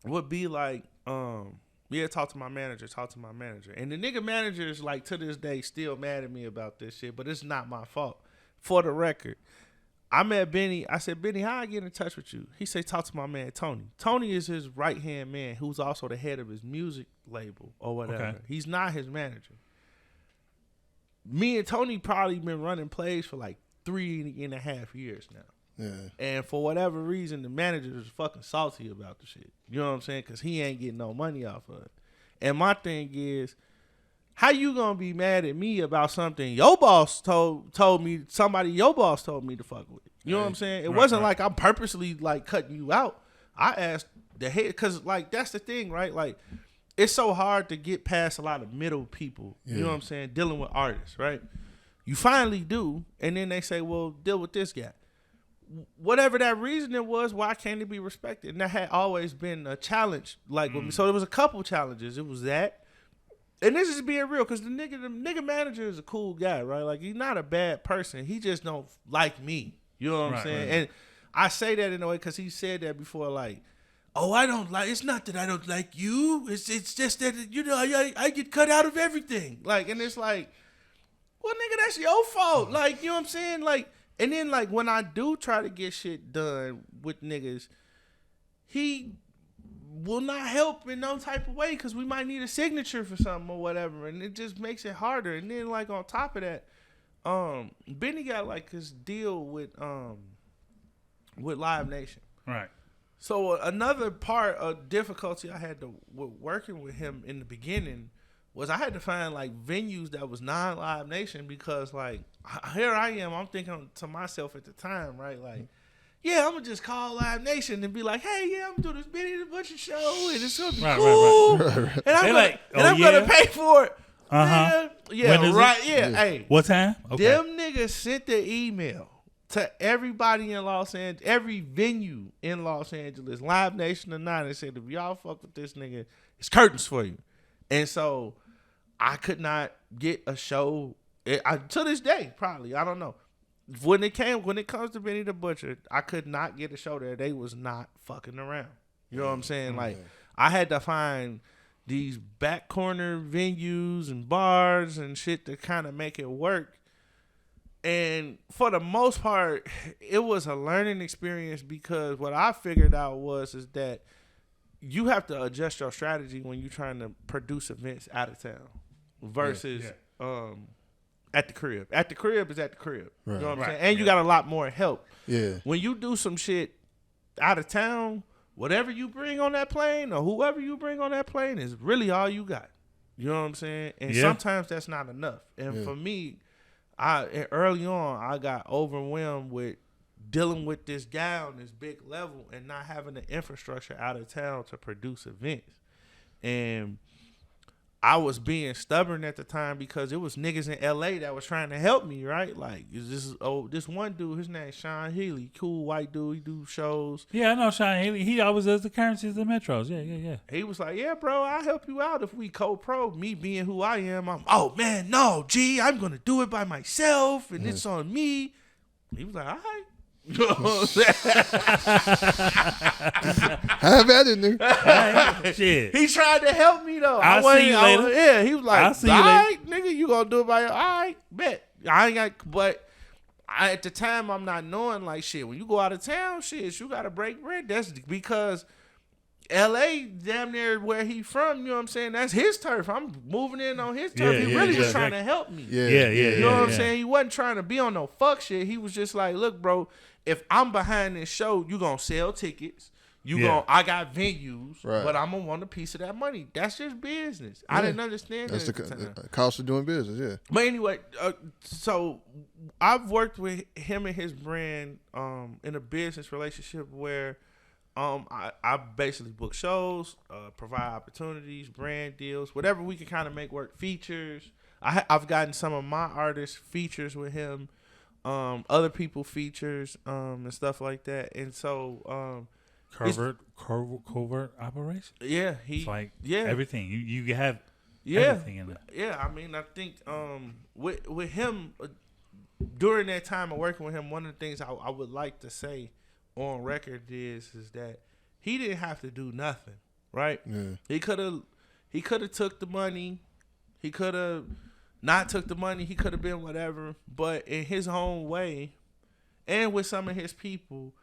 would be like, yeah, talk to my manager. And the nigga manager is like to this day still mad at me about this shit, but it's not my fault. For the record, I met Benny. I said, Benny, how I get in touch with you? He said, talk to my man, Tony. Tony is his right-hand man who's also the head of his music label or whatever. Okay. He's not his manager. Me and Tony probably been running plays for like 3.5 years now. Yeah. And for whatever reason, the manager is fucking salty about the shit. You know what I'm saying? Because he ain't getting no money off of it. And my thing is, how you gonna be mad at me about something your boss told me, somebody your boss told me to fuck with? You know what I'm saying? It wasn't like I'm purposely like cutting you out. I asked the head, because like that's the thing, right? Like it's so hard to get past a lot of middle people. You know what I'm saying? Dealing with artists, right? You finally do, and then they say, well, deal with this guy. Whatever that reasoning was, why can't it be respected? And that had always been a challenge. Like with me. So there was a couple challenges. It was that, and this is being real, because the nigga manager is a cool guy, right? Like he's not a bad person. He just don't like me. You know what I'm saying? Right. And I say that in a way because he said that before, like, oh, I don't like. It's not that I don't like you. It's just that I get cut out of everything. Like, and it's like, well, nigga, that's your fault. Like, you know what I'm saying? Like. And then, like, when I do try to get shit done with niggas, he will not help in no type of way because we might need a signature for something or whatever, and it just makes it harder. And then like on top of that, Benny got like his deal with Live Nation. Right. So another part of difficulty I had with working with him in the beginning was I had to find like venues that was non-Live Nation because like here I am, I'm thinking to myself at the time, right? Like, yeah, I'm gonna just call Live Nation and be like, hey, yeah, I'm gonna do this Benny the Butcher show and it's gonna be cool. Right. And I'm gonna pay for it. Uh-huh. Yeah, right. It? Yeah. Hey. What time? Okay. Them niggas sent the email to everybody in Los Angeles, every venue in Los Angeles, Live Nation or not, and said, if y'all fuck with this nigga, it's curtains for you. And so I could not get a show to this day, probably. I don't know. When it comes to Benny the Butcher, I could not get a show there. They was not fucking around. You know what I'm saying? Like, I had to find these back corner venues and bars and shit to kind of make it work. And for the most part, it was a learning experience because what I figured out is that you have to adjust your strategy when you're trying to produce events out of town versus at the crib. At the crib is at the crib. Right. You know what I'm saying? And you got a lot more help. Yeah. When you do some shit out of town, whatever you bring on that plane or whoever you bring on that plane is really all you got. You know what I'm saying? And sometimes that's not enough. And for me, early on, I got overwhelmed with dealing with this guy on this big level and not having the infrastructure out of town to produce events. And I was being stubborn at the time because it was niggas in LA that was trying to help me, right? Like, this one dude, his name's Sean Healy, cool white dude, he do shows. Yeah, I know Sean Healy. He always does the currencies and metros. Yeah. He was like, yeah, bro, I'll help you out if we co-pro. Me being who I am, oh, man, no, G, I'm going to do it by myself, and it's on me. He was like, all right. You know what I'm saying? Have at it, nigga. Shit. He tried to help me, though. I'll see you later. Yeah, he was like, I'll see you all later. right, nigga, you going to do it by your, all right, bet. I ain't got, but at the time, I'm not knowing, like, shit, when you go out of town, shit, you got to break bread. That's because L.A. damn near where he from, you know what I'm saying? That's his turf. I'm moving in on his turf. He really was trying to help me. You know what I'm saying? He wasn't trying to be on no fuck shit. He was just like, look, bro, if I'm behind this show, you going to sell tickets. I got venues, but I'm going to want a piece of that money. That's just business. I didn't understand that at the time. The cost of doing business, yeah. But anyway, so I've worked with him and his brand in a business relationship where I basically book shows, provide opportunities, brand deals, whatever we can kind of make work, features. I've gotten some of my artists features with him, other people features, and stuff like that. And so Covert Operations. Yeah, it's like everything. You have everything in there. Yeah, I mean, I think with him during that time of working with him, one of the things I would like to say on record is that he didn't have to do nothing, right? Yeah. He could have took the money. He could have not took the money. He could have been whatever. But in his own way, and with some of his people,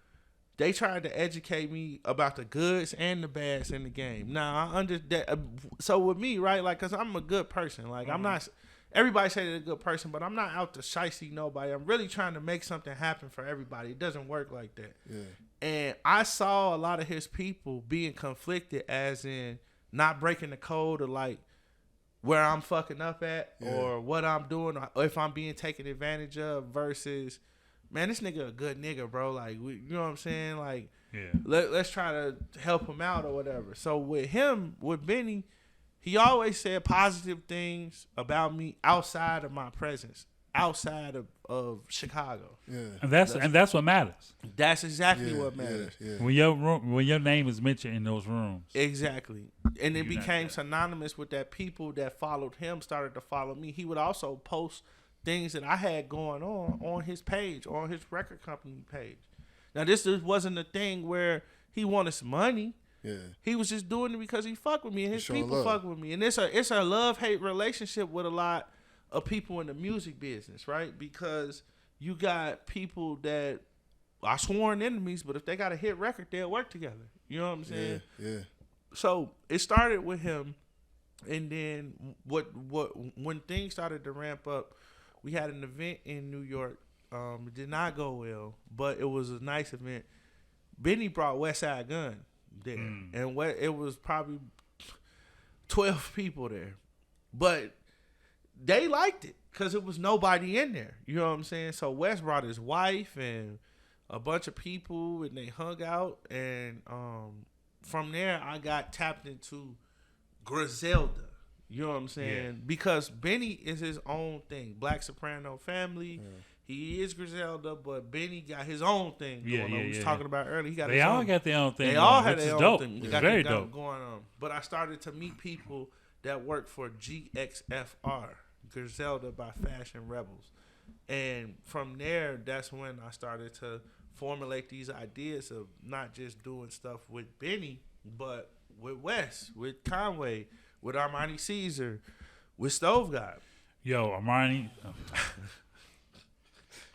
they tried to educate me about the goods and the bads in the game. Now, I understand. So with me, right, like, because I'm a good person. Like, I'm not, everybody say they're a good person, but I'm not out to shicey nobody. I'm really trying to make something happen for everybody. It doesn't work like that. Yeah. And I saw a lot of his people being conflicted, as in not breaking the code of, like, where I'm fucking up at or what I'm doing or if I'm being taken advantage of versus, man, this nigga a good nigga, bro. Like, you know what I'm saying? Like, let's try to help him out or whatever. So with him, with Benny, he always said positive things about me outside of my presence, outside of Chicago. Yeah. And that's what matters. That's exactly what matters. Yeah. When your name is mentioned in those rooms. Exactly. And it became synonymous with that. People that followed him started to follow me. He would also post things that I had going on his page, on his record company page. Now, this wasn't a thing where he wanted some money. Yeah. He was just doing it because he fucked with me and his people love. fuck with me. And it's a love-hate relationship with a lot of people in the music business, right? Because you got people that are sworn enemies, but if they got a hit record, they'll work together. You know what I'm saying? Yeah. so it started with him, and then when things started to ramp up, we had an event in New York. It did not go well, but it was a nice event. Benny brought West Side Gun there, and it was probably 12 people there, but they liked it because it was nobody in there. You know what I'm saying? So Wes brought his wife and a bunch of people, and they hung out, and from there I got tapped into Griselda. You know what I'm saying? Yeah. Because Benny is his own thing. Black Soprano family. Yeah. He is Griselda, but Benny got his own thing going on. We was talking about earlier. He got they all got their own thing. They all had their own dope. thing. It's very dope going on. But I started to meet people that work for GXFR, Griselda by Fashion Rebels. And from there, that's when I started to formulate these ideas of not just doing stuff with Benny, but with Wes, with Conway, with Armani Caesar, with Stove God. Yo, Armani.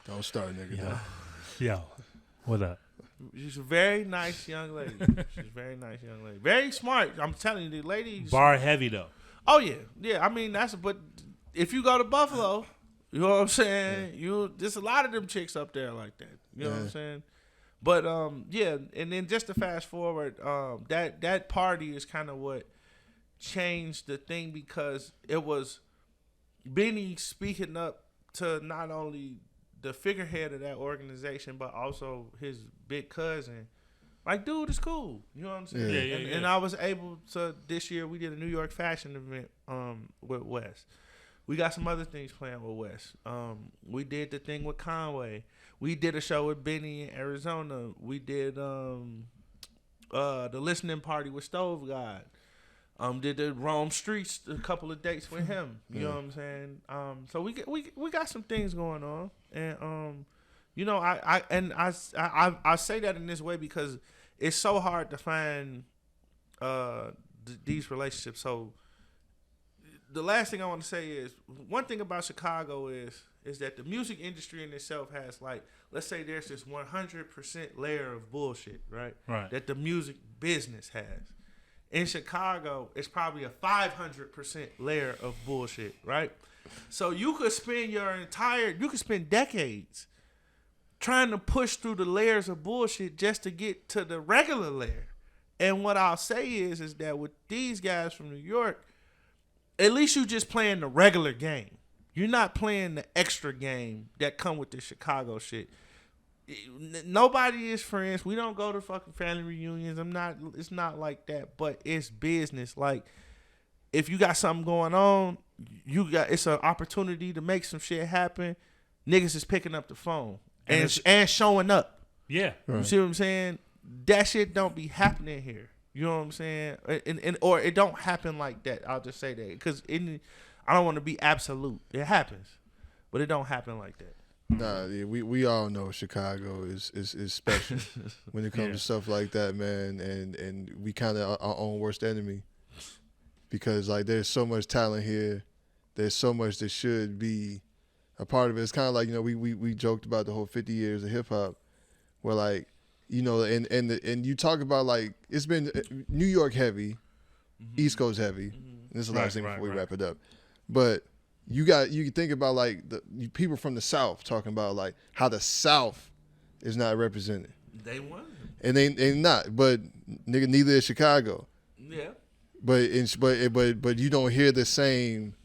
Don't start, nigga. Yo, what up? She's a very nice young lady. She's a very nice young lady. Very smart. I'm telling you, the lady. Bar heavy, though. Oh, yeah. Yeah, I mean, but if you go to Buffalo, you know what I'm saying? There's a lot of them chicks up there like that. You know what I'm saying? But, yeah, and then just to fast forward, that party is kind of what changed the thing, because it was Benny speaking up to not only the figurehead of that organization, but also his big cousin. Like, dude, it's cool. You know what I'm saying? Yeah. And I was able to, this year, we did a New York fashion event with Wes. We got some other things planned with Wes. We did the thing with Conway. We did a show with Benny in Arizona. We did the listening party with Stove God. Did the Rome Streets, a couple of dates with him. You know what I'm saying? So we got some things going on, and you know, I say that in this way because it's so hard to find these relationships. So the last thing I want to say is, one thing about Chicago is that the music industry in itself has, like, let's say there's this 100% layer of bullshit, right? That the music business has. In Chicago, it's probably a 500% layer of bullshit, right? So you could spend you could spend decades trying to push through the layers of bullshit just to get to the regular layer. And what I'll say is that with these guys from New York, at least you just playing the regular game. You're not playing the extra game that come with the Chicago shit. Nobody is friends. We don't go to fucking family reunions. It's not like that, but it's business. Like, if you got something going on, it's an opportunity to make some shit happen. Niggas is picking up the phone and showing up. Yeah. Right. You see what I'm saying? That shit don't be happening here. You know what I'm saying? Or it don't happen like that. I'll just say that, because I don't want to be absolute. It happens, but it don't happen like that. Nah, yeah, we all know Chicago is special when it comes to stuff like that, man, and we kind of our own worst enemy, because, like, there's so much talent here, there's so much that should be a part of it. It's kind of like, you know, we joked about the whole 50 years of hip hop, where, like, you know, and you talk about, like, it's been New York heavy, East Coast heavy. And this is the last thing before we wrap it up, but. You can think about, like, people from the South talking about, like, how the South is not represented. They won. And they not, but nigga, neither is Chicago. Yeah. But you don't hear the same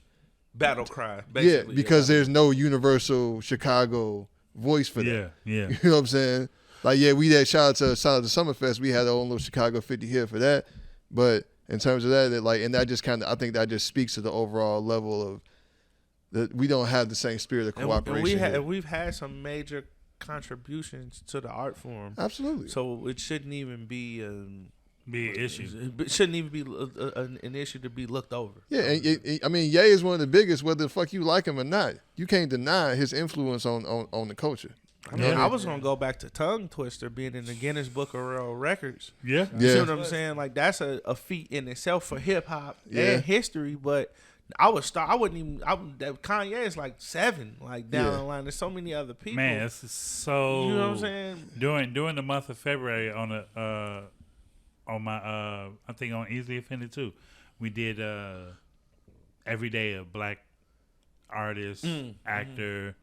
battle cry. Basically. Yeah, because there's no universal Chicago voice for that. Yeah. You know what I'm saying? Like, yeah, we had shout out to Summerfest. We had our own little Chicago 50 here for that. But in terms of that, and that just I think that just speaks to the overall level of. That we don't have the same spirit of cooperation. And we've had some major contributions to the art form. Absolutely. So it shouldn't even be an issue. It shouldn't even be an issue to be looked over. Yeah, and I mean, Ye is one of the biggest, whether the fuck you like him or not. You can't deny his influence on the culture. I mean, I was gonna go back to Tongue Twister being in the Guinness Book of World Records. Yeah. You see what I'm saying? Like, that's a feat in itself for hip hop and history, but. Kanye is like 7, like, down the line. There's so many other people. Man, it's so. You know what I'm saying? During the month of February on on my I think on Easily Offended too. We did every day a black artist, actor,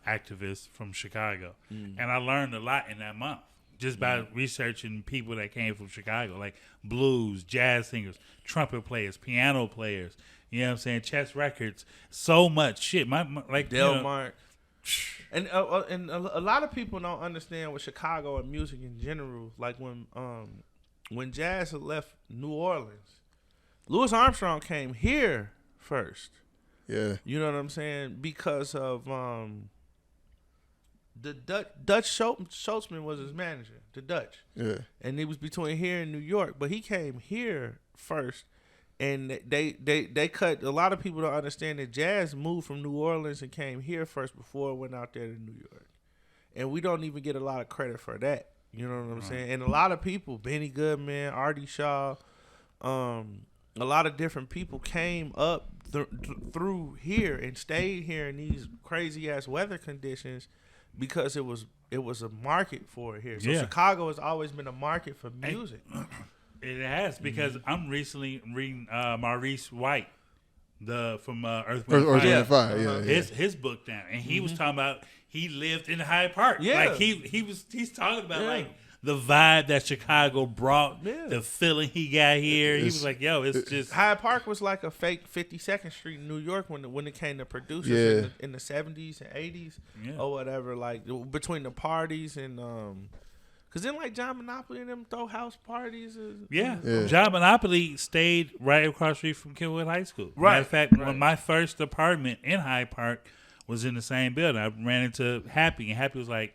activist from Chicago, and I learned a lot in that month just by researching people that came from Chicago, like blues, jazz singers, trumpet players, piano players. You know what I'm saying? Chess records, so much shit. My like Delmar. And a lot of people don't understand with Chicago and music in general. Like when jazz had left New Orleans, Louis Armstrong came here first. Yeah. You know what I'm saying? Because of the Dutch Schultzman was his manager, the Dutch. Yeah. And it was between here and New York, but he came here first. And they cut. A lot of people don't understand that jazz moved from New Orleans and came here first before it went out there to New York. And we don't even get a lot of credit for that. You know what I'm saying? And a lot of people, Benny Goodman, Artie Shaw, a lot of different people came up through here and stayed here in these crazy ass weather conditions because it was a market for it here. So Chicago has always been a market for music. It has, because I'm recently reading Maurice White, from Earth, Wind, and Fire. Yeah. His book down, and he was talking about he lived in Hyde Park. Yeah, like he's talking about like the vibe that Chicago brought, the feeling he got here. He was like, "Yo, it's just Hyde Park was like a fake 52nd Street in New York when it came to producers in the 70s and 80s or whatever. Like between the parties and Cause then like John Monopoly and them throw house parties. John Monopoly stayed right across the street from Kenwood High School. Right. Matter of fact, when my first apartment in Hyde Park was in the same building, I ran into Happy, and Happy was like,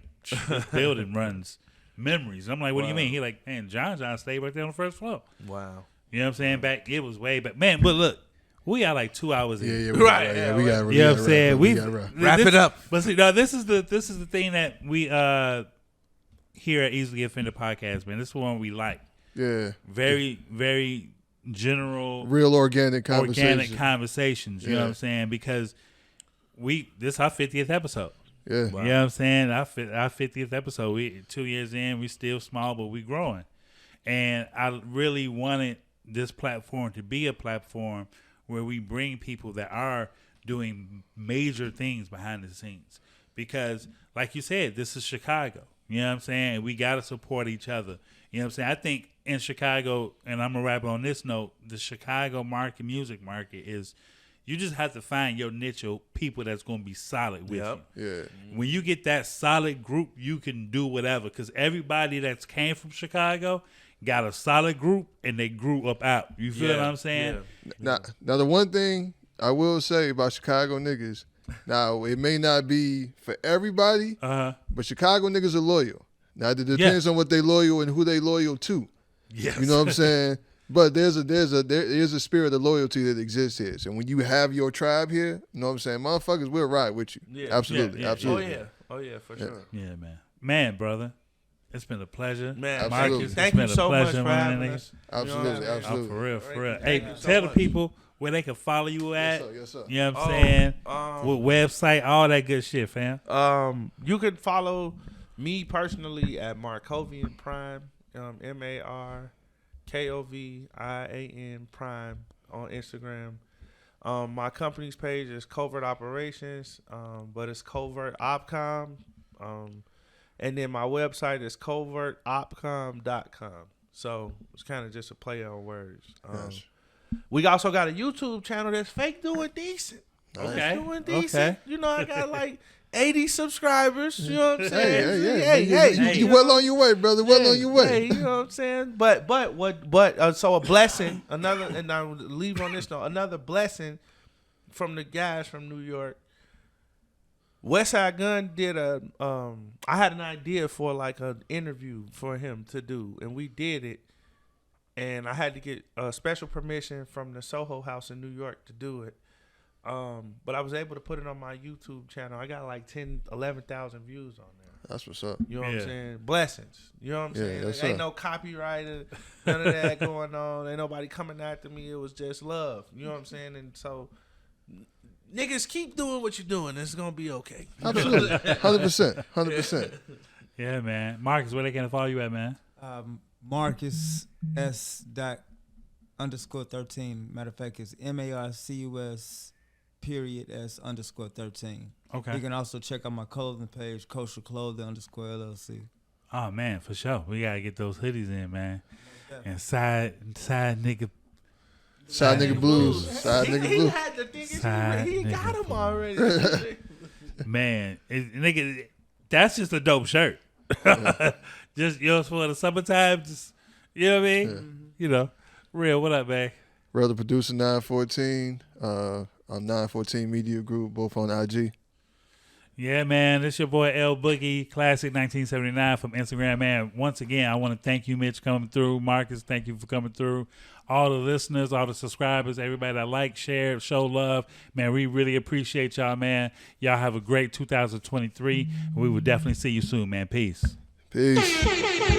"This building runs memories." I'm like, "What do you mean?" He like, "Man, John stayed right there on the first floor." Wow. You know what I'm saying? Back it was way back, man. But look, we got like 2 hours in. We got. You know what I'm saying? We got wrap it up. But see, no, this is the thing that we here at Easily Offended Podcast, man. This is one we like. Yeah. Very, very general, real organic conversations. You know what I'm saying? Because this is our 50th episode. Yeah. Wow. You know what I'm saying? Our 50th episode. We 2 years in, we still small, but we growing. And I really wanted this platform to be a platform where we bring people that are doing major things behind the scenes. Because, like you said, this is Chicago. You know what I'm saying? We got to support each other. You know what I'm saying? I think in Chicago, and I'm going to wrap on this note, the Chicago music market is, you just have to find your niche of people that's going to be solid with you. Yeah. When you get that solid group, you can do whatever. Because everybody that's came from Chicago got a solid group, and they grew up out. You feel what I'm saying? Yeah. Now, the one thing I will say about Chicago niggas, now, it may not be for everybody, but Chicago niggas are loyal. Now, it depends on what they loyal and who they loyal to. Yes. You know what I'm saying? But there is a spirit of loyalty that exists here. So when you have your tribe here, you know what I'm saying? Motherfuckers will ride with you. Yeah. Absolutely. Absolutely. Oh, yeah, for sure. Yeah, man. Man, brother. It's been a pleasure. Man, Marcus, thank you so much for having us. Absolutely. Oh, for real. Hey, tell the people where they can follow you at. Yes, sir. You know what I'm saying? With website, all that good shit, fam. You can follow me personally at Markovian Prime, MarKovian Prime on Instagram. My company's page is Covert Operations, but it's Covert Opcom. And then my website is covertopcom.com. So it's kind of just a play on words. We also got a YouTube channel that's fake doing decent. Okay. Doing decent. You know, I got like 80 subscribers. You know what I'm saying? Hey, you well on your way, brother. Well on your way. Hey, you know what I'm saying? But so a blessing. Another, and I'll leave on this note. Another blessing from the guys from New York. Westside Gun did I had an idea for like an interview for him to do, and we did it. And I had to get a special permission from the Soho House in New York to do it. But I was able to put it on my YouTube channel. I got like 11,000 views on there. That's what's up. You know what I'm saying? Blessings. You know what I'm saying? Like, ain't no copyright, none of that going on. Ain't nobody coming after me. It was just love. You know what I'm saying? And so, niggas, keep doing what you're doing. It's going to be okay. Absolutely. 100%. 100%. Yeah, man. Marcus, where they can follow you at, man? Marcus S. _13. Matter of fact, it's MARCUS_S_13. Okay. You can also check out my clothing page, Kosher Clothing _LLC. Oh man, for sure. We gotta get those hoodies in, man. And side nigga. Side nigga blues. Side nigga He blues. had the thing. Side He got nigga him already. Man, nigga, that's just a dope shirt. Just yours for the summertime. Just you know what I mean? Yeah. You know, real. What up, man? Real the producer 914. On 914 Media Group, both on IG. Yeah, man. This your boy L Boogie, Classic 1979 from Instagram, man. Once again, I want to thank you, Mitch, coming through. Marcus, thank you for coming through. All the listeners, all the subscribers, everybody that like, share, show love. Man, we really appreciate y'all, man. Y'all have a great 2023. We will definitely see you soon, man. Peace. Peace.